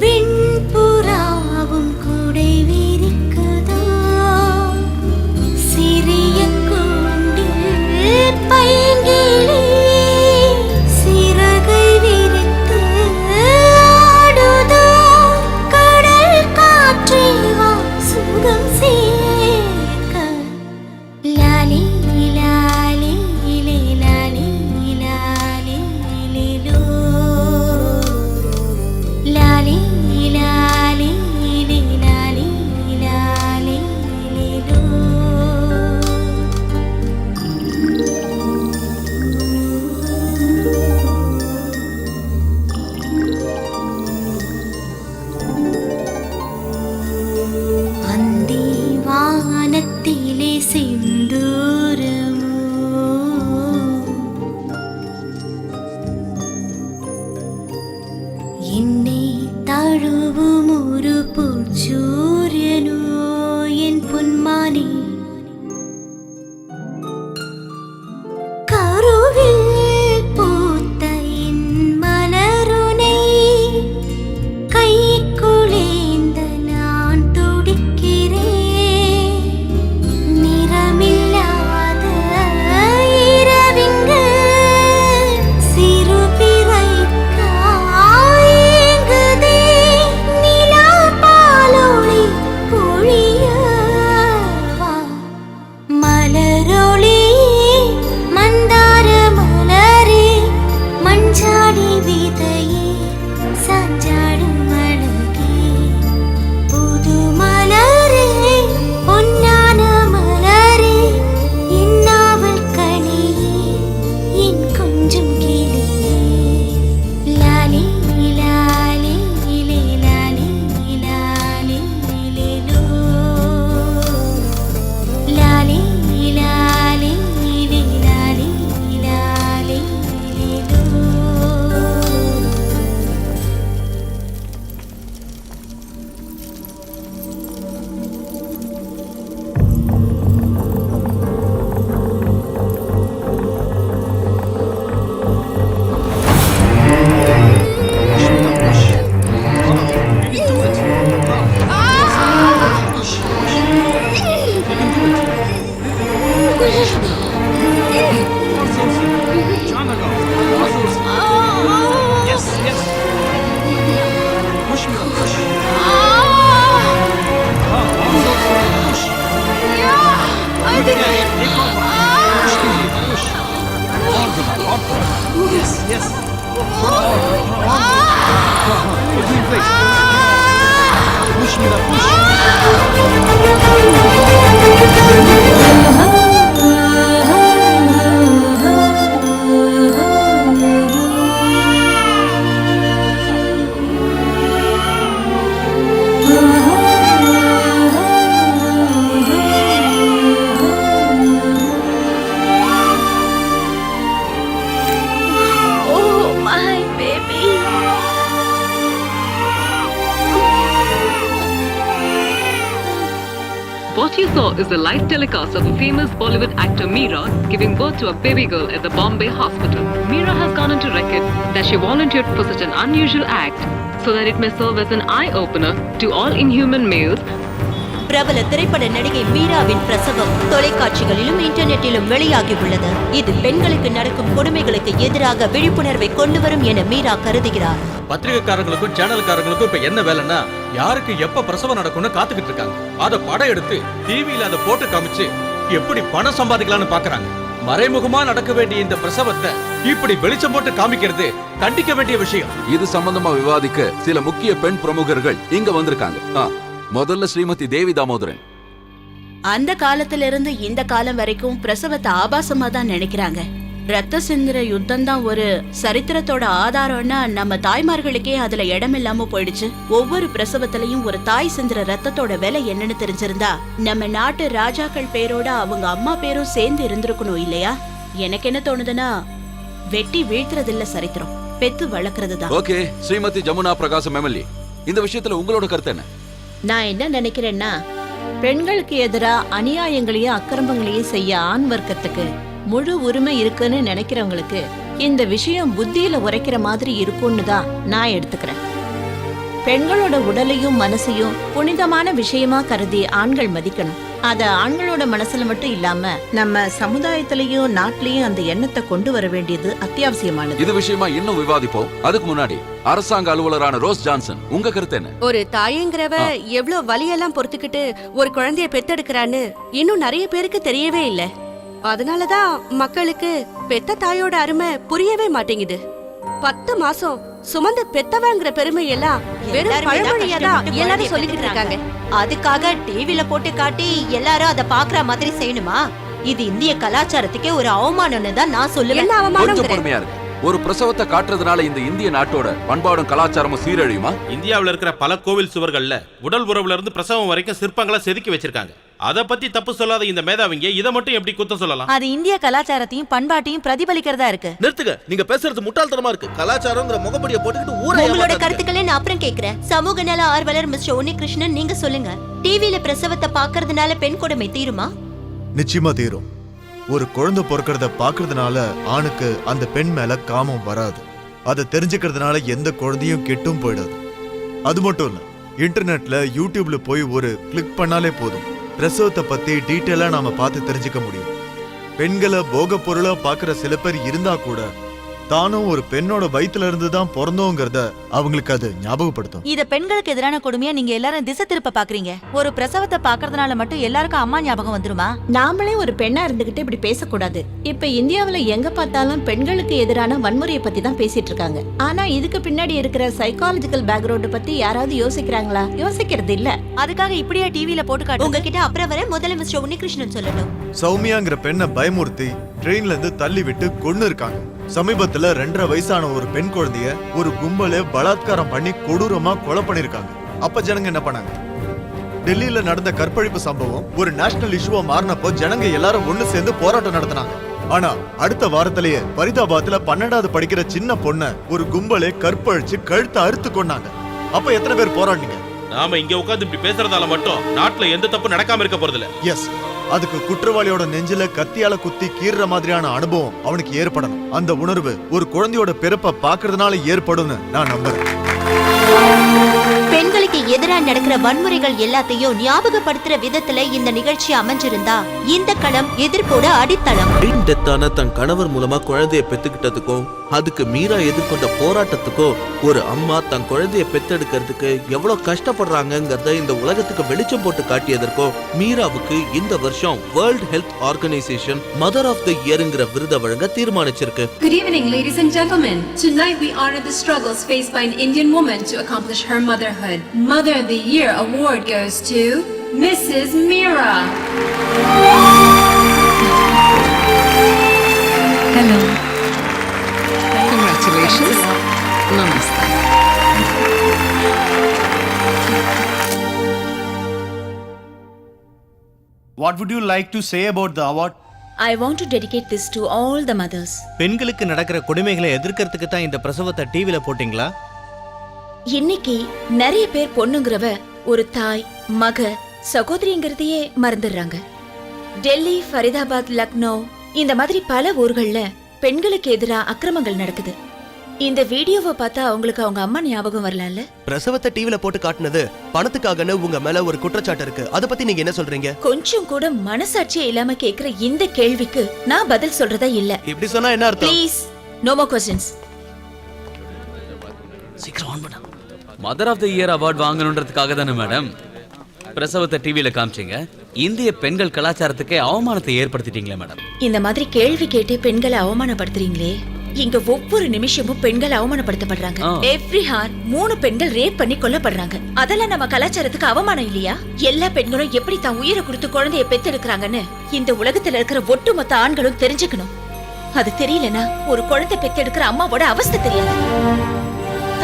P: விண்புறாவும் கூடை விரிக்குதோ சிறிய கூண்டில் பைங்கிளி சிறகை விரித்து ஆடுதோ கடல் காற்றே வா சுகம் சேர்க்க லாலி லாலி லே லாலி லாலி லேலோ லாலி லாலி லே லாலி லாலி லேலோ அந்தி வானத்திலே செந்தூரமோ என்னை தழுவும் ஒரு பூச்சூரியனோ என் பொன்மானே கருவில் பூத்த என் மலருனை கைக்குளேந்த நான் துடிக்கிறேன் நிறமில்லாத இரவிங்கு சிறு பிறைக்காயங்குதே நிலா பாலொளி பொழியவா மலரொளி மந்தார மலரே மஞ்சாடி விதையே சாஞ்சாடும் அழகே புது மலரே பொன்னான மலரே என் நாவல் கனியே என் கொஞ்சம் கிளியே லாலி லாலி லே லாலி லாலி லேலோ லாலி லாலி லே லாலி லாலி லேலோ Oh, my baby.
B: What you saw is the live telecast of the famous Bollywood actor Meera giving birth to a baby girl at the Bombay hospital. Meera has gone into record that she volunteered for such an unusual act so that it may serve as an eye-opener to all inhuman males.
D: பிரபல திரைப்பட நடிகை மீராவின் பிரசவம் தொலைக்காட்சிகளிலும் இன்டர்நெட்டிலும் வெளியாகி உள்ளது. இது பெண்களுக்கு நடக்கும் கொடுமைகளுக்கு எதிராக விழிப்புணர்வை கொண்டு வரும் என மீரா கருதுகிறார்.
G: பத்திரிகைக்காரங்களுக்கும் சேனல்காரங்களுக்கும் இப்ப என்ன வேலைன்னா யாருக்கு எப்ப பிரசவம் நடக்கும்னு காத்துக்கிட்டு இருக்காங்க. அத படம் எடுத்து டிவியில அதை போட்டு காமிச்சு எப்படி பணம் சம்பாதிக்கலாம்னு பாக்குறாங்க. மறைமுகமா நடக்க வேண்டிய இந்த பிரசவத்தை இப்படி வெளிச்சம் போட்டு காமிக்கிறது கண்டிக்க வேண்டிய விஷயம்.
A: இது சம்பந்தமா விவாதிக்க சில முக்கிய பெண் பிரமுகர்கள் இங்க வந்திருக்காங்க. முதல்ல ஸ்ரீமதி தேவி தாமோதரன்.
D: அந்த காலத்துல இருந்து இந்த காலம் வரைக்கும் பிரசவத்தை ஆபாசமா தான் நினைக்கிறாங்க. ரத்த சிந்திர யுத்தம் தான் ஒரு சரித்திரத்தோட ஆதாரம்னா நம்ம தாய்மார்களுக்கே அதுல இடம் இல்லாம போயிடுச்சு. ஒவ்வொரு பிரசவத்திலையும் ஒரு தாய் சிந்திர ரத்தத்தோட விலை என்னன்னு தெரிஞ்சிருந்தா நம்ம நாட்டு ராஜாக்கள் பேரோட அவங்க அம்மா பேரும் சேர்ந்து இருந்திருக்கணும் இல்லையா? எனக்கு என்ன தோணுதுன்னா வெட்டி வீழ்த்துறது இல்ல சரித்திரம், பெத்து வளர்க்கறது தான்.
A: ஓகே, ஸ்ரீமதி ஜமுனா பிரகாசம் எம்எல்ஏ, இந்த விஷயத்துல உங்களோட கருத்து என்ன?
D: நான் என்ன நினைக்கிறேன்னா, பெண்களுக்கு எதிராக அநியாயங்களையும் அக்கிரமங்களையும் செய்ய ஆண் வர்க்கத்துக்கு முழு உரிமை இருக்குன்னு நினைக்கிறவங்களுக்கு இந்த விஷயம் புத்தியில உரைக்கிற மாதிரி இருக்கும்னு தான் நான் எடுத்துக்கிறேன். பெண்களோட உடலையும் மனசையும் புனிதமான விஷயமா கருதி ஆண்கள் மதிக்கணும். அத ஆண்களோட மனசுல மட்டும் இல்லாம நம்ம சமுதாயத்திலயும் நாட்டிலயும் அந்த எண்ணத்தை கொண்டு வர வேண்டியது அத்தியாவசியமானது.
A: இது விஷயமா இன்னும் விவாதிப்போம். அதுக்கு முன்னாடி அரசாங்க அலுவலரான ரோஸ் ஜான்சன், உங்க கருத்து என்ன?
D: ஒரு தாயங்கிறவ எவ்வளவு வலியெல்லாம் பொறுத்துக்கிட்டு ஒரு குழந்தைய பெத்தெடுக்கிறான்னு இன்னும் நிறைய பேருக்கு தெரியவே இல்ல. அதனாலதான் மக்களுக்கு பெத்த தாயோட அருமை புரியவே மாட்டேங்குது. 10 மாசம் சுமந்த பெத்தவங்கிற பெருமை எல்லாம் வெறும் பழமொழியாதான் எல்லாரும் சொல்லிக்கிட்டு இருக்காங்க.
F: அதுக்காக டிவில போட்டு காட்டி எல்லாரும் அதை பாக்குற மாதிரி செய்யணுமா? இது இந்திய கலாச்சாரத்துக்கே ஒரு அவமானம்னு தான் நான் சொல்லுவேன்.
D: என்ன
A: கொஞ்சம்
D: அவமானம்?
A: பொறுமையா இருக்கு. ஒரு பிரசவத்தை காட்டுறதுனால இந்த இந்திய நாட்டோட பண்பாடும் கலாச்சாரமும் சீரழியுமா?
L: இந்தியாவில் இருக்கிற பல கோவில் சுவர்கள்ல உடல் உறவுல இருந்து பிரசவம் வரைக்கும் சிற்பங்களை செதுக்கி வச்சிருக்காங்க. அத பத்தி தப்பு சொல்லாத இந்த மேதாவிங்க இதை மட்டும் எப்படி குத்தம் சொல்லலாம்?
F: அது இந்திய கலாச்சாரத்தையும் பண்பாட்டையும் பிரதிபலிக்கிறதா இருக்கு.
J: நிறுத்துங்க, நீங்க பேசுறது முட்டாள்தனமா இருக்கு. கலாச்சாரம்ங்கிற முகப்படியை போட்டுக்கிட்டு ஊரை
F: உங்களோட கருத்துக்களை நான் அப்புறம் கேக்குறேன். சமூக நல ஆர்வலர் மிஸ்டர் உன்னிகிருஷ்ணன், நீங்க சொல்லுங்க. டிவில பிரசவத்தை பாக்குறதுனால பெண் கொடுமை தீருமா?
K: நிச்சயமா தீரும். ஒரு குழந்தை பிறக்கிறத பாக்குறதுனால ஆணுக்கு அந்த பெண் மேல காமம் வராது. அதை தெரிஞ்சுக்கிறதுனால எந்த குழந்தையும் கெட்டும் போயிடாது. அது மட்டும் இல்ல, இன்டர்நெட்ல யூடியூப்ல போய் ஒரு கிளிக் பண்ணாலே போதும், பிரசவத்தை பத்தி டீட்டெயிலா நாம பார்த்து தெரிஞ்சுக்க முடியும். பெண்களை போக பொருளா பாக்குற சில பேர் இருந்தா கூட தானும் ஒரு பெண்ணோட வயித்துல இருந்து தான் பிறந்தோங்கிறத அவங்களுக்கு அது ஞாபகப்படுத்தும்.
F: இத பெண்களுக்கு எதிரான கொடுமையா நீங்க எல்லாரும் திசை திருப்ப பாக்குறீங்க. ஒரு பிரசவத்தை பாக்குறதுனால மட்டும் எல்லாருக்கும் அம்மா ஞாபகம் வந்துருமா?
D: நாமளே ஒரு பெண்ணா இருந்துகிட்டு இப்படி பேசக்கூடாது. இப்ப இந்தியாவுல எங்க பார்த்தாலும் பெண்களுக்கு எதிரான வன்முறையை பத்தி தான் பேசிட்டு இருக்காங்க. ஆனா இதுக்கு பின்னாடி இருக்கிற சைக்காலஜிக்கல் பேக்ரவுண்ட் பத்தி யாராவது யோசிக்கிறாங்களா? யோசிக்கிறது இல்ல.
F: அதுக்காக இப்படியா டிவில போட்டு காட்டு? உங்ககிட்ட அப்புறம் வர முதல்ல மிஸ்டர் உன்னிகிருஷ்ணன் சொல்லணும்.
K: சௌமியாங்கிற பெண்ணை பயமுறுத்தி ட்ரெயின்ல இருந்து தள்ளி விட்டு கொன்னு இருக்காங்க. சமீபத்துல 2.5 வயசான ஒரு பெண் குழந்தைய ஒரு கும்பலே பலாத்காரம் பண்ணி கொடூரமா கொலை பண்ணிருக்காங்க. அப்ப ஜனங்க என்ன பண்ணாங்க? டெல்லியில நடந்த கற்பழிப்பு சம்பவம் ஒரு நேஷனல் இஷ்யூவா மாறினப்போ ஜனங்க எல்லாரும் ஒண்ணு சேர்ந்து போராட்டம் நடத்தினாங்க. ஆனா அடுத்த வாரத்திலேயே பரிதாபாத்ல 12வது படிக்கிற சின்ன பொண்ண ஒரு கும்பலே கற்பழிச்சு கழுத்தை அறுத்து கொண்டாங்க. அப்ப எத்தனை பேர் போராடினீங்க?
L: நாம இங்க உட்கார்ந்து இப்படி பேசுறதால மட்டும் நாட்டுல எந்த தப்பு நடக்காம இருக்க போறது இல்ல.
K: எஸ், அதுக்கு குற்றவாளியோட நெஞ்சில கத்தியால குத்தி கீறுற மாதிரியான அனுபவம் அவனுக்கு ஏற்படணும். அந்த உணர்வு ஒரு குழந்தையோட பிறப்பை பாக்குறதுனால ஏற்படும்னு நான் நம்புறேன்.
F: பெண்களுக்கு எதிராக நடக்கிற வன்முறைகள் எல்லாத்தையும் ஞாபகப்படுத்துற விதத்துல இந்த நிகழ்ச்சி அமைஞ்சிருந்தா இந்த களம் எதிர்ப்போட அடித்தளம்.
J: டெத்தான தன் கணவர் மூலமா குழந்தைய பெத்துக்கிட்டதுக்கும் அதுக்கு மீரா எதிர்கொண்ட போராட்டத்துக்கும் ஒரு அம்மா தன் குழந்தைய பெத்தெடுக்கிறதுக்கு எவ்வளவு கஷ்டப்படுறாங்கிறத இந்த உலகத்துக்கு வெளிச்சம் போட்டு காட்டியதற்கும் மீராவுக்கு இந்த வருஷம் world health organization mother of the இயர்ங்கிற விருதை வழங்க தீர்மானிச்சிருக்கு.
R: Good evening, ladies and gentlemen. Tonight we honor the struggles faced by an Indian woman to accomplish her motherhood. Mother of the Year award goes to Mrs. Meera.
B: Hello. Congratulations. Namaste.
S: What would you like to say about the award?
C: I want to dedicate this to all the mothers.
X: பெண்களுக்கு நடக்கிற கொடுமைகளை எதிர்க்கிறதுக்கு தான் இந்த பிரசவத்தை டிவில போட்டீங்களா?
C: இன்னைக்கு நிறைய பேர் பொண்ணுங்கிறவ ஒரு தாய், மக, சகோதரிங்கிறதையே மறந்துடுறாங்க. டெல்லி, ஃபரிதாபாத், லக்னோ இந்த மாதிரி பல ஊர்கள்ல பெண்களுக்கு எதிராக அக்கிரமங்கள் நடக்குது. இந்த வீடியோவை பார்த்தா அவங்களுக்கு அவங்க அம்மா ஞாபகம் வரலாம்ல?
V: பிரசவத்தை டிவில போட்டு காட்டுனது பணத்துக்காகன்னு உங்க மேல ஒரு குற்றச்சாட்டு இருக்கு. அத பத்தி நீங்க என்ன சொல்றீங்க?
C: கொஞ்சம் கூட மனசாட்சியே இல்லாம கேக்குற இந்த கேள்விக்கு நான் பதில் சொல்றதா இல்ல.
V: இப்படி சொன்னா என்ன அர்த்தம்?
C: Please, no more questions.
G: சீக்கிரம் ஆன் பண்ணு. Mother of the year award வாங்கணுன்றதுக்காக தானே மேடம் பிரசவத்தை டிவில காமிச்சீங்க? இந்திய பெண்கள் கலாச்சாரத்துக்கே அவமானத்தை ஏற்படுத்திட்டீங்களே மேடம்.
C: இந்த மாதிரி கேள்வி கேட்டு பெண்களை அவமானப்படுத்துறீங்களே. இங்க ஒவ்வொரு நிமிஷமும் பெண்கள் அவமானப்படுத்தப்படுறாங்க. எவ்ரி ஹார் 3 பெண்கள் ரேப் பண்ணி கொல்லப்படுறாங்க. அதெல்லாம் நம்ம கலாச்சாரத்துக்கு அவமானம் இல்லையா? எல்லா பெண்களும் எப்படி தான் உயிரை கொடுத்து குழந்தைய பெத்தெடுக்கிறாங்கன்னு இந்த உலகத்துல இருக்கிற ஒட்டுமொத்த ஆண்களும் தெரிஞ்சுக்கணும். அது தெரியலனா ஒரு குழந்தை பெத்தெடுக்கிற அம்மாவோட அவஸ்தை தெரியாது.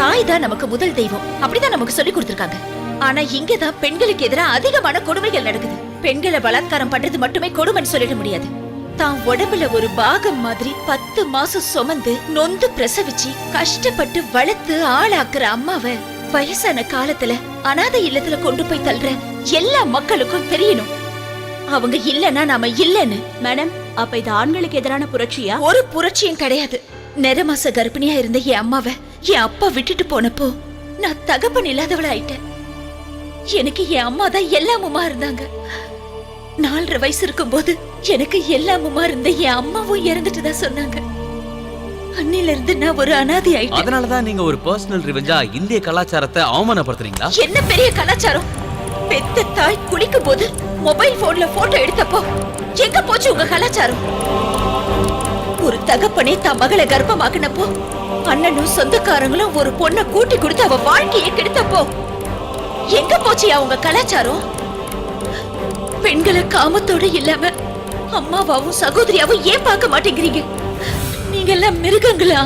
C: தாய் தான் நமக்கு முதல் தெய்வம், அப்படிதான் நமக்கு சொல்லி கொடுத்திருக்காங்க. ஆனா இங்கதான் பெண்களுக்கு எதிராக அதிகமான கொடுமைகள் நடக்குது. பெண்களை பலாத்காரம் பண்றது மட்டுமே கொடுமைன்னு சொல்லிட முடியாது. தான் உடம்புல ஒரு பாகம் மாதிரி 10 மாசம் சுமந்து நொந்து பிரசவிச்சு கஷ்டப்பட்டு வளர்த்து ஆளாக்குற அம்மாவை வயசான காலத்துல அனாதை இல்லத்துல கொண்டு போய் தள்ளுற எல்லா மக்களுக்கும் தெரியணும். அவங்க இல்லன்னா நாம இல்லன்னு.
D: மேடம், அப்ப இது ஆண்களுக்கு எதிரான புரட்சியா?
C: ஒரு புரட்சியும் கிடையாது. நிறமாச கர்ப்பிணியா இருந்த என் அம்மாவை என் அப்பா விட்டுட்டு போனப்போ நான் தகப்பன் இல்லாதவள ஆயிட்டேன். எனக்கு என் அம்மா தான் எல்லாமுமா இருந்தாங்க. 4.5 வயசு இருக்கும்போது எனக்கு எல்லாமுமா இருந்த என் அம்மாவும் இறந்துட்டுதான் சொன்னாங்க. அன்னில இருந்து நான் ஒரு அனாதை ஆயிட்டேன்.
G: அதனாலதான் நீங்க ஒரு பர்சனல் ரிவெஞ்சா இந்திய கலாச்சாரத்தை அவமானப்படுத்துறீங்களா?
C: என்ன பெரிய கலாச்சாரம்? பெத்த தாய் குளிக்கும் போது மொபைல் போன்ல போட்டோ எடுத்தப்போ எங்க போச்சு உங்க கலாச்சாரம்? ஒரு தகப்பனே தான் மகளை கர்ப்பமாக்குனப்போ அண்ணனும் சொந்தக்காரங்களும் ஒரு பொண்ணை கூட்டி கொடுத்து அவ வாழ்க்கையை கெடுத்தப்போ எங்க போச்சு அவங்க கலாச்சாரம்? பெண்களை காமத்தோட இல்லாம அம்மாவாவும் சகோதரியாவும் ஏன் பார்க்க மாட்டேங்கிறீங்க? நீங்க எல்லாம் மிருகங்களா?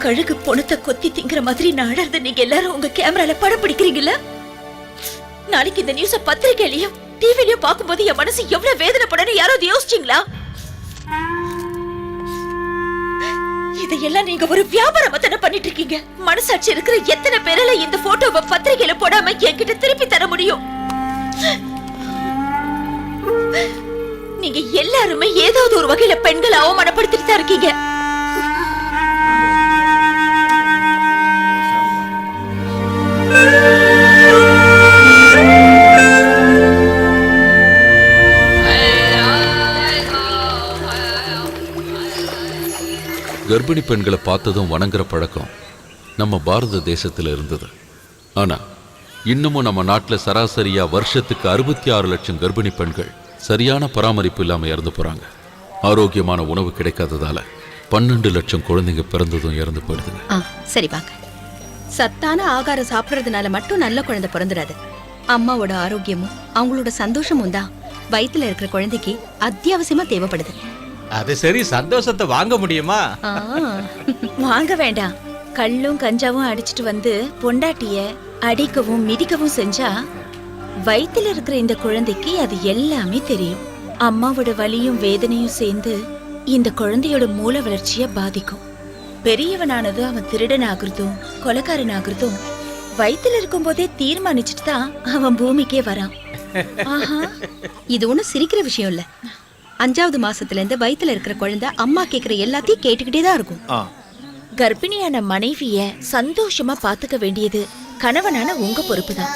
C: கழுகு பொணத்தை கொத்தி திங்கிற மாதிரி நான் அழறத நீங்க எல்லாரும் உங்க கேமரால படம் பிடிக்கிறீங்களா? நாளைக்கு இந்த நியூஸ பத்திரிக்கையிலயும் டிவிலயும் பார்க்கும்போது என் மனசு எவ்வளவு வேதனைப்படணும் யாராவது யோசிச்சீங்களா? இதையெல்லாம் நீங்க ஒரு வியாபாரமா தானே பண்ணிட்டு இருக்கீங்க. மனசாட்சி இருக்கிற எத்தனை பேரால இந்த போட்டோவை பத்திரிக்கையில போடாம என்கிட்ட திருப்பி தர முடியும்? நீங்க எல்லாருமே ஏதாவது ஒரு வகையில பெண்களை அவமானப்படுத்திட்டு தான் இருக்கீங்க.
A: கர்ப்பிணி பெண்களை பார்த்ததும் வணங்குற பழக்கம் நம்ம பாரத தேசத்துல இருந்தது. ஆனா இன்னமும் நம்ம நாட்டுல சராசரியா வருஷத்துக்கு 66 லட்சம் கர்ப்பிணி பெண்கள் சரியான பராமரிப்பு இல்லாம இறந்து போறாங்க. ஆரோக்கியமான உணவு கிடைக்காததால 12 லட்சம் குழந்தைங்க பிறந்ததும் இறந்து போயிடுதுங்க.
D: சரி வாங்க. சத்தான ஆகாரம் சாப்பிடுறதுனால மட்டும் நல்ல குழந்தை பிறந்துடாது. அம்மாவோட ஆரோக்கியமும் அவங்களோட சந்தோஷமும் தான் வயித்துல இருக்கிற குழந்தைக்கு அத்தியாவசியமா தேவைப்படுது.
X: அது சரி, சந்தோஷத்தை வாங்க முடியுமா?
C: வாங்க வேண்டாம். கள்ளும் கஞ்சாவும் அடிச்சிட்டு வந்து பொண்டாட்டிய அடிக்கவும் மிதிக்கவும் செஞ்சா வயித்துல இருக்கிற இந்த குழந்தைக்கு அது எல்லாமே தெரியும். அம்மாவோட வலியும் வேதனையும் சேர்ந்து இந்த குழந்தையோட மூல வளர்ச்சிய பாதிக்கும். பெரியவனானது அவன் திருடன் ஆகுறதும் கொலைக்காரன் ஆகுறதும் வயித்துல இருக்கும் போதே தீர்மானிச்சுட்டு தான் அவன் பூமிக்கே வரான்.
D: இது ஒண்ணும் சிரிக்கிற விஷயம் இல்ல. 5வது மாசத்துல இருந்து வயித்துல இருக்கிற குழந்தை அம்மா கேக்குற எல்லாத்தையும் கேட்டுக்கிட்டே தான் இருக்கும்.
C: கர்ப்பிணியான மனைவிய சந்தோஷமா பாத்துக்க வேண்டியது கணவனான உங்க பொறுப்புதான்.